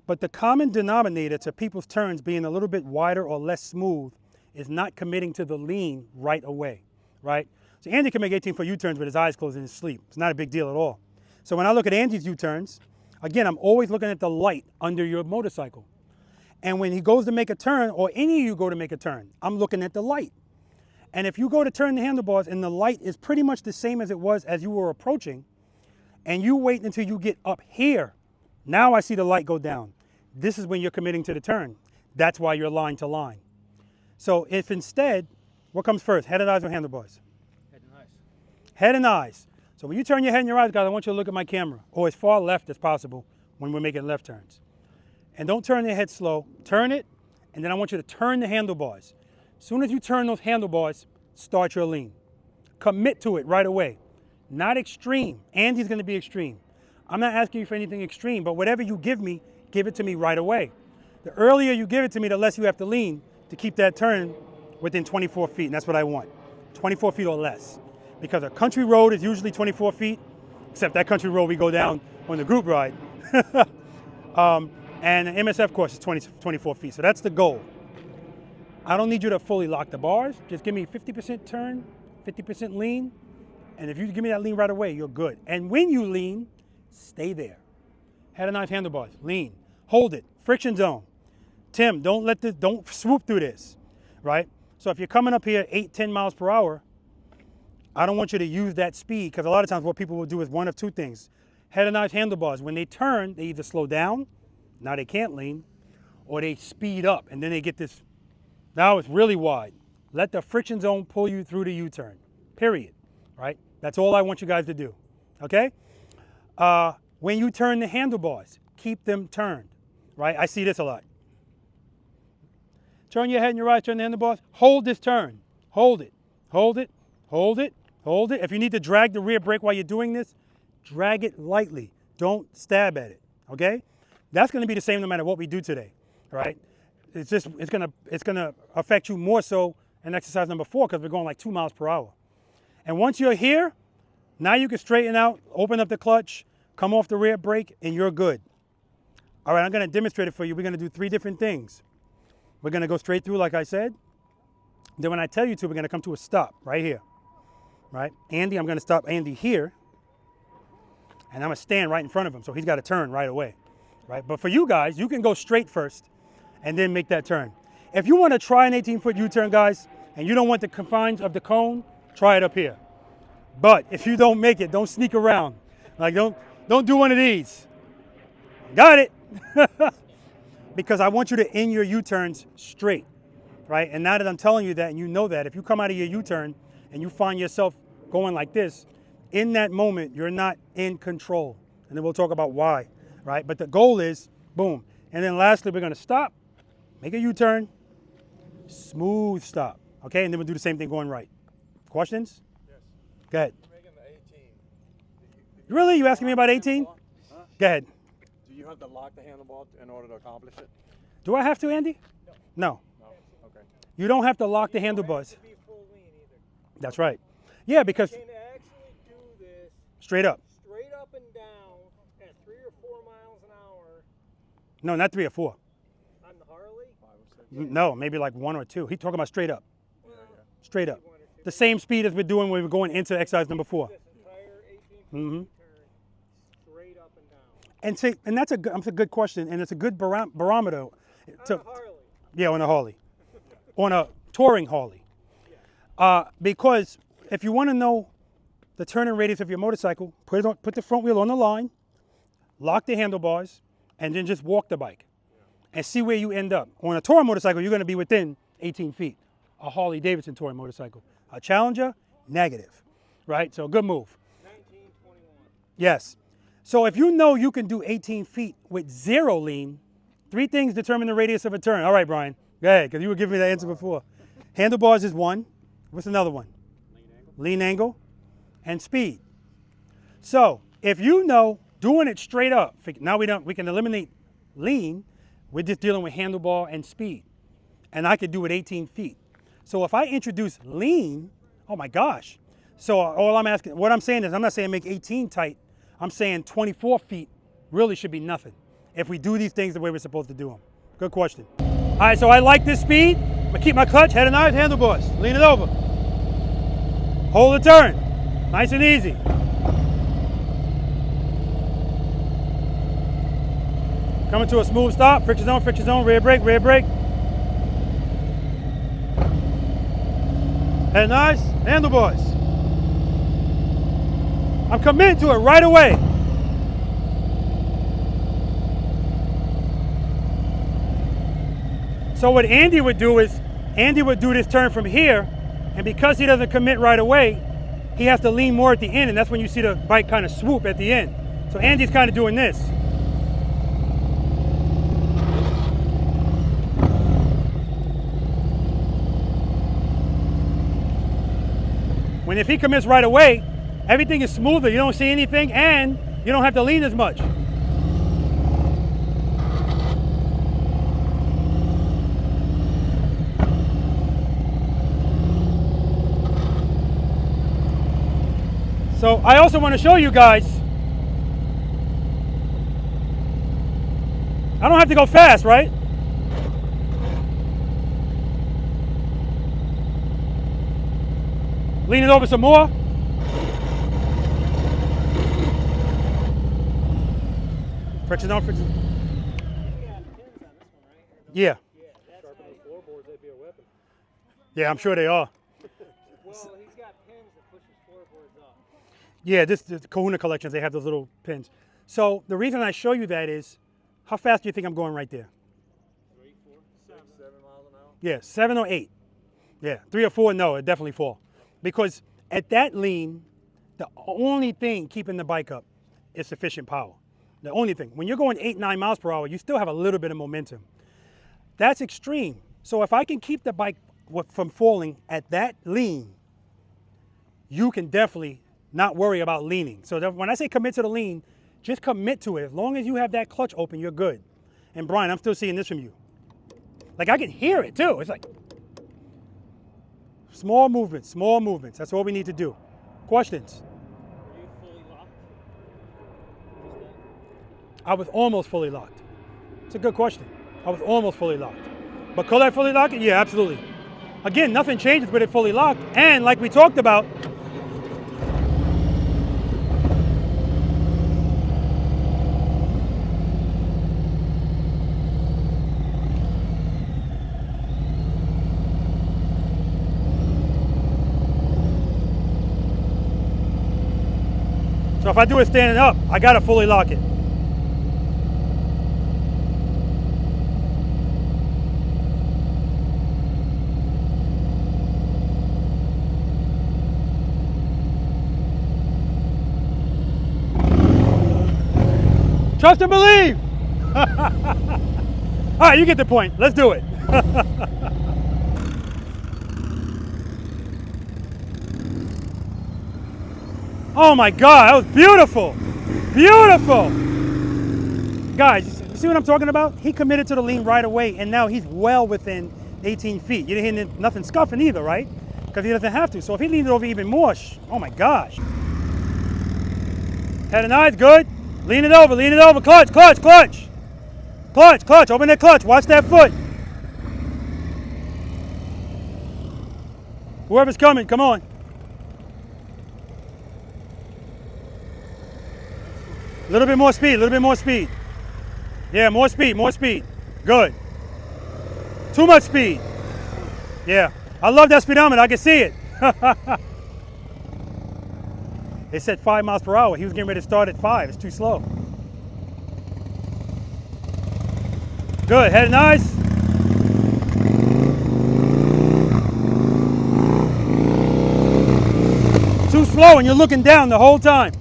But the common denominator to people's turns being a little bit wider or less smooth is not committing to the lean right away, right? So Andy can make 18-foot U-turns with his eyes closed in his sleep. It's not a big deal at all. So when I look at Andy's U-turns, again, I'm always looking at the light under your motorcycle. And when he goes to make a turn, or any of you go to make a turn, I'm looking at the light. And if you go to turn the handlebars and the light is pretty much the same as it was as you were approaching, and you wait until you get up here, now I see the light go down. This is when you're committing to the turn. That's why you're line to line. So if instead, what comes first, head and eyes or handlebars? Head and eyes. Head and eyes. So when you turn your head and your eyes, guys, I want you to look at my camera, or as far left as possible when we're making left turns. And don't turn your head slow. Turn it, and then I want you to turn the handlebars. As soon as you turn those handlebars, start your lean. Commit to it right away. Not extreme. Andy's going to be extreme. I'm not asking you for anything extreme, but whatever you give me, give it to me right away. The earlier you give it to me, the less you have to lean to keep that turn within 24 feet, and that's what I want. 24 feet or less. Because a country road is usually 24 feet, except that country road we go down on the group ride. And an MSF course is 24 feet, so that's the goal. I don't need you to fully lock the bars. Just give me 50% turn, 50% lean, and if you give me that lean right away, you're good. And when you lean, stay there. Head and eyes, handlebars, lean, hold it, friction zone. Tim, don't swoop through this, right? So if you're coming up here 8-10 miles per hour, I don't want you to use that speed, because a lot of times what people will do is one of two things. Head and eyes, handlebars. When they turn, they either slow down, now they can't lean, or they speed up, and then they get this, now it's really wide. Let the friction zone pull you through the U-turn, period, right? That's all I want you guys to do, okay? When you turn the handlebars, keep them turned, right? I see this a lot. Turn your head and your eyes, turn the handlebars, hold this turn, hold it, hold it, hold it, hold it. If you need to drag the rear brake while you're doing this, drag it lightly. Don't stab at it, okay? That's gonna be the same no matter what we do today, right? It's gonna affect you more so in exercise number 4 because we're going like 2 miles per hour. And once you're here, now you can straighten out, open up the clutch, come off the rear brake, and you're good. All right, I'm gonna demonstrate it for you. We're gonna do 3 different things. We're gonna go straight through like I said. Then when I tell you to, we're gonna come to a stop right here, right? Andy, I'm gonna stop Andy here, and I'm gonna stand right in front of him, so he's gotta turn right away, right? But for you guys, you can go straight first and then make that turn. If you wanna try an 18-foot U-turn, guys, and you don't want the confines of the cone, try it up here. But if you don't make it, don't sneak around. Like, don't do one of these. Got it? Because I want you to end your U-turns straight, right? And now that I'm telling you that, and you know that, if you come out of your U-turn and you find yourself going like this, in that moment, you're not in control. And then we'll talk about why, right? But the goal is, boom. And then lastly, we're gonna stop, make a U-turn, smooth stop, okay? And then we'll do the same thing going right. Questions? Yes. Go ahead. You're making the 18. Really? You asking me about 18? Huh? Go ahead. Do you have to lock the handlebar in order to accomplish it? Do I have to, Andy? No. No. Okay. You don't have to lock the handlebars. To be full lean either. That's right. Yeah, because You can actually do this straight up. straight up and down at 3 or 4 miles an hour No, not 3 or 4. on the Harley. 5 or 6. No, maybe like 1 or 2. He's talking about straight up. Well, Straight up. 1 or 2. The same speed as we're doing when we're going into exercise number 4. This entire 18 Mhm. turn straight up and down. And see, and that's a good question, and it's a good barometer. On To, a Harley. yeah, on a Harley, on a touring Harley. Because if you want to know the turning radius of your motorcycle, put the front wheel on the line, lock the handlebars, and then just walk the bike, and see where you end up. On a touring motorcycle, you're going to be within 18 feet. A Harley Davidson touring motorcycle. A Challenger, negative, right? So good move. 1921. Yes. So if you know you can do 18 feet with 0 lean, 3 things determine the radius of a turn. All right, Brian, go ahead, because you were giving me that answer before. Handlebars is 1. What's another one? Lean angle and speed. So if you know doing it straight up, now we can eliminate lean. We're just dealing with handlebar and speed. And I could do it 18 feet. So if I introduce lean, oh my gosh. So what I'm saying is, I'm not saying make 18 tight. I'm saying 24 feet really should be nothing if we do these things the way we're supposed to do them. Good question. All right, so I like this speed. I'm gonna keep my clutch, head and knife, handlebars. Lean it over. Hold the turn. Nice and easy. Coming to a smooth stop, friction zone, rear brake, rear brake. Head nice, handlebars. I'm committed to it right away. So what Andy would do is, Andy would do this turn from here, and because he doesn't commit right away, he has to lean more at the end, and that's when you see the bike kind of swoop at the end. So Andy's kind of doing this. When if he commits right away, everything is smoother, you don't see anything, and you don't have to lean as much. So I also want to show you guys, I don't have to go fast, right? Lean it over some more. Friction on, friction. You got pins on this one, right? Yeah. Yeah, that's Sharpen how those floorboards, they'd be a weapon. Yeah, I'm sure they are. Well, he's got pins that push his floorboards up. Yeah, the Kahuna collections, they have those little pins. So the reason I show you that is, how fast do you think I'm going right there? 3, 4, 7. 7 miles an hour. Yeah, 7 or 8. Yeah, 3 or 4, no, it definitely fall. Because at that lean, the only thing keeping the bike up is sufficient power. The only thing. When you're going 8, 9 miles per hour, you still have a little bit of momentum. That's extreme. So if I can keep the bike from falling at that lean, you can definitely not worry about leaning. So when I say commit to the lean, just commit to it. As long as you have that clutch open, you're good. And Brian, I'm still seeing this from you. Like I can hear it too. It's like small movements, small movements. That's all we need to do. Questions? Are you fully locked? I was almost fully locked. It's a good question. I was almost fully locked. But could I fully lock it? Yeah, absolutely. Again, nothing changes with it fully locked. And like we talked about, so if I do it standing up, I gotta fully lock it. Trust and believe. All right, you get the point. Let's do it. Oh my God, that was beautiful. Beautiful. Guys, you see what I'm talking about? He committed to the lean right away, and now he's well within 18 feet. You didn't hear nothing scuffing either, right? Because he doesn't have to. So if he leaned it over even more, oh my gosh. Head and eyes, good. Lean it over, clutch, clutch, clutch. Clutch, clutch, open that clutch, watch that foot. Whoever's coming, come on. A little bit more speed, a little bit more speed. Yeah, more speed, more speed. Good. Too much speed. Yeah, I love that speedometer, I can see it. They said 5 miles per hour. He was getting ready to start at 5. It's too slow. Good, head and eyes. Too slow and you're looking down the whole time.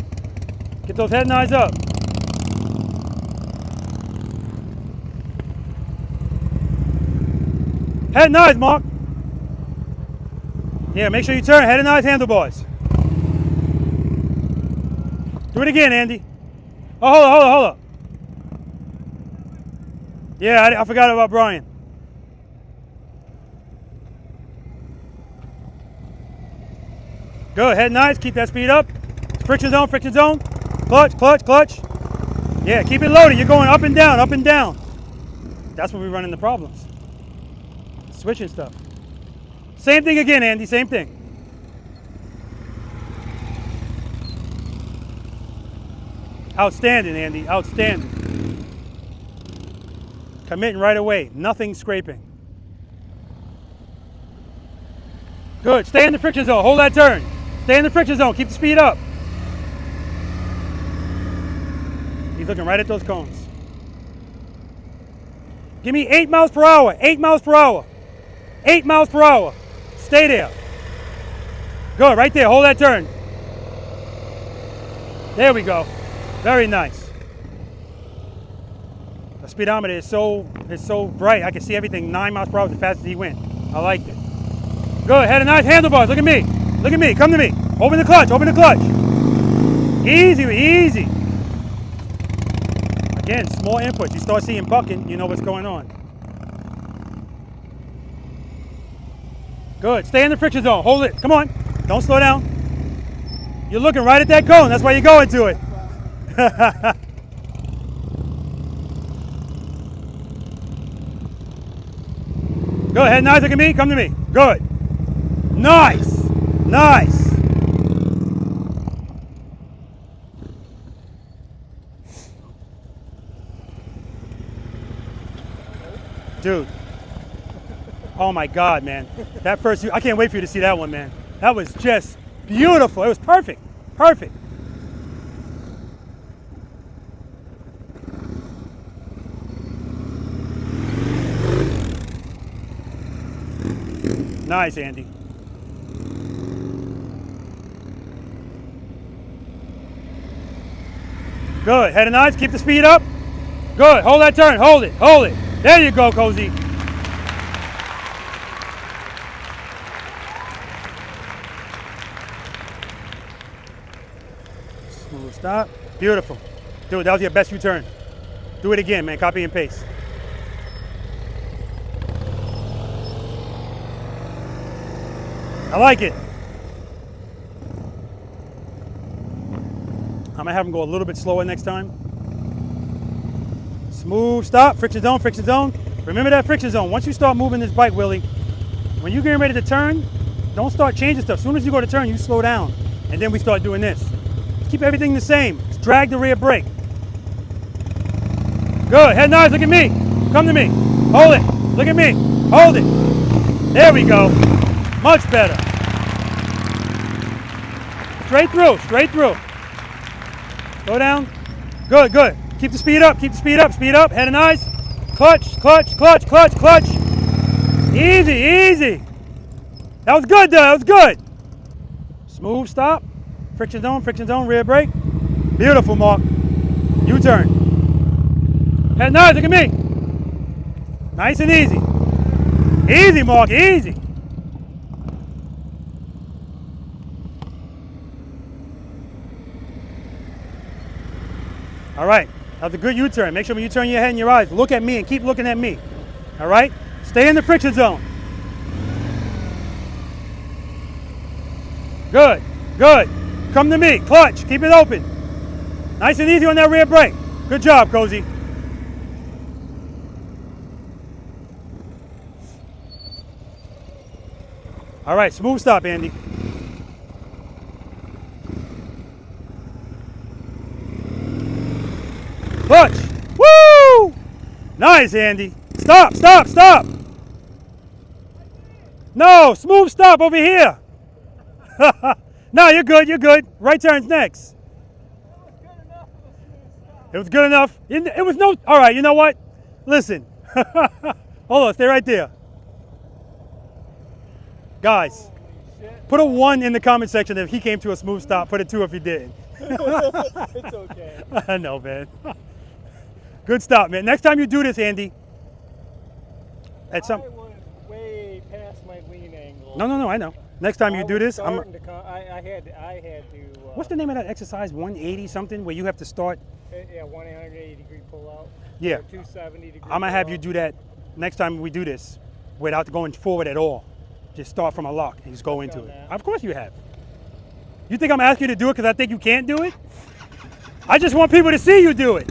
Get those head and eyes up. Head and eyes, Mark. Yeah, make sure you turn. Head and eyes, handlebars. Do it again, Andy. Oh, hold up. Yeah, I forgot about Brian. Good, head and eyes, keep that speed up. Friction zone, friction zone. Clutch, clutch, clutch. Yeah, keep it loaded. You're going up and down, up and down. That's when we run into problems. Switching stuff. Same thing again, Andy, same thing. Outstanding, Andy, outstanding. Committing right away, nothing scraping. Good, stay in the friction zone, hold that turn. Stay in the friction zone, keep the speed up. He's looking right at those cones. Give me 8 miles per hour, 8 miles per hour. 8 miles per hour. Stay there. Good, right there, hold that turn. There we go. Very nice. The speedometer is so bright. I can see everything 9 miles per hour as fast as he went. I liked it. Good, head and eyes, handlebars. Look at me. Look at me. Come to me. Open the clutch. Open the clutch. Easy, easy. Again, small inputs. You start seeing bucking, you know what's going on. Good. Stay in the friction zone. Hold it. Come on. Don't slow down. You're looking right at that cone. That's why you're going to it. Go ahead, nice, look at me, come to me. Good. Nice. Nice. Dude. Oh my God, man. That first, I can't wait for you to see that one, man. That was just beautiful. It was perfect. Perfect. Nice, Andy. Good. Head and eyes. Keep the speed up. Good. Hold that turn. Hold it. Hold it. There you go, Cozy. Smooth stop. Beautiful. Dude, that was your best U-turn. Do it again, man. Copy and paste. I like it. I'm gonna have him go a little bit slower next time. Smooth stop, friction zone, friction zone. Remember that friction zone. Once you start moving this bike, Willie, when you're getting ready to turn, don't start changing stuff. As soon as you go to turn, you slow down. And then we start doing this. Keep everything the same. Just drag the rear brake. Good, head nods, look at me. Come to me, hold it. Look at me, hold it. There we go, much better. Straight through, straight through. Go down, good, good. Keep the speed up, speed up, head and eyes. Clutch, clutch, clutch, clutch, clutch. Easy, easy. That was good though, that was good. Smooth stop, friction zone, rear brake. Beautiful, Mark. U-turn. Head and eyes, look at me. Nice and easy. Easy, Mark, easy. All right, that's a good U-turn. Make sure when you turn your head and your eyes, look at me and keep looking at me. All right, stay in the friction zone. Good, good. Come to me, clutch, keep it open. Nice and easy on that rear brake. Good job, Cozy. All right, smooth stop, Andy. Clutch. Woo! Nice, Andy. Stop, stop, stop. No, smooth stop over here. No, you're good, you're good. Right turn's next. It was good enough. It was no, all right, you know what? Listen. Hold on, stay right there. Guys, put a 1 in the comment section if he came to a smooth stop. Put a 2 if he didn't. It's okay. I know, man. Good stop, man. Next time you do this, Andy. I was way past my lean angle. No, I know. Next time you do this, I had to. What's the name of that exercise? 180 something, where you have to start. Yeah, 180 degree pull out. Yeah. 270 degree. I'm gonna have you do that next time we do this, without going forward at all. Just start from a lock and just go into it. Of course you have. You think I'm asking you to do it because I think you can't do it? I just want people to see you do it.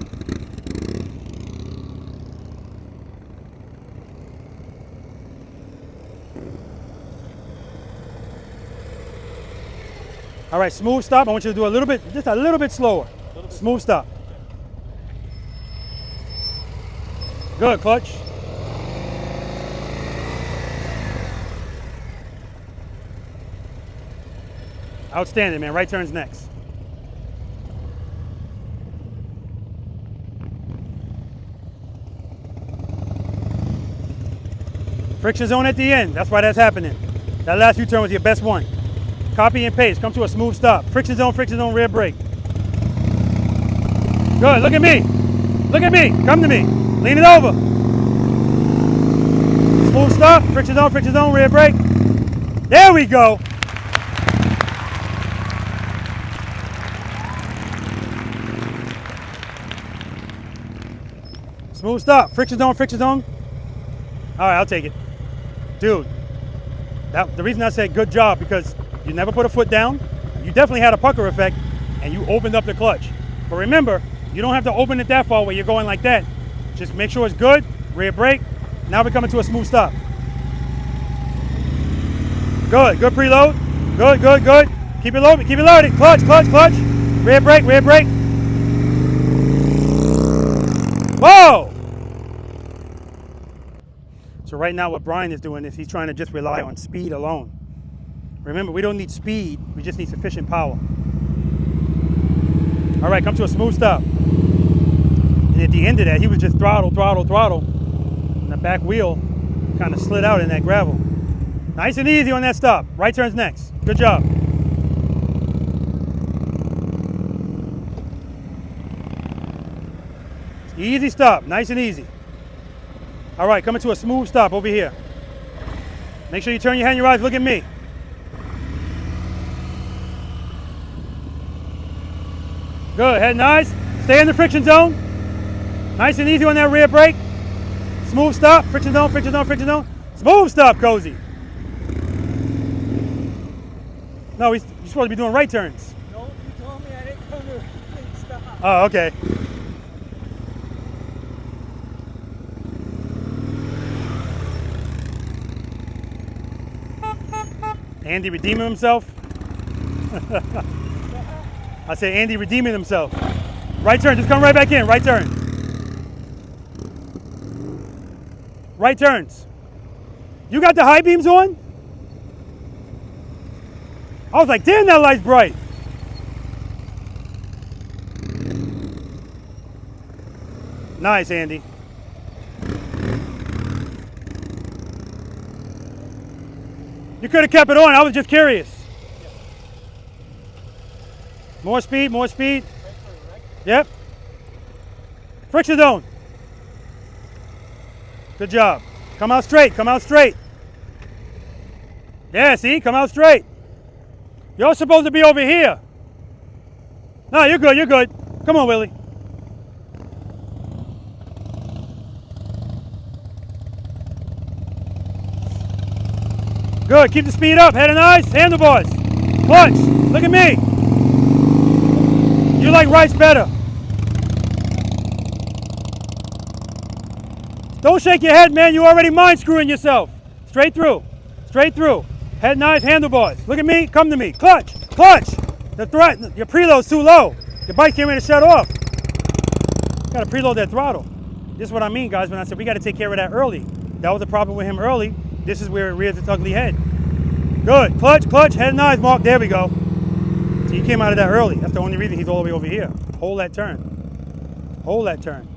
All right, smooth stop. I want you to do a little bit, just a little bit slower. Smooth stop. Good, clutch. Outstanding, man. Right turn's next. Friction zone at the end. That's why that's happening. That last U-turn was your best one. Copy and paste. Come to a smooth stop. Friction zone, rear brake. Good. Look at me. Look at me. Come to me. Lean it over. Smooth stop. Friction zone, rear brake. There we go. Smooth stop. Friction zone. All right, I'll take it. Dude, the reason I said good job, because you never put a foot down. You definitely had a pucker effect, and you opened up the clutch. But remember, you don't have to open it that far where you're going like that. Just make sure it's good. Rear brake. Now we're coming to a smooth stop. Good preload. Good. Keep it loaded. Clutch. Rear brake. Whoa! So right now what Brian is doing is he's trying to just rely on speed alone. Remember, we don't need speed, we just need sufficient power. All right, come to a smooth stop. And at the end of that, he was just throttle. And the back wheel kind of slid out in that gravel. Nice and easy on that stop. Right turn's next. Good job. Easy stop, nice and easy. All right, coming to a smooth stop over here. Make sure you turn your head and your eyes, look at me. Good, head and eyes. Stay in the friction zone. Nice and easy on that rear brake. Smooth stop, friction zone. Smooth stop, Cozy. No, you're supposed to be doing right turns. No, you told me I didn't come to a complete stop. Oh, okay. Andy redeeming himself. I say Andy redeeming himself. Right turn, just come right back in, right turn. Right turns. You got the high beams on? I was like, damn, that light's bright. Nice, Andy. You could have kept it on, I was just curious. More speed, more speed. Yep. Friction zone. Good job. Come out straight, come out straight. Yeah, see, come out straight. You're supposed to be over here. No, you're good, you're good. Come on, Willie. Good, keep the speed up, head and eyes, handlebars. Clutch, look at me. You like rice better. Don't shake your head, man, you already mind screwing yourself. Straight through, straight through. Head and eyes, handlebars. Look at me, come to me. Clutch, clutch. Your preload's too low. Your bike can't ready to shut off. Gotta preload that throttle. This is what I mean, guys, when I said we gotta take care of that early. That was the problem with him early. This is where it rears its ugly head. Good, clutch, clutch, head and eyes, Mark, there we go. So he came out of that early. That's the only reason he's all the way over here. Hold that turn. Hold that turn.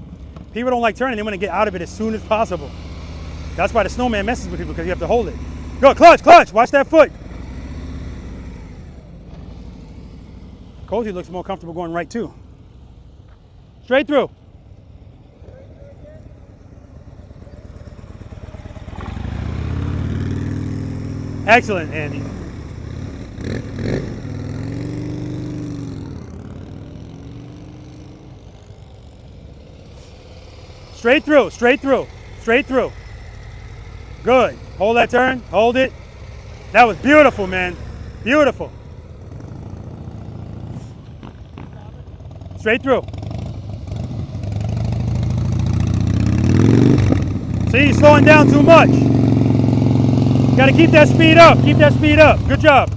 People don't like turning, they want to get out of it as soon as possible. That's why the Snowman messes with people, because you have to hold it. Go, clutch, clutch, watch that foot. Cozy looks more comfortable going right too. Straight through. Excellent, Andy. Straight through, straight through, straight through. Good. Hold that turn, hold it. That was beautiful, man. Beautiful. Straight through. See, you're slowing down too much. You gotta keep that speed up, keep that speed up. Good job.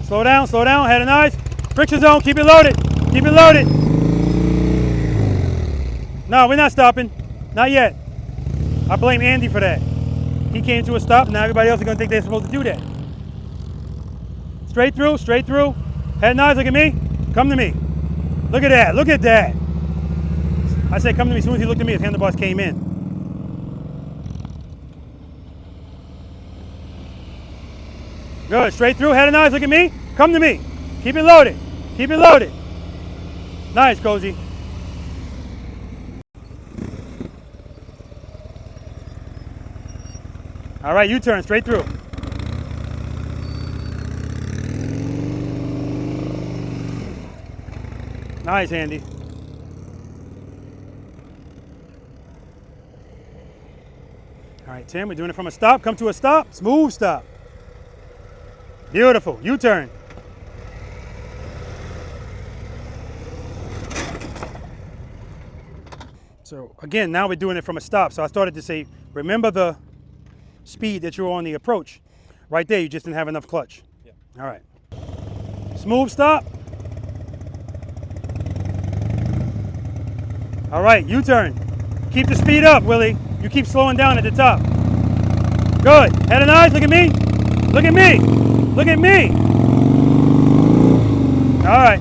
Slow down, head and eyes. Friction zone, keep it loaded, keep it loaded. No, we're not stopping, not yet. I blame Andy for that. He came to a stop, and now everybody else is gonna think they're supposed to do that. Straight through, head and eyes, look at me, come to me. Look at that, look at that. I said come to me as soon as he looked at me, his handlebars came in. Good, straight through, head and eyes, look at me, come to me. Keep it loaded, keep it loaded. Nice, Cozy. All right, U-turn, straight through. Nice, Andy. All right, Tim, we're doing it from a stop. Come to a stop, smooth stop. Beautiful, U-turn. So again, now we're doing it from a stop. So I started to say, remember the speed that you're on the approach. Right there, you just didn't have enough clutch. Yeah. All right. Smooth stop. All right, U-turn. Keep the speed up, Willie. You keep slowing down at the top. Good. Head and eyes, look at me. Look at me. Look at me. All right.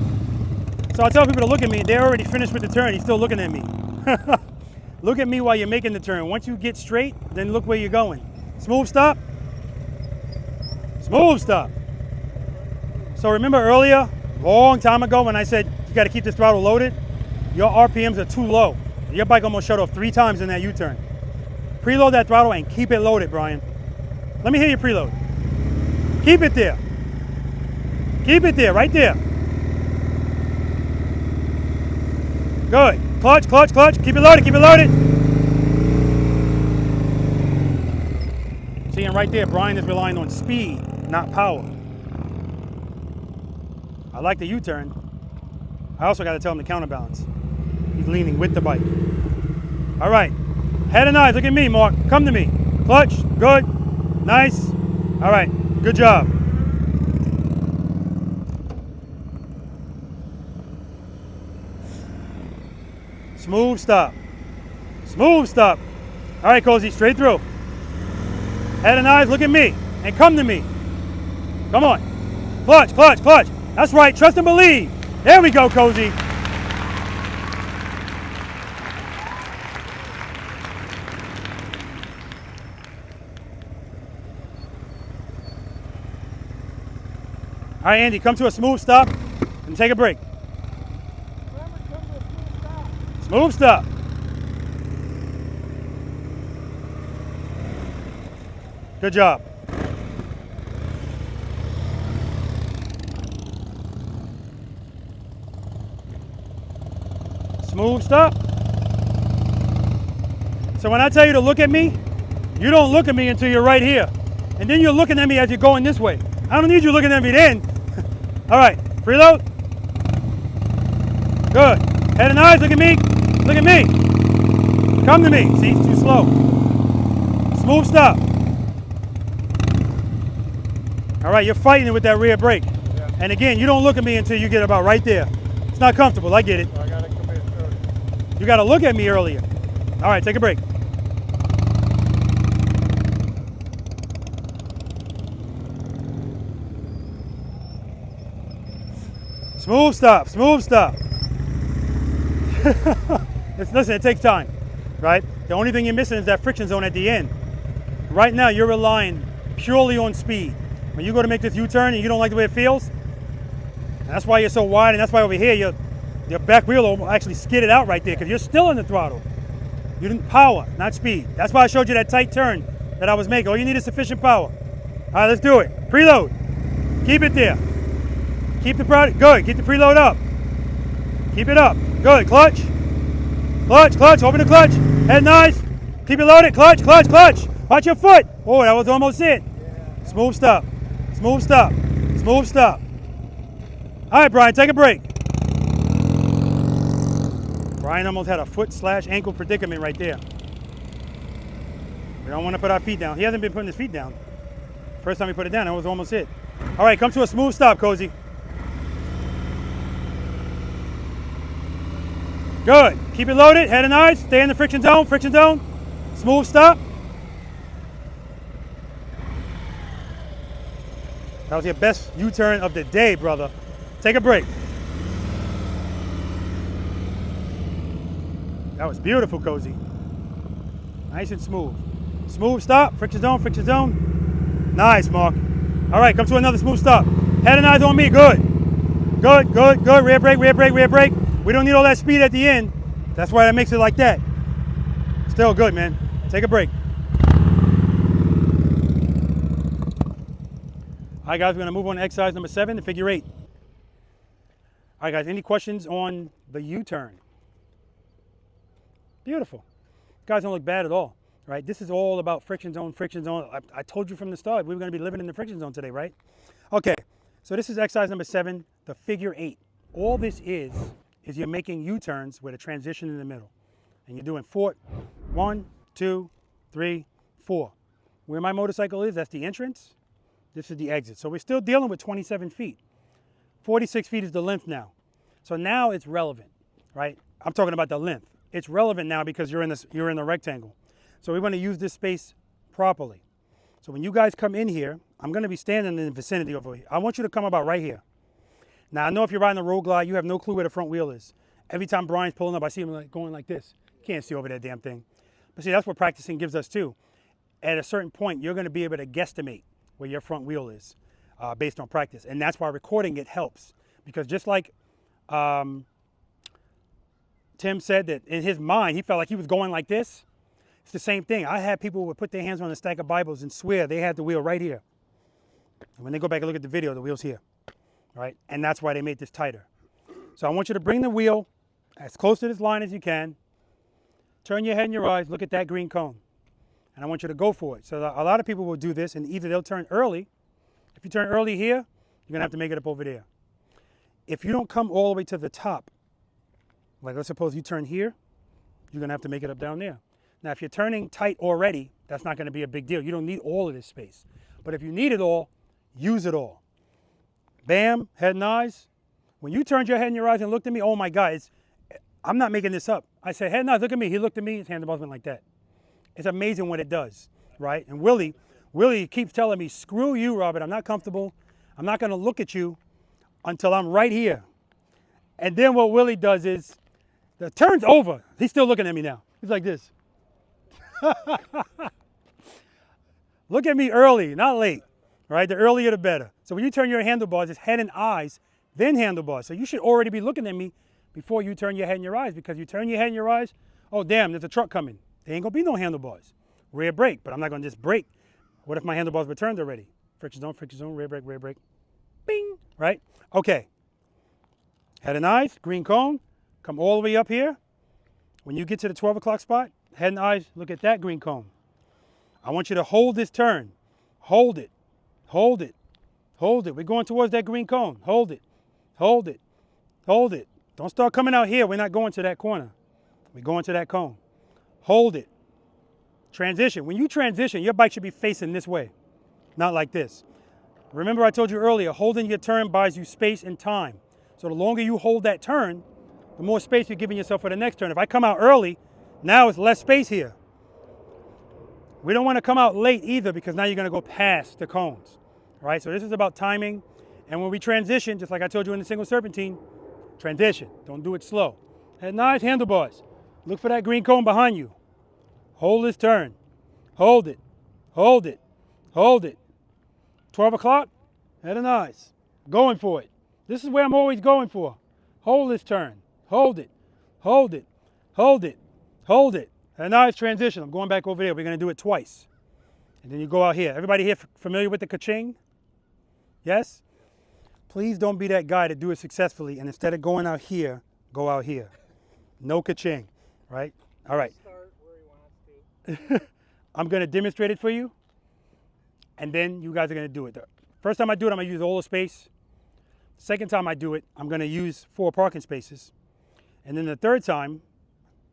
So I tell people to look at me. They're already finished with the turn. He's still looking at me. Look at me while you're making the turn. Once you get straight, then look where you're going. Smooth stop. Smooth stop. So remember earlier, long time ago, when I said you got to keep this throttle loaded, your RPMs are too low. Your bike almost shut off 3 times in that U-turn. Preload that throttle and keep it loaded, Brian. Let me hear you preload. Keep it there. Keep it there, right there. Good. Clutch, clutch, clutch. Keep it loaded, keep it loaded. See, and right there, Brian is relying on speed, not power. I like the U-turn. I also got to tell him to counterbalance. He's leaning with the bike. All right. Head and eyes, look at me, Mark. Come to me. Clutch, good. Nice. All right, good job. Smooth stop. Smooth stop. All right, Cozy, straight through. Head and eyes, look at me, and come to me. Come on. Clutch, clutch, clutch. That's right, trust and believe. There we go, Cozy. All right, Andy, come to a smooth stop and take a break. Smooth stop. Good job. Smooth stop. So when I tell you to look at me, you don't look at me until you're right here. And then you're looking at me as you're going this way. I don't need you looking at me then. All right, preload. Good. Head and eyes, look at me. Look at me. Come to me. See, it's too slow. Smooth stop. All right, you're fighting it with that rear brake. Yeah. And again, you don't look at me until you get about right there. It's not comfortable, I get it. I gotta come in early. You gotta look at me earlier. All right, take a break. Smooth stop, smooth stop. Listen, it takes time, right? The only thing you're missing is that friction zone at the end. Right now, you're relying purely on speed. When you go to make this U-turn and you don't like the way it feels, that's why you're so wide, and that's why over here, your back wheel will actually skid it out right there because you're still in the throttle. You didn't power, not speed. That's why I showed you that tight turn that I was making. All you need is sufficient power. All right, let's do it. Preload. Keep it there. Keep the product, good. Keep the preload up. Keep it up. Good. Clutch. Clutch, clutch. Open the clutch. Head nice. Keep it loaded. Clutch, clutch, clutch. Watch your foot. Oh, that was almost it. Smooth stop. Smooth stop. Smooth stop. All right, Brian, take a break. Brian almost had a foot/ankle predicament right there. We don't want to put our feet down. He hasn't been putting his feet down. First time he put it down, that was almost it. All right, come to a smooth stop, Cozy. Good. Keep it loaded, head and eyes. Stay in the friction zone, friction zone. Smooth stop. That was your best U-turn of the day, brother. Take a break. That was beautiful, Cozy. Nice and smooth. Smooth stop, friction zone, friction zone. Nice, Mark. All right, come to another smooth stop. Head and eyes on me, good. Good, good, good. Rear brake, rear brake, rear brake. We don't need all that speed at the end. That's why that makes it like that. Still good, man. Take a break. All right, guys, we're gonna move on to exercise number 7, the figure 8. All right, guys, any questions on the U-turn? Beautiful. Guys don't look bad at all, right? This is all about friction zone, friction zone. I told you from the start, we were gonna be living in the friction zone today, right? Okay, so this is exercise number 7, the figure 8. All this is you're making U-turns with a transition in the middle. And you're doing 4, 1, 2, 3, 4. Where my motorcycle is, that's the entrance. This is the exit. So we're still dealing with 27 feet. 46 feet is the length now. So now it's relevant, right? I'm talking about the length. It's relevant now because you're in the rectangle. So we want to use this space properly. So when you guys come in here, I'm going to be standing in the vicinity over here. I want you to come about right here. Now, I know if you're riding the road glide, you have no clue where the front wheel is. Every time Brian's pulling up, I see him going like this. Can't see over that damn thing. But see, that's what practicing gives us too. At a certain point, you're going to be able to guesstimate where your front wheel is based on practice. And that's why recording it helps. Because just like Tim said that in his mind, he felt like he was going like this. It's the same thing. I had people who would put their hands on a stack of Bibles and swear they had the wheel right here. And when they go back and look at the video, the wheel's here. Right? And that's why they made this tighter. So I want you to bring the wheel as close to this line as you can. Turn your head and your eyes, look at that green cone. And I want you to go for it. So a lot of people will do this, and either they'll turn early. If you turn early here, you're gonna have to make it up over there. If you don't come all the way to the top, like let's suppose you turn here, you're gonna have to make it up down there. Now, if you're turning tight already, that's not gonna be a big deal. You don't need all of this space. But if you need it all, use it all. Bam, head and eyes. When you turned your head and your eyes and looked at me, oh my God, I'm not making this up. I said, head and eyes, look at me. He looked at me, his handlebars went like that. It's amazing what it does, right? And Willy keeps telling me, screw you, Robert, I'm not comfortable. I'm not gonna look at you until I'm right here. And then what Willy does is, the turn's over. He's still looking at me now. He's like this. Look at me early, not late, right? The earlier the better. So when you turn your handlebars, it's head and eyes, then handlebars. So you should already be looking at me before you turn your head and your eyes, because you turn your head and your eyes, oh damn, there's a truck coming. There ain't gonna be no handlebars. Rear brake, but I'm not gonna just brake. What if my handlebars were turned already? Friction zone, rear brake, bing, right? Okay. Head and eyes, green cone, come all the way up here. When you get to the 12 o'clock spot, head and eyes, look at that green cone. I want you to hold this turn. Hold it, hold it, hold it. We're going towards that green cone. Hold it, hold it, hold it. Don't start coming out here. We're not going to that corner. We're going to that cone. Hold it. Transition. When you transition, your bike should be facing this way, not like this. Remember I told you earlier, holding your turn buys you space and time. So the longer you hold that turn, the more space you're giving yourself for the next turn. If I come out early, now it's less space here. We don't want to come out late either, because now you're going to go past the cones, right? So this is about timing. And when we transition, just like I told you in the single serpentine, transition. Don't do it slow. Head and eyes, handlebars. Look for that green cone behind you. Hold this turn. Hold it. Hold it. Hold it. 12 o'clock, head and eyes. Going for it. This is where I'm always going for. Hold this turn. Hold it. Hold it. Hold it. Hold it. And now it's transition. I'm going back over there. We're going to do it twice. And then you go out here. Everybody here familiar with the ka-ching? Yes? Please don't be that guy to do it successfully, and instead of going out here, go out here. No ka-ching, right? All right. Start where he wants to. I'm going to demonstrate it for you, and then you guys are going to do it. The first time I do it, I'm going to use all the space. Second time I do it, I'm going to use 4 parking spaces. And then the third time,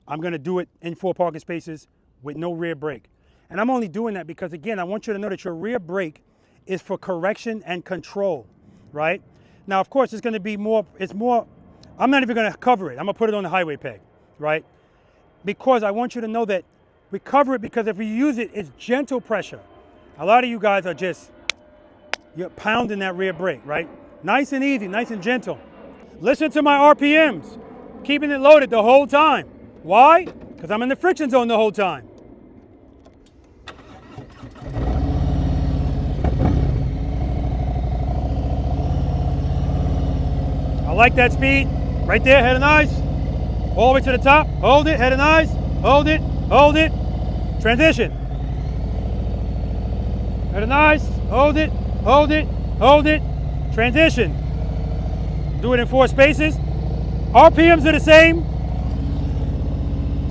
I'm going to do it in 4 parking spaces with no rear brake. And I'm only doing that because, again, I want you to know that your rear brake is for correction and control, right? Now, of course, it's going to be more, I'm not even going to cover it. I'm going to put it on the highway peg, right? Because I want you to know that we cover it, because if we use it, it's gentle pressure. A lot of you guys are just, you're pounding that rear brake, right? Nice and easy, nice and gentle. Listen to my RPMs, keeping it loaded the whole time. Why? Because I'm in the friction zone the whole time. I like that speed. Right there, head and eyes. All the way to the top. Hold it, head and eyes. Hold it, hold it. Transition. Head and eyes. Hold it, hold it, hold it. Transition. Do it in 4 spaces. RPMs are the same.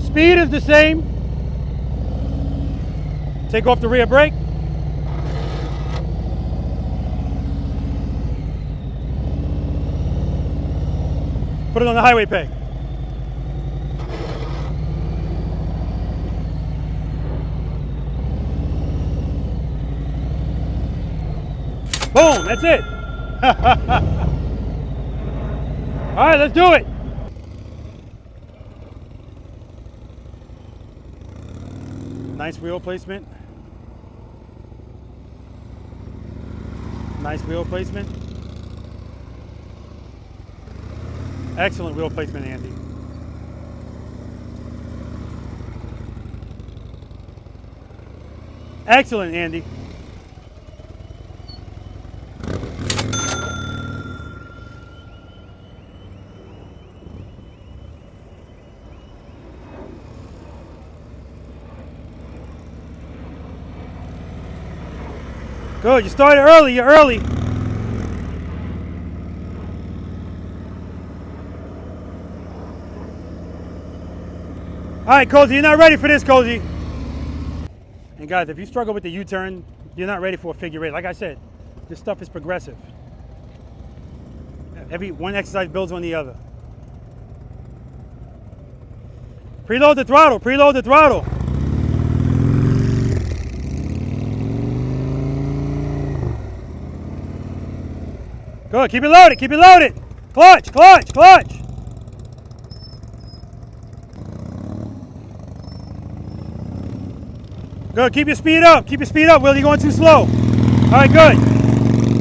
Speed is the same. Take off the rear brake. Put it on the highway peg. Boom, that's it. All right, let's do it. Nice wheel placement. Nice wheel placement. Excellent wheel placement, Andy. Excellent, Andy. Good, you started early, you're early. All right, Cozy, you're not ready for this, Cozy. And guys, if you struggle with the U-turn, you're not ready for a figure 8. Like I said, this stuff is progressive. Every one exercise builds on the other. Preload the throttle, preload the throttle. Good, keep it loaded, keep it loaded. Clutch, clutch, clutch. Good, keep your speed up, Willie, you're going too slow. All right, good.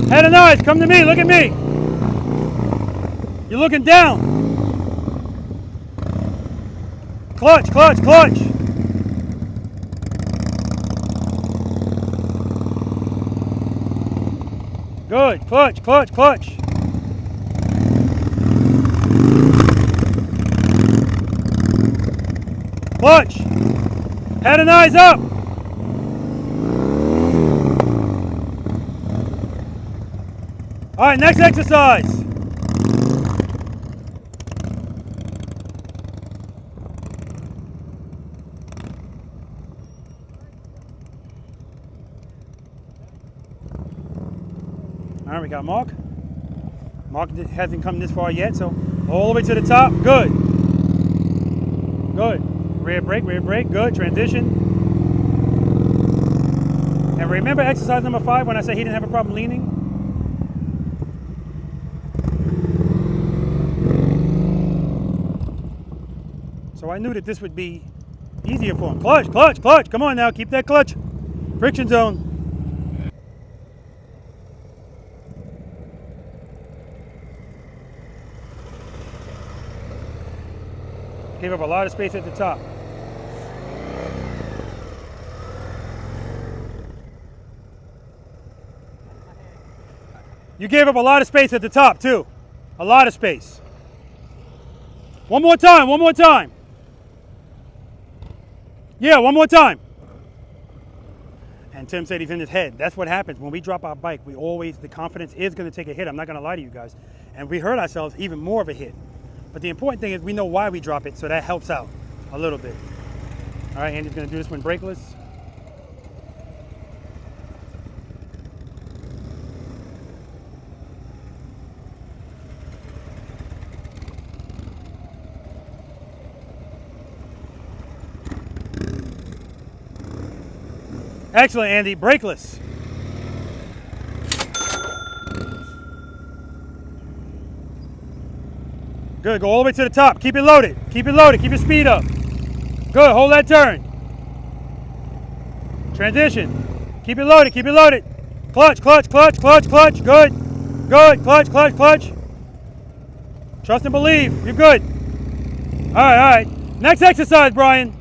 Head and eyes, come to me, look at me. You're looking down. Clutch, clutch, clutch. Good, clutch, clutch, clutch. Clutch. Head and eyes up. All right, next exercise. All right, we got Mark. Mark hasn't come this far yet, so all the way to the top. Good. Good. Rear brake, good. Transition. And remember exercise number 5 when I said he didn't have a problem leaning? So I knew that this would be easier for him. Clutch, clutch, clutch. Come on now, keep that clutch. Friction zone. Gave up a lot of space at the top. You gave up a lot of space at the top too. A lot of space. One more time, one more time. Yeah, one more time. And Tim said he's in his head. That's what happens when we drop our bike. We always, the confidence is going to take a hit. I'm not going to lie to you guys. And we hurt ourselves even more of a hit. But the important thing is we know why we drop it, so that helps out a little bit. All right, Andy's going to do this one brakeless. Excellent, Andy. Brakeless. Good. Go all the way to the top. Keep it loaded. Keep it loaded. Keep your speed up. Good. Hold that turn. Transition. Keep it loaded. Keep it loaded. Clutch, clutch, clutch, clutch, clutch. Good. Good. Clutch, clutch, clutch. Trust and believe. You're good. All right, all right. Next exercise, Brian.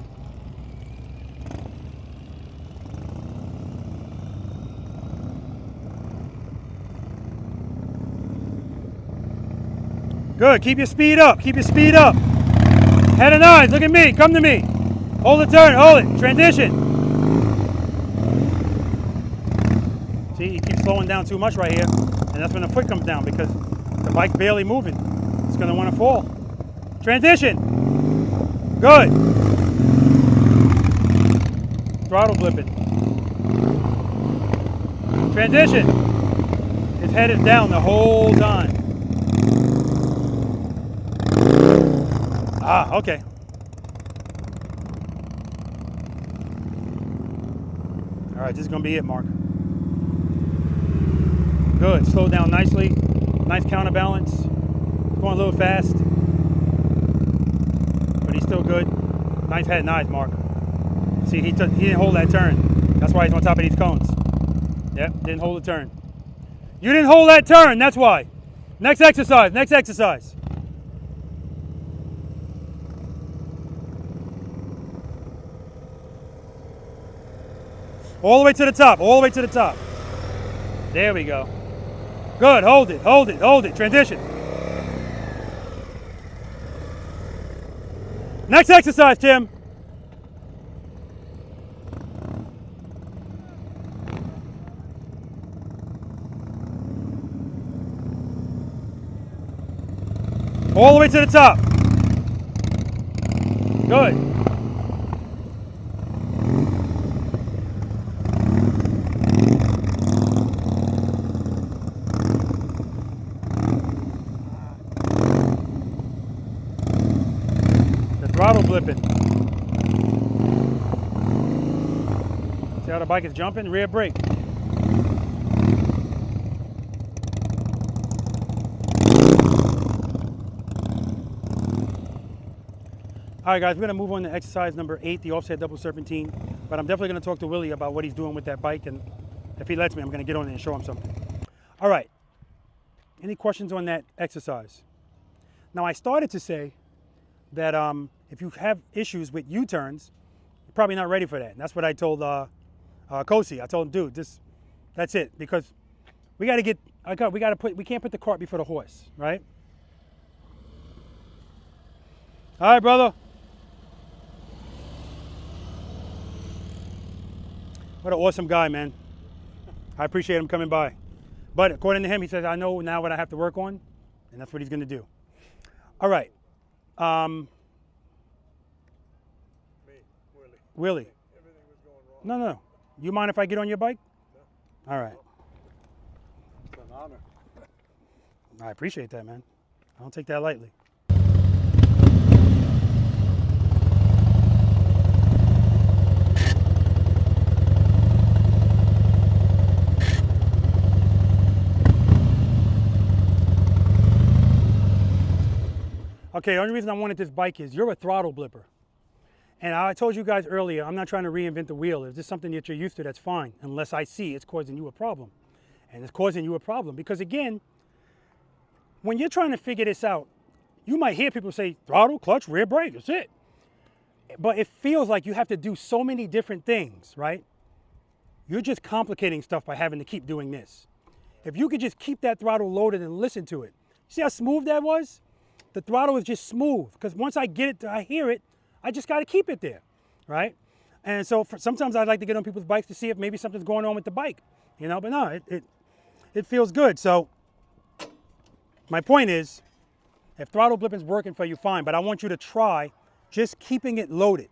Good, keep your speed up, keep your speed up. Head and eyes, look at me, come to me. Hold the turn, hold it, transition. See, you keep slowing down too much right here, and that's when the foot comes down because the bike's barely moving. It's gonna wanna fall. Transition, good. Throttle blipping. Transition. His head is down the whole time. Ah, okay. All right, this is gonna be it, Mark. Good, slow down nicely. Nice counterbalance. Going a little fast, but he's still good. Nice head and eyes, Mark. See, he didn't hold that turn. That's why he's on top of these cones. Yep, didn't hold the turn. You didn't hold that turn, that's why. Next exercise, next exercise. All the way to the top, all the way to the top. There we go. Good, hold it, hold it, hold it. Transition. Next exercise, Tim. All the way to the top. Good. Throttle blipping. See how the bike is jumping? Rear brake. All right, guys, we're gonna move on to exercise number 8, the offset double serpentine. But I'm definitely gonna talk to Willie about what he's doing with that bike, and if he lets me, I'm gonna get on it and show him something. All right, any questions on that exercise? Now, I started to say that if you have issues with U-turns, you're probably not ready for that. And that's what I told Kosi. I told him, dude, that's it, because we can't put the cart before the horse, right? All right, brother. What an awesome guy, man. I appreciate him coming by. But according to him, he says, I know now what I have to work on, and that's what he's going to do. All right. Willie. Everything was going wrong. No. You mind if I get on your bike? No. All right. It's an honor. I appreciate that, man. I don't take that lightly. Okay, the only reason I wanted this bike is you're a throttle blipper. And I told you guys earlier, I'm not trying to reinvent the wheel. If this is something that you're used to, that's fine, unless I see it's causing you a problem. And it's causing you a problem because, again, when you're trying to figure this out, you might hear people say throttle, clutch, rear brake, that's it. But it feels like you have to do so many different things, right? You're just complicating stuff by having to keep doing this. If you could just keep that throttle loaded and listen to it. See how smooth that was? The throttle is just smooth because once I get it, I hear it, I just got to keep it there, right? And so sometimes I'd like to get on people's bikes to see if maybe something's going on with the bike, you know, but no, it feels good. So my point is, if throttle blipping's working for you, fine, but I want you to try just keeping it loaded.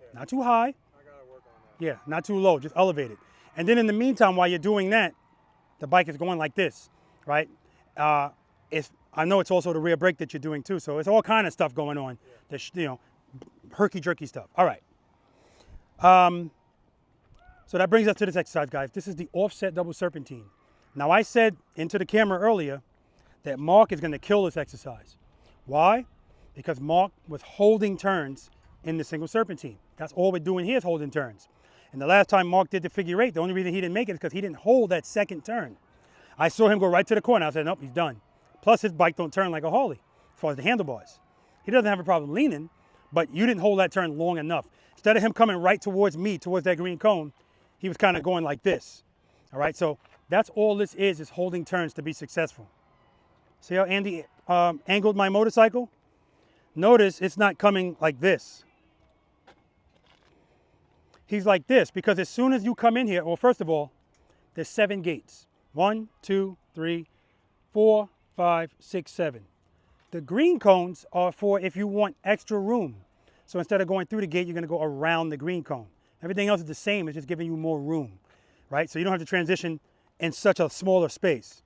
Yeah. Not too high. I got to work on that. Yeah, not too low, just elevate it. And then in the meantime, while you're doing that, the bike is going like this, right? I know it's also the rear brake that you're doing too, so it's all kind of stuff going on. Yeah. You know, herky-jerky stuff. All right. So that brings us to this exercise, guys. This is the offset double serpentine. Now, I said into the camera earlier that Mark is going to kill this exercise. Why? Because Mark was holding turns in the single serpentine. That's all we're doing here is holding turns. And the last time Mark did the figure eight, the only reason he didn't make it is because he didn't hold that second turn. I saw him go right to the corner. I said, nope, he's done. Plus, his bike don't turn like a Harley as far as the handlebars. He doesn't have a problem leaning, but you didn't hold that turn long enough. Instead of him coming right towards me, towards that green cone, he was kind of going like this. All right, so that's all this is holding turns to be successful. See how Andy angled my motorcycle? Notice it's not coming like this. He's like this because as soon as you come in here, well, first of all, there's 7 gates. 1, 2, 3, 4, 5, 6, 7. The green cones are for if you want extra room. So instead of going through the gate, you're going to go around the green cone. Everything else is the same. It's just giving you more room, right? So you don't have to transition in such a smaller space.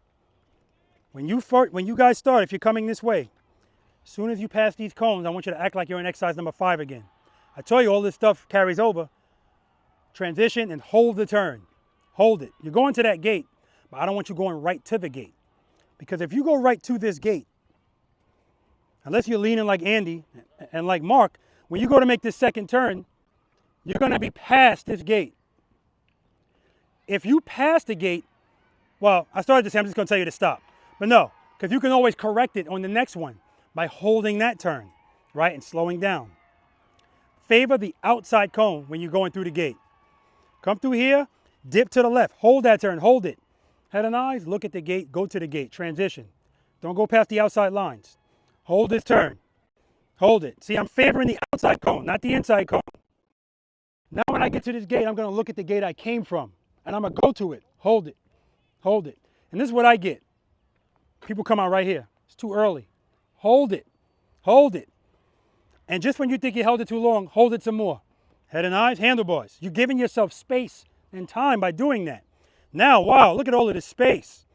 When you guys start, if you're coming this way, as soon as you pass these cones, I want you to act like you're in exercise number 5 again. I tell you, all this stuff carries over. Transition and hold the turn. Hold it. You're going to that gate, but I don't want you going right to the gate. Because if you go right to this gate, unless you're leaning like Andy and like Mark, when you go to make this second turn, you're going to be past this gate. If you pass the gate, well, I started to say I'm just going to tell you to stop. But no, because you can always correct it on the next one by holding that turn, right, and slowing down. Favor the outside cone when you're going through the gate. Come through here, dip to the left, hold that turn, hold it. Head and eyes, look at the gate, go to the gate, transition. Don't go past the outside lines. Hold this turn. Hold it. See, I'm favoring the outside cone, not the inside cone. Now when I get to this gate, I'm going to look at the gate I came from, and I'm going to go to it. Hold it. Hold it. And this is what I get. People come out right here. It's too early. Hold it. Hold it. And just when you think you held it too long, hold it some more. Head and eyes, handlebars. You're giving yourself space and time by doing that. Now, wow, look at all of this space,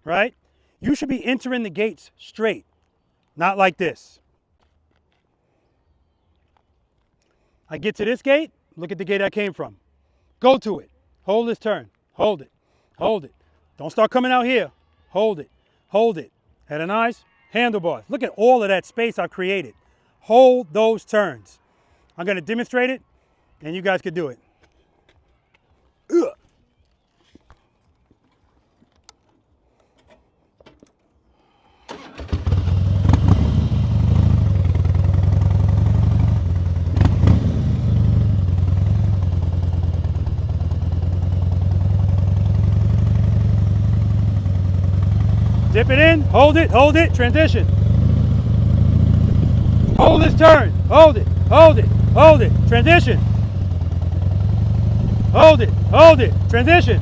right? You should be entering the gates straight, not like this. I get to this gate, look at the gate I came from. Go to it. Hold this turn. Hold it. Hold it. Don't start coming out here. Hold it. Hold it. Head and eyes. Handlebars. Look at all of that space I've created. Hold those turns. I'm going to demonstrate it, and you guys can do it. Ugh. Dip it in, hold it, transition. Hold this turn, hold it, transition. Hold it, transition.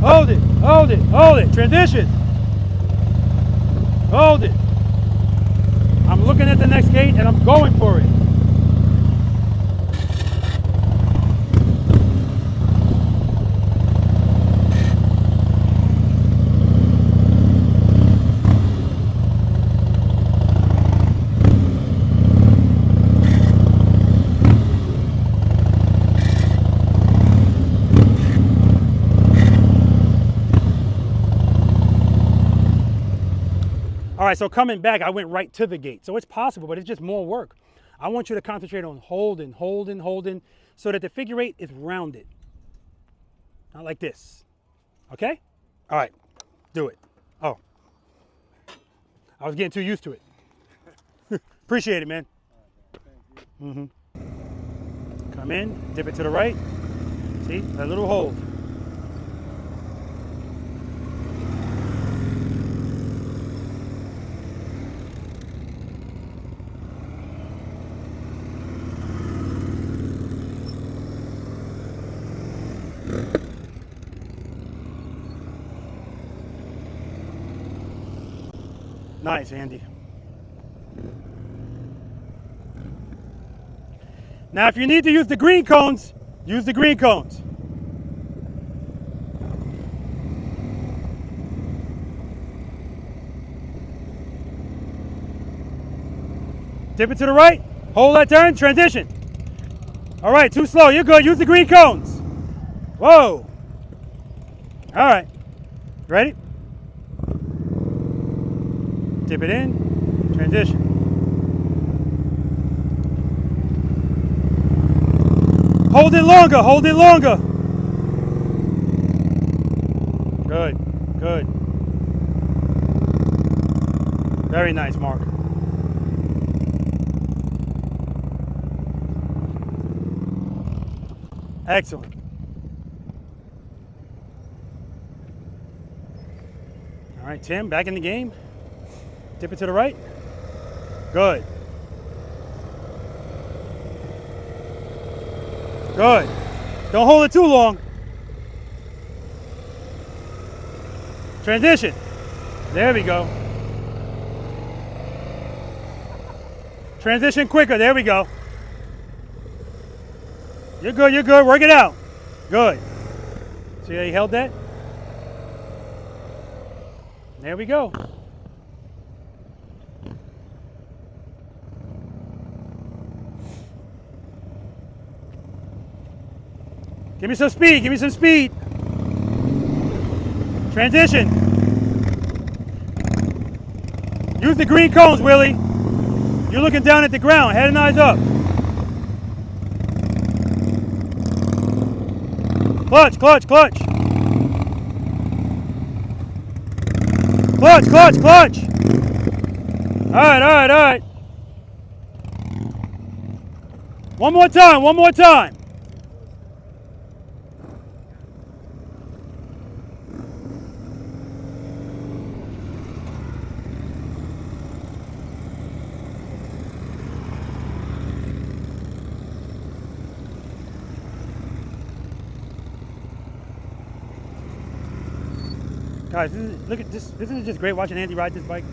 Hold it, transition. Hold it. I'm looking at the next gate and I'm going for it. All right, so coming back, I went right to the gate. So it's possible, but it's just more work. I want you to concentrate on holding, so that the figure eight is rounded. Not like this, okay? All right, do it. Oh, I was getting too used to it. Appreciate it, man. Come in, dip it to the right. See, a little hold. Nice, Andy. Now, if you need to use the green cones, use the green cones. Dip it to the right, hold that turn, transition. All right, too slow, you're good, use the green cones. Whoa. All right, ready? Dip it in, transition. Hold it longer. Good. Very nice, Mark. Excellent. All right, Tim, back in the game. Dip it to the right. Good. Don't hold it too long. Transition. There we go. Transition quicker. There we go. You're good. Work it out. Good. See how you held that? There we go. Give me some speed. Transition. Use the green cones, Willy. You're looking down at the ground, head and eyes up. Clutch. Clutch. All right. One more time. Guys, look at this. Isn't it just great watching Andy ride this bike?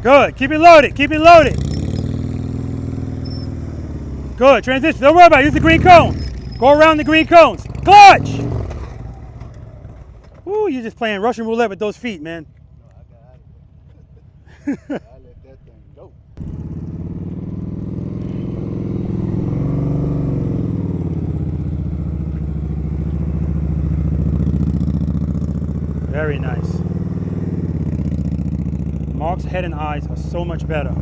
Good. Keep it loaded. Good, transition. Don't worry about it. Use the green cone. Go around the green cones. Clutch! Ooh, you're just playing Russian roulette with those feet, man. I let that thing go. Very nice. Mark's head and eyes are so much better.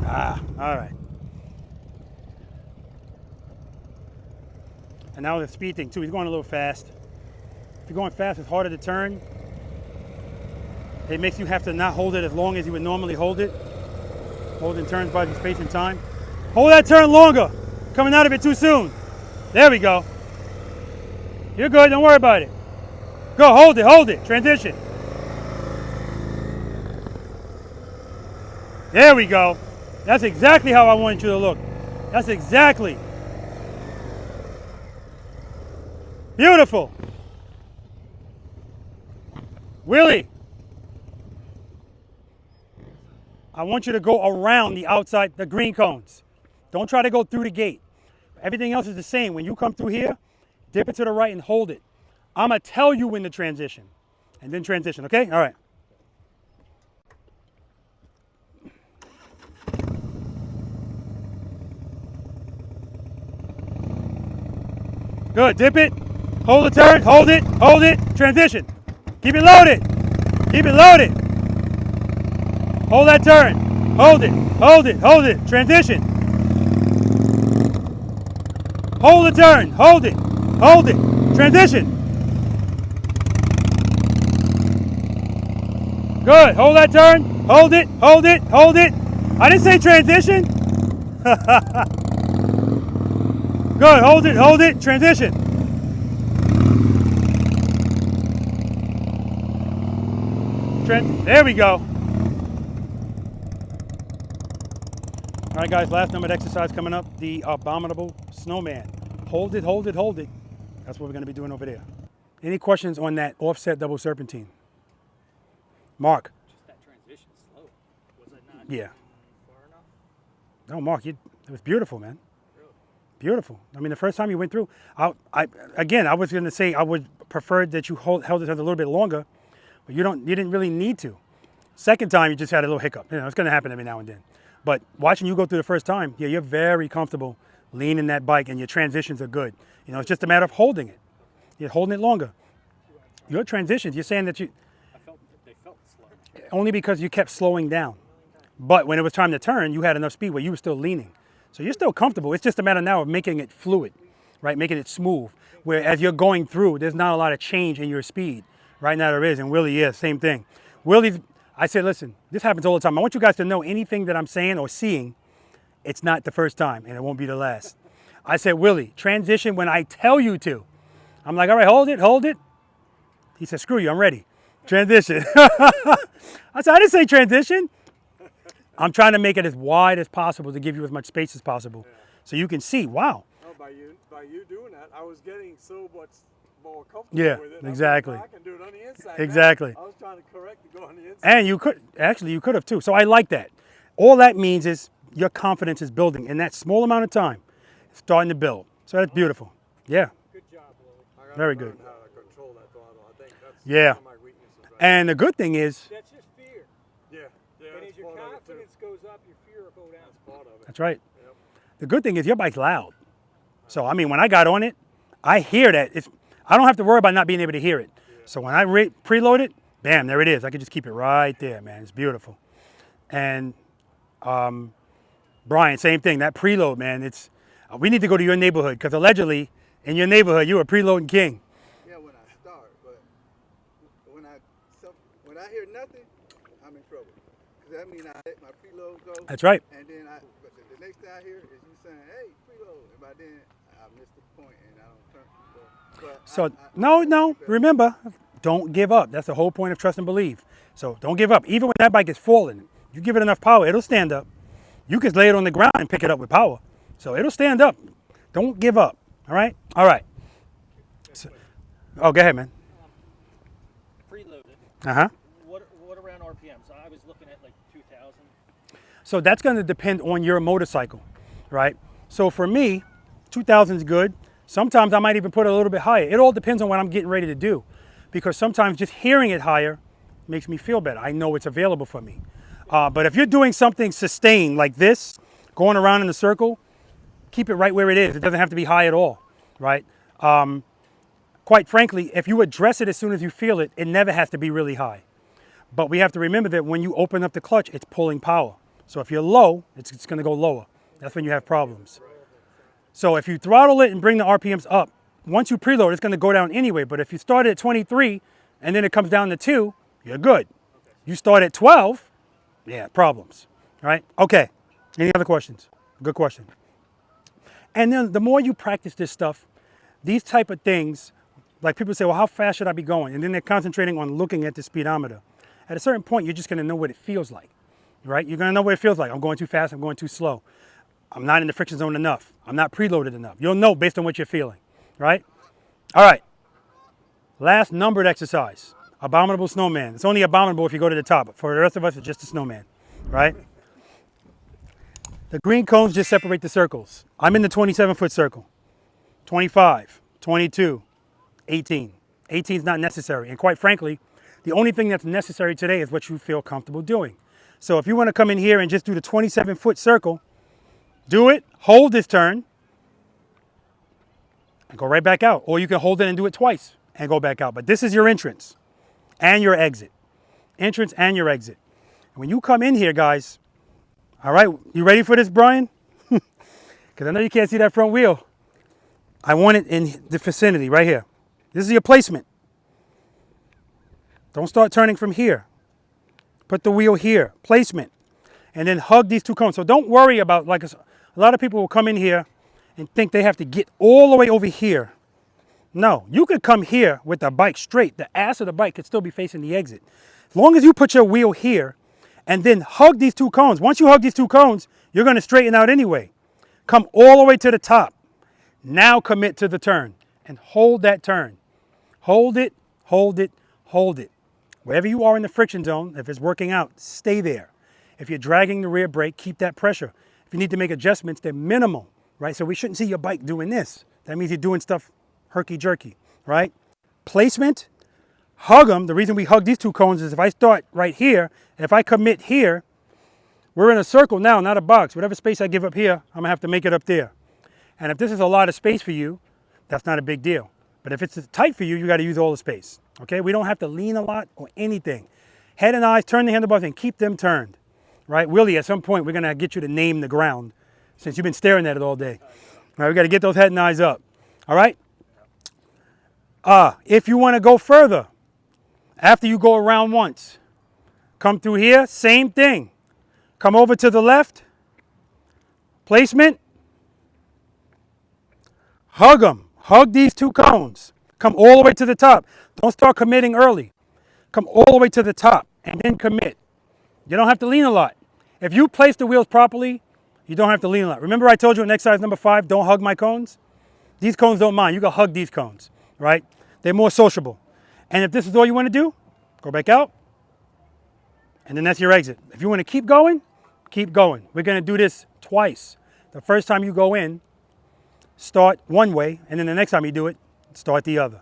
Ah, all right. And now the speed thing too, he's going a little fast. If you're going fast, it's harder to turn. It makes you have to not hold it as long as you would normally hold it. Holding turns by the space and time. Hold that turn longer. Coming out of it too soon. There we go. You're good, don't worry about it. Go, hold it, transition. There we go. That's exactly how I want you to look. That's exactly. Beautiful. Willie, I want you to go around the outside, the green cones. Don't try to go through the gate. Everything else is the same. When you come through here, dip it to the right and hold it. I'm going to tell you when to transition. And then transition, okay? All right. Good, dip it. Hold the turn, hold it, transition. Keep it loaded. Keep it loaded. Hold that turn. Hold it, transition. Hold the turn, hold it, transition. Good, hold that turn, hold it. I didn't say transition. Good, hold it, transition. There we go. All right, guys, last numbered exercise coming up, the Abominable Snowman. Hold it. That's what we're gonna be doing over there. Any questions on that offset double serpentine? Mark? Just that transition slow. Was it not Yeah. far enough? No, Mark, it was beautiful, man. Beautiful. I mean, the first time you went through, I was gonna say I would prefer that you held it a little bit longer, but you didn't really need to. Second time, you just had a little hiccup. You know, it's gonna happen every now and then. But watching you go through the first time, yeah, you're very comfortable leaning that bike and your transitions are good. You know, it's just a matter of holding it. You're holding it longer. Your transitions, you're saying that They felt slow. only because you kept slowing down. But when it was time to turn, you had enough speed where you were still leaning. So you're still comfortable. It's just a matter now of making it fluid, right? Making it smooth. Where as you're going through, there's not a lot of change in your speed. Right now there is, and Willie is, same thing. Willie's, I said, listen, this happens all the time. I want you guys to know anything that I'm saying or seeing, it's not the first time, and it won't be the last. I said, Willie, transition when I tell you to. I'm like, all right, hold it. He said, screw you, I'm ready. Transition. I said, I didn't say transition. I'm trying to make it as wide as possible to give you as much space as possible. Yeah. So you can see, wow. No, by you doing that, I was getting so much more comfortable Yeah, with it. exactly. I can do it on the inside. Exactly. Now. I was trying to correct to go on the inside. And you could have too. So I like that. All that means is your confidence is building in that small amount of time. It's starting to build. So that's beautiful. Yeah, Good job, Willie. I gotta very learn good. how to control that throttle. I think that's Yeah. one of my weaknesses. Right And the good thing is, That's just fear. yeah, And that's as your part of it too. confidence goes up, your fear will go down. That's part of it. that's right. Yep. The good thing is your bike's loud. So, I mean, when I got on it, I hear that. I don't have to worry about not being able to hear it. So when I preload it, bam, there it is. I can just keep it right there, man. It's beautiful. And Brian, same thing. That preload, man, we need to go to your neighborhood because allegedly in your neighborhood, you were preloading king. Yeah, when I start, but when I hear nothing, I'm in trouble. Cause that means I let my preload go. That's right. And then but the next thing I hear is you saying, "Hey, preload," and by then I missed the point and I don't turn. So no, remember, don't give up. That's the whole point of trust and believe. So don't give up. Even when that bike is falling, you give it enough power, it'll stand up. You can lay it on the ground and pick it up with power. So it'll stand up. Don't give up. All right? All right. So, go ahead, man. Preloaded. Uh-huh. What around RPMs? I was looking at like 2,000. So that's going to depend on your motorcycle, right? So for me, 2,000 is good. Sometimes I might even put it a little bit higher. It all depends on what I'm getting ready to do, because sometimes just hearing it higher makes me feel better. I know it's available for me. But if you're doing something sustained like this, going around in a circle, keep it right where it is. It doesn't have to be high at all, right? Quite frankly, if you address it as soon as you feel it, it never has to be really high. But we have to remember that when you open up the clutch, it's pulling power. So if you're low, it's going to go lower. That's when you have problems. So if you throttle it and bring the RPMs up, once you preload, it's going to go down anyway. But if you start at 23 and then it comes down to 2, you're good. You start at 12, yeah, problems, right? Okay, any other questions? Good question. And then the more you practice this stuff, these type of things, like people say, well, how fast should I be going? And then they're concentrating on looking at the speedometer. At a certain point, you're just going to know what it feels like, right? You're going to know what it feels like. I'm going too fast. I'm going too slow. I'm not in the friction zone enough. I'm not preloaded enough. You'll know based on what you're feeling, right? All right. Last numbered exercise, Abominable Snowman. It's only abominable if you go to the top. For the rest of us, it's just a snowman, right? The green cones just separate the circles. I'm in the 27-foot circle. 25, 22, 18. 18 is not necessary. And quite frankly, the only thing that's necessary today is what you feel comfortable doing. So if you want to come in here and just do the 27-foot circle, do it, hold this turn, and go right back out. Or you can hold it and do it twice and go back out. But this is your entrance and your exit. Entrance and your exit. And when you come in here, guys, all right, you ready for this, Brian? Because I know you can't see that front wheel. I want it in the vicinity right here. This is your placement. Don't start turning from here. Put the wheel here, placement, and then hug these two cones. So don't worry about, like a lot of people will come in here and think they have to get all the way over here. No, you could come here with the bike straight. The ass of the bike could still be facing the exit. As long as you put your wheel here and then hug these two cones. Once you hug these two cones, you're going to straighten out anyway. Come all the way to the top. Now commit to the turn and hold that turn. Hold it, hold it, hold it. Wherever you are in the friction zone, if it's working out, stay there. If you're dragging the rear brake, keep that pressure. If you need to make adjustments, they're minimal, right? So we shouldn't see your bike doing this. That means you're doing stuff herky-jerky, right? Placement, hug them. The reason we hug these two cones is if I start right here, if I commit here, we're in a circle now, not a box. Whatever space I give up here, I'm going to have to make it up there. And if this is a lot of space for you, that's not a big deal. But if it's tight for you, you got to use all the space. Okay, we don't have to lean a lot or anything. Head and eyes, turn the handlebars and keep them turned. Right, Willy, at some point, we're going to get you to name the ground since you've been staring at it all day. All right, we got to get those head and eyes up. All right? If you want to go further, after you go around once, come through here, same thing. Come over to the left, placement, hug them. Hug these two cones. Come all the way to the top. Don't start committing early. Come all the way to the top and then commit. You don't have to lean a lot. If you place the wheels properly, you don't have to lean a lot. Remember I told you in exercise number 5, don't hug my cones? These cones don't mind. You can hug these cones, right? They're more sociable. And if this is all you want to do, go back out. And then that's your exit. If you want to keep going, keep going. We're going to do this twice. The first time you go in, start one way, and then the next time you do it, start the other.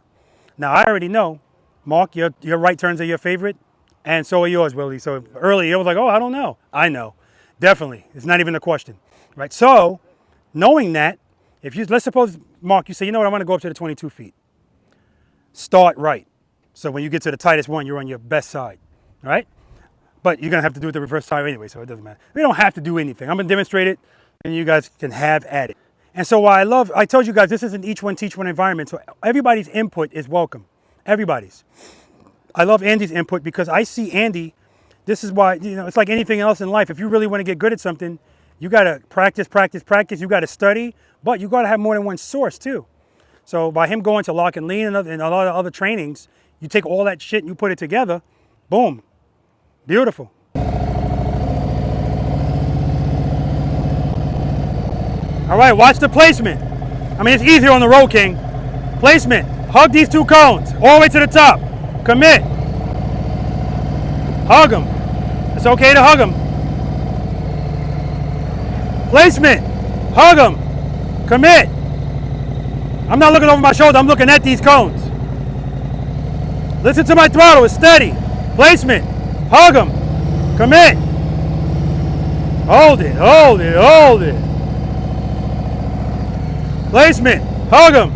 Now, I already know, Mark, your right turns are your favorite, and so are yours, Willy. So earlier, you was like, oh, I don't know. I know. Definitely. It's not even a question, right? So, knowing that, let's suppose, Mark, you say, you know what, I want to go up to the 22 feet. Start right. So when you get to the tightest one, you're on your best side, right? But you're going to have to do it the reverse side anyway, so it doesn't matter. We don't have to do anything. I'm going to demonstrate it, and you guys can have at it. And so what I told you guys, this is an each one, teach one environment, so everybody's input is welcome. Everybody's. I love Andy's input because I see Andy, this is why, it's like anything else in life. If you really want to get good at something, you got to practice, practice, practice. You got to study, but you got to have more than one source too. So by him going to lock and lean and a lot of other trainings, you take all that shit and you put it together, boom, beautiful. All right, watch the placement. I mean, it's easier on the road, King. Placement. Hug these two cones all the way to the top. Commit. Hug them. It's okay to hug them. Placement. Hug them. Commit. I'm not looking over my shoulder. I'm looking at these cones. Listen to my throttle. It's steady. Placement. Hug them. Commit. Hold it. Hold it. Hold it. Placement. Hug them.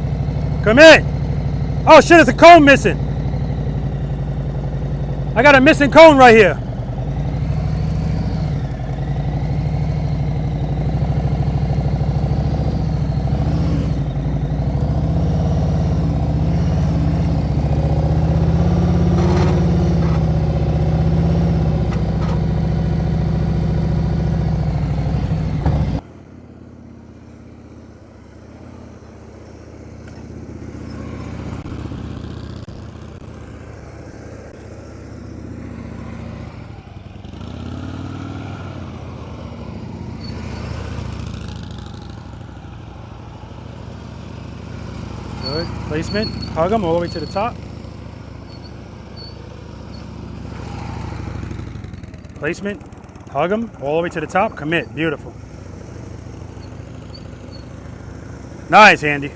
Commit. Oh shit, there's a cone missing. I got a missing cone right here. Good. Placement. Hug them all the way to the top. Placement. Hug them all the way to the top. Commit. Beautiful. Nice, Andy.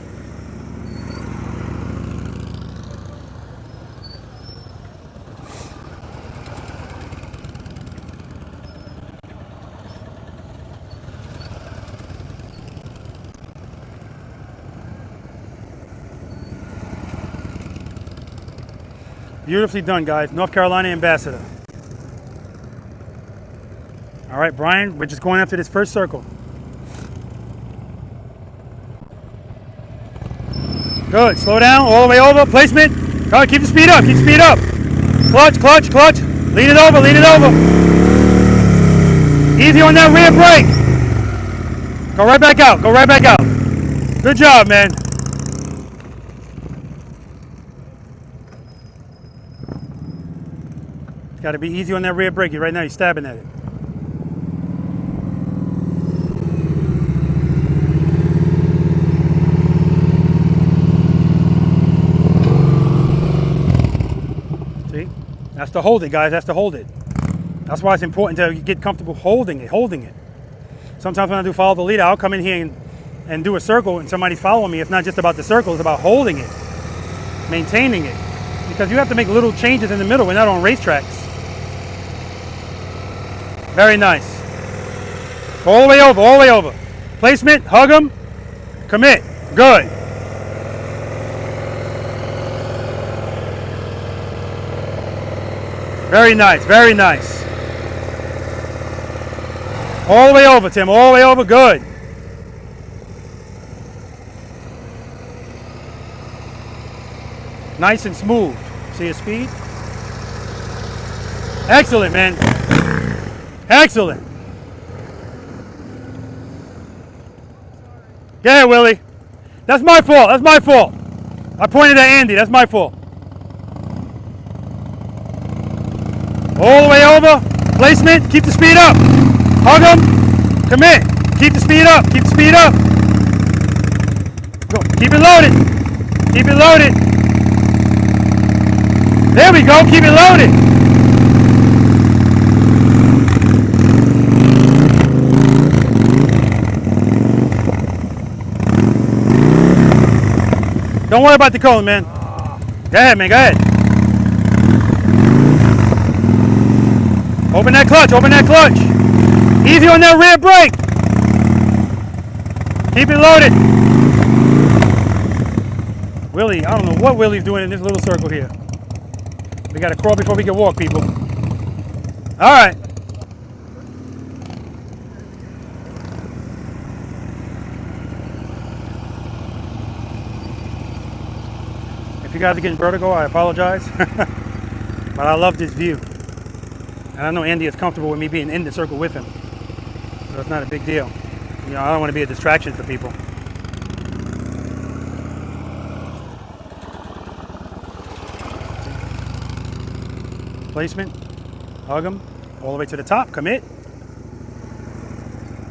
Beautifully done, guys. North Carolina Ambassador. All right, Brian, we're just going after this first circle. Good. Slow down all the way over. Placement. Go. Keep the speed up. Keep the speed up. Clutch, clutch, clutch. Lean it over. Lean it over. Easy on that rear brake. Go right back out. Go right back out. Good job, man. Got to be easy on that rear brake. Right now you're stabbing at it. See? That's to hold it, guys. That's to hold it. That's why it's important to get comfortable holding it. Sometimes when I do follow the leader, I'll come in here and do a circle and somebody's following me. It's not just about the circle. It's about holding it, maintaining it. Because you have to make little changes in the middle. We're not on racetracks. Very nice. All the way over, all the way over. Placement, hug them, commit. Good. Very nice, very nice. All the way over, Tim, all the way over, good. Nice and smooth. See your speed? Excellent, man. Excellent. Go ahead, Willie. That's my fault. That's my fault. I pointed at Andy. That's my fault. All the way over. Placement. Keep the speed up. Hug them. Commit. Keep the speed up. Keep the speed up. Go. Keep it loaded. Keep it loaded. There we go. Keep it loaded. Don't worry about the cone, man. Go ahead, man. Go ahead. Open that clutch. Open that clutch. Easy on that rear brake. Keep it loaded. Willie, I don't know what Willie's doing in this little circle here. We got to crawl before we can walk, people. All right. If you guys are getting vertigo, I apologize. But I love this view. And I know Andy is comfortable with me being in the circle with him. So it's not a big deal. You know, I don't want to be a distraction for people. Placement. Hug them. All the way to the top. Commit.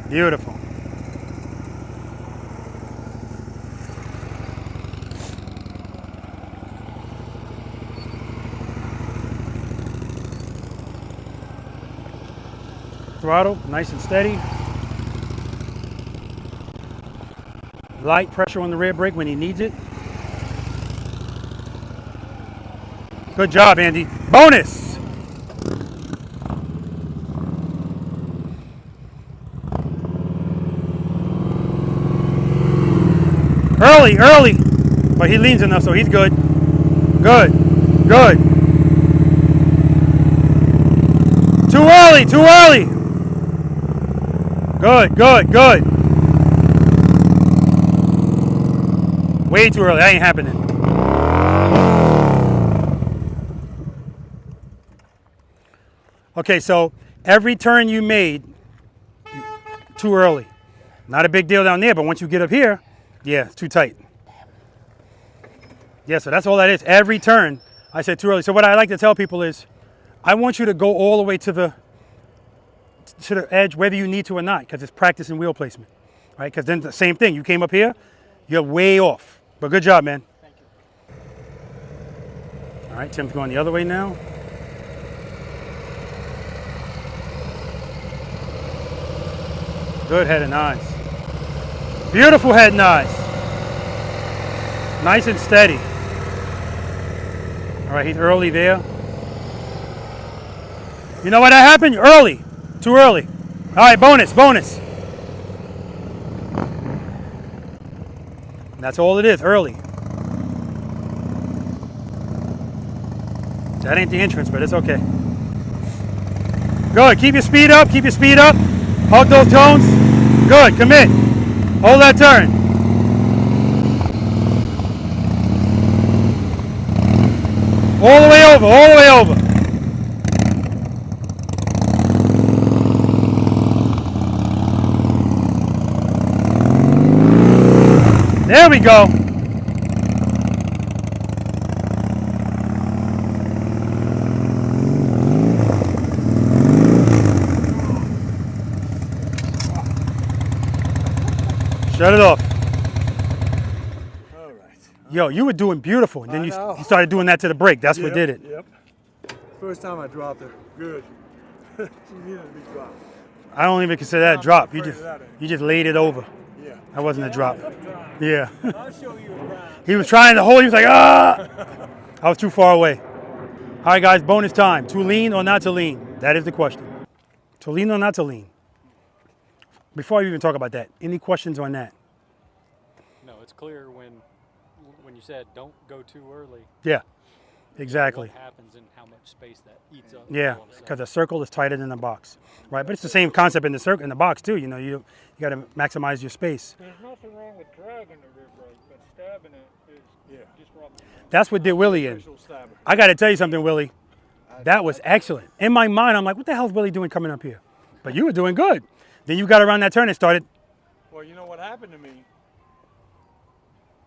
Beautiful. Throttle, nice and steady. light pressure on the rear brake when he needs it. Good job, Andy. Bonus! Early, but he leans enough, so he's good. Good. Too early. Good. Way too early, that ain't happening. Okay, so every turn you made, too early. Not a big deal down there, but once you get up here, yeah, it's too tight. Yeah, so that's all that is. Every turn, I said too early. So what I like to tell people is, I want you to go all the way to the edge, whether you need to or not, because it's practice and wheel placement, right? Because then the same thing. You came up here, you're way off. But good job, man. Thank you. All right, Tim's going the other way now. Good head and eyes. Beautiful head and eyes. Nice and steady. All right, he's early there. You know what happened? Early. Too early. All right, bonus. That's all it is, early. That ain't the entrance, but it's okay. Good, keep your speed up. Hug those tones. Good, commit. Hold that turn. All the way over. There we go. Shut it off. All right. Yo, you were doing beautiful, and then I you know. started doing that to the brake. That's what did it. Yep. First time I dropped it. Good. She needed to be dropped. I don't even consider that a I'm drop. afraid of that anymore. You just laid it over. Yeah. That wasn't a drop. Yeah. I'll show you around. He was trying to hold. He was like, ah! I was too far away. All right, guys, bonus time. To lean or not to lean? That is the question. To lean or not to lean? Before I even talk about that, any questions on that? No, it's clear when you said don't go too early. Yeah, exactly. What happens and how much space that eats up. Yeah, all of a sudden. because a circle is tighter than a box, right? But it's the same concept in the circle, in the box too. You know, you got to maximize your space. There's nothing wrong with dragging the rear brake, but stabbing it is disruptive. That's what did Willy in. Official stabber. I got to tell you something, Willy. That was excellent. In my mind, I'm like, what the hell is Willy doing coming up here? But you were doing good. Then you got around that turn and started. Well, you know what happened to me?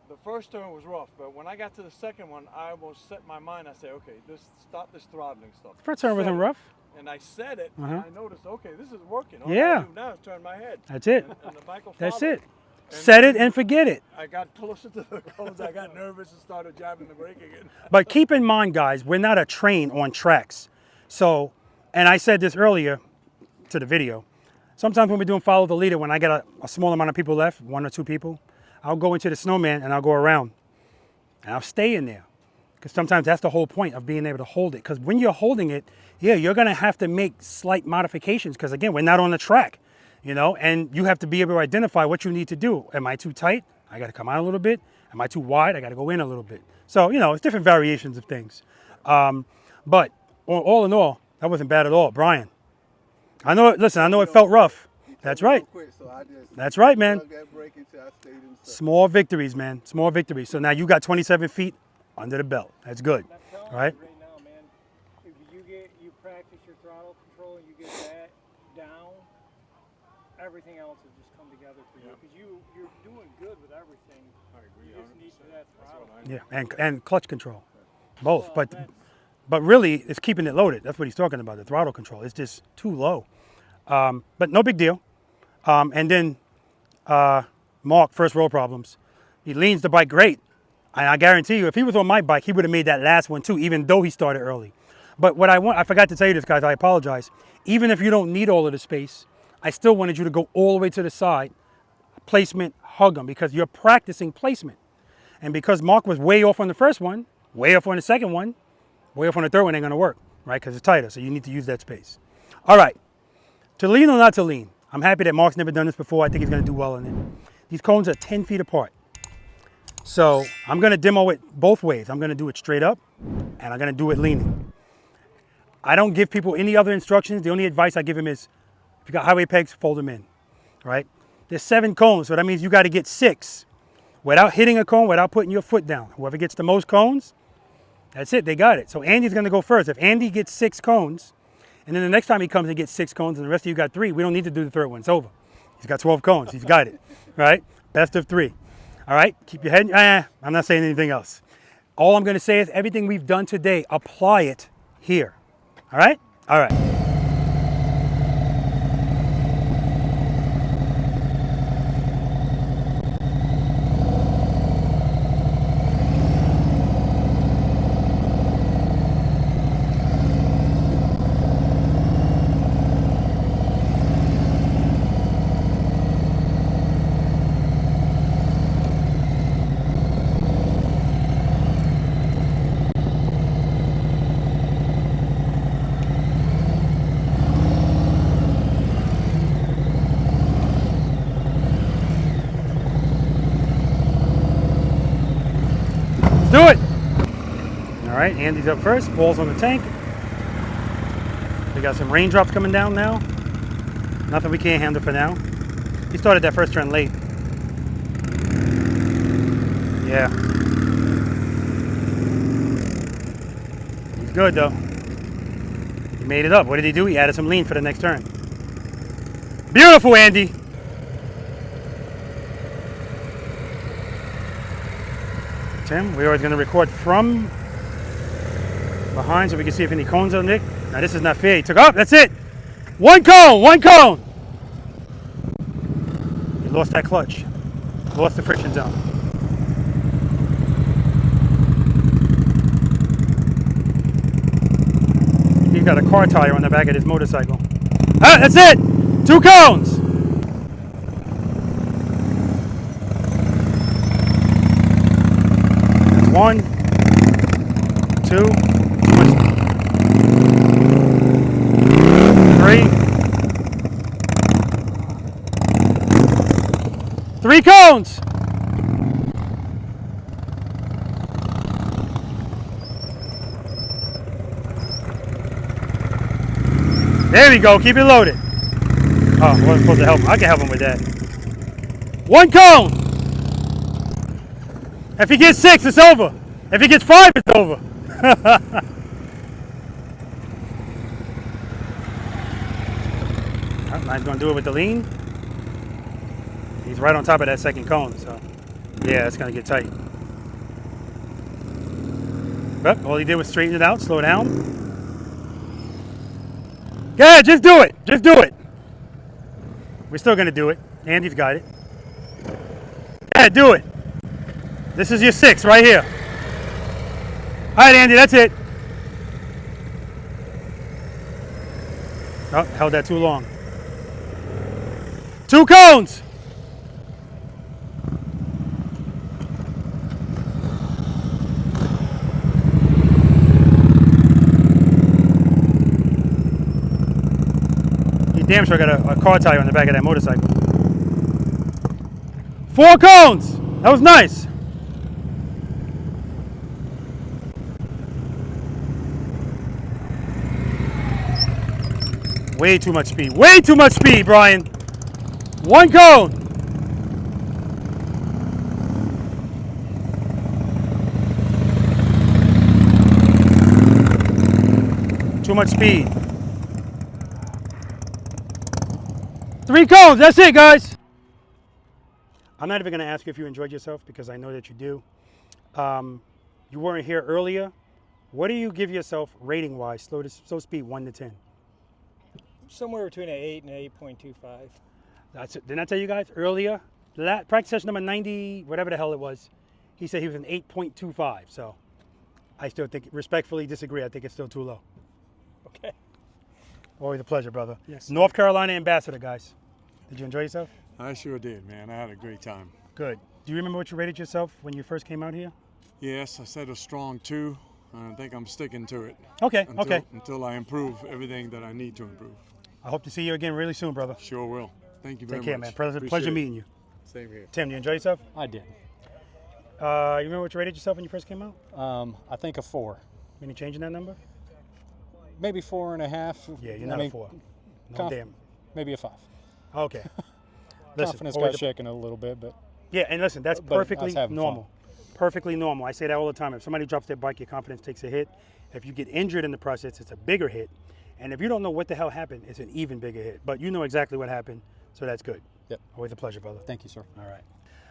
The first turn was rough, but when I got to the second one, I almost set my mind. I said, okay, stop this throttling stuff. First turn wasn't rough. And I said it, Uh-huh. and I noticed, okay, this is working. All Yeah. I gotta do now is turn my head. That's it. And the bike will That's follow. it. And Set it and forget it. I got closer to the cones. I got nervous and started jabbing the brake again. But keep in mind, guys, we're not a train on tracks. So, and I said this earlier to the video, sometimes when we're doing follow the leader, when I get a small amount of people left, 1 or 2 people, I'll go into the Snowman and I'll go around. And I'll stay in there. Because sometimes that's the whole point of being able to hold it. Because when you're holding it, yeah, you're going to have to make slight modifications. Because again, we're not on the track, you know, and you have to be able to identify what you need to do. Am I too tight? I got to come out a little bit. Am I too wide? I got to go in a little bit. So, you know, it's different variations of things. But all in all, that wasn't bad at all. Brian, I know, listen, I know it felt rough. That's right. Quick, so I just That's right, man. plug that brake until I stayed in the circle. Small victories, man. Small victories. So now you got 27 feet under the belt. That's good, I'm telling right? you right now, man, if you practice your throttle control and you get that down, everything else will just come together for you. Because you're doing good with everything. I agree. You just need that throttle. Yeah, and clutch control, both. But really, it's keeping it loaded. That's what he's talking about. The throttle control. It's just too low. But no big deal. And then Mark, first row problems. He leans the bike great. And I guarantee you, if he was on my bike, he would have made that last one too, even though he started early. But what I forgot to tell you this, guys, I apologize. Even if you don't need all of the space, I still wanted you to go all the way to the side. Placement, hug them because you're practicing placement. And because Mark was way off on the first one, way off on the second one, way off on the third one ain't gonna work, right? Because it's tighter, so you need to use that space. All right, to lean or not to lean? I'm happy that Mark's never done this before. I think he's gonna do well in it. These cones are 10 feet apart. So I'm gonna demo it both ways. I'm gonna do it straight up and I'm gonna do it leaning. I don't give people any other instructions. The only advice I give them is, if you got highway pegs, fold them in, right? There's 7 cones, so that means you gotta get 6 without hitting a cone, without putting your foot down. Whoever gets the most cones, that's it, they got it. So Andy's gonna go first. If Andy gets 6 cones, and then the next time he comes and gets 6 cones and the rest of you got 3, we don't need to do the third one, it's over. He's got 12 cones, he's got it, right? Best of 3. All right, keep your head, I'm not saying anything else. All I'm gonna say is everything we've done today, apply it here. All right? All right. Do it. All right, Andy's up first, balls on the tank. We got some raindrops coming down now. Nothing we can't handle for now. He started that first turn late. Yeah. He's good though. He made it up. What did he do? He added some lean for the next turn. Beautiful, Andy. Tim, we're always going to record from behind so we can see if any cones are nicked. Now this is not fair. He took up. That's it. 1 cone. 1 cone. He lost that clutch. Lost the friction zone. He's got a car tire on the back of his motorcycle. Ah, that's it. 2 cones. That's 1, 2, 3 cones. There we go. Keep it loaded. Oh, I wasn't supposed to help him. I can help him with that. 1 cone. If he gets 6, it's over. If he gets 5, it's over. Mine's gonna do it with the lean. He's right on top of that second cone, so yeah, it's gonna get tight. But all he did was straighten it out, slow down. Yeah, just do it. Just do it. We're still gonna do it. Andy's got it. Yeah, do it. This is your 6 right here. All right, Andy, that's it. Oh, held that too long. 2 cones. He damn sure got a car tire on the back of that motorcycle. 4 cones. That was nice. Way too much speed. Way too much speed, Brian. 1 cone. Too much speed. 3 cones. That's it, guys. I'm not even going to ask you if you enjoyed yourself because I know that you do. You weren't here earlier. What do you give yourself rating-wise, slow speed 1 to 10? Somewhere between an 8 and an 8.25. That's it. Didn't I tell you guys earlier? Practice session number 90, whatever the hell it was, he said he was an 8.25. So I still think, respectfully disagree. I think it's still too low. Okay. Always a pleasure, brother. Yes. North Carolina ambassador, guys. Did you enjoy yourself? I sure did, man. I had a great time. Good. Do you remember what you rated yourself when you first came out here? Yes, I said a strong 2. I think I'm sticking to it. Okay, Until, okay. Until I improve everything that I need to improve. I hope to see you again really soon, brother. Sure will. Thank you very Take care, much. man. Appreciate Pleasure it. meeting you. Same here. Tim, you enjoy yourself? I did. You remember what you rated yourself when you first came out? I think a 4. Any change in that number? Maybe 4.5. Yeah, you're I not mean, a 4. No damn. Maybe a 5. Okay. Listen, Confidence always got shaken a little bit, but yeah, and listen, that's But I was perfectly having normal. Perfectly normal. I say that all the time. If somebody drops their bike, your confidence takes a hit. If you get injured in the process, it's a bigger hit. And if you don't know what the hell happened, it's an even bigger hit. But you know exactly what happened, so that's good. Yep. Always a pleasure, brother. thank you, sir. All right.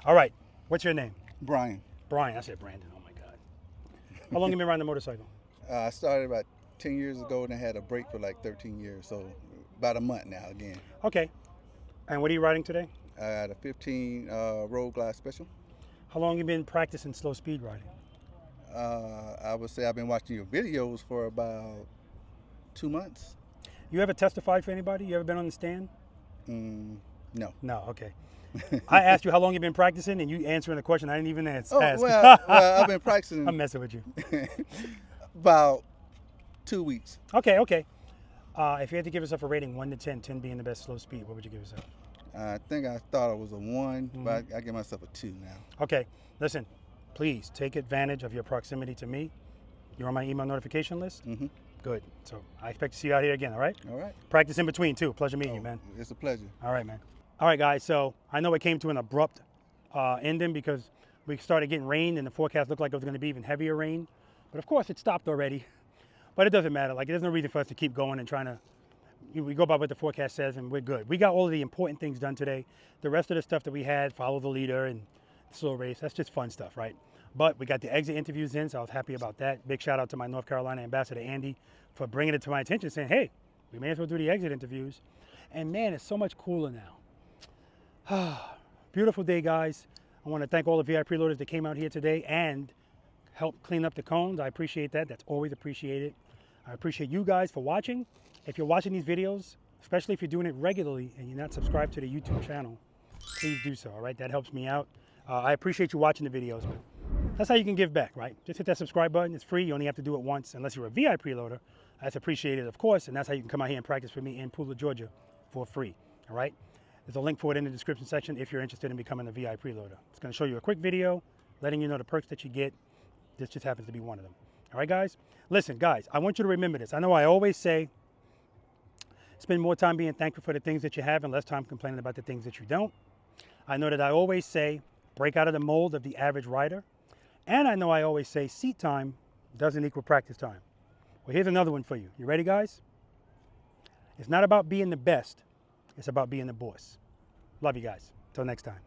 All right. What's your name? Brian. Brian. I said Brandon. Oh, my God. How long you been riding a motorcycle? I started about 10 years ago and I had a break for like 13 years, so about a month now again. Okay. And what are you riding today? I had a 15 Road Glide Special. How long you been practicing slow speed riding? I would say I've been watching your videos for about 2 months. You ever testified for anybody? You ever been on the stand? No. No, okay. I asked you how long you been practicing, and you answering the question I didn't even ask. Well, I've been practicing I'm messing with you. about 2 weeks. Okay, okay. If you had to give yourself a rating, 1 to 10, 10 being the best slow speed, what would you give yourself? I think I thought it was a 1, but I give myself a 2 now. Okay, listen, please take advantage of your proximity to me. You're on my email notification list? Mm-hmm. Good. So I expect to see you out here again, all right? All right. Practice in between, too. Pleasure meeting you, man. It's a pleasure. All right, man. All right, guys, so I know it came to an abrupt ending because we started getting rain and the forecast looked like it was going to be even heavier rain. But of course, it stopped already. But it doesn't matter. Like, there's no reason for us to keep going and trying to, we go by what the forecast says and we're good. We got all of the important things done today. The rest of the stuff that we had, follow the leader and slow race, that's just fun stuff, right? But we got the exit interviews in, so I was happy about that. Big shout out to my North Carolina ambassador, Andy, for bringing it to my attention, saying, hey, we may as well do the exit interviews. And man, it's so much cooler now. Beautiful day, guys. I want to thank all the V.I.Preloaders that came out here today and helped clean up the cones. I appreciate that. That's always appreciated. I appreciate you guys for watching. If you're watching these videos, especially if you're doing it regularly and you're not subscribed to the YouTube channel, please do so, all right? That helps me out. I appreciate you watching the videos, but that's how you can give back, right? Just hit that subscribe button. It's free. You only have to do it once unless you're a V.I.Preloader. That's appreciated, of course, and that's how you can come out here and practice with me in Pooler, Georgia for free, all right? There's a link for it in the description section if you're interested in becoming a V.I.Preloader. It's going to show you a quick video letting you know the perks that you get. This just happens to be one of them. All right, guys? Listen, guys, I want you to remember this. I know I always say spend more time being thankful for the things that you have and less time complaining about the things that you don't. I know that I always say break out of the mold of the average rider. And I know I always say seat time doesn't equal practice time. Well, here's another one for you. You ready, guys? It's not about being the best. It's about being the boss. Love you guys. Till next time.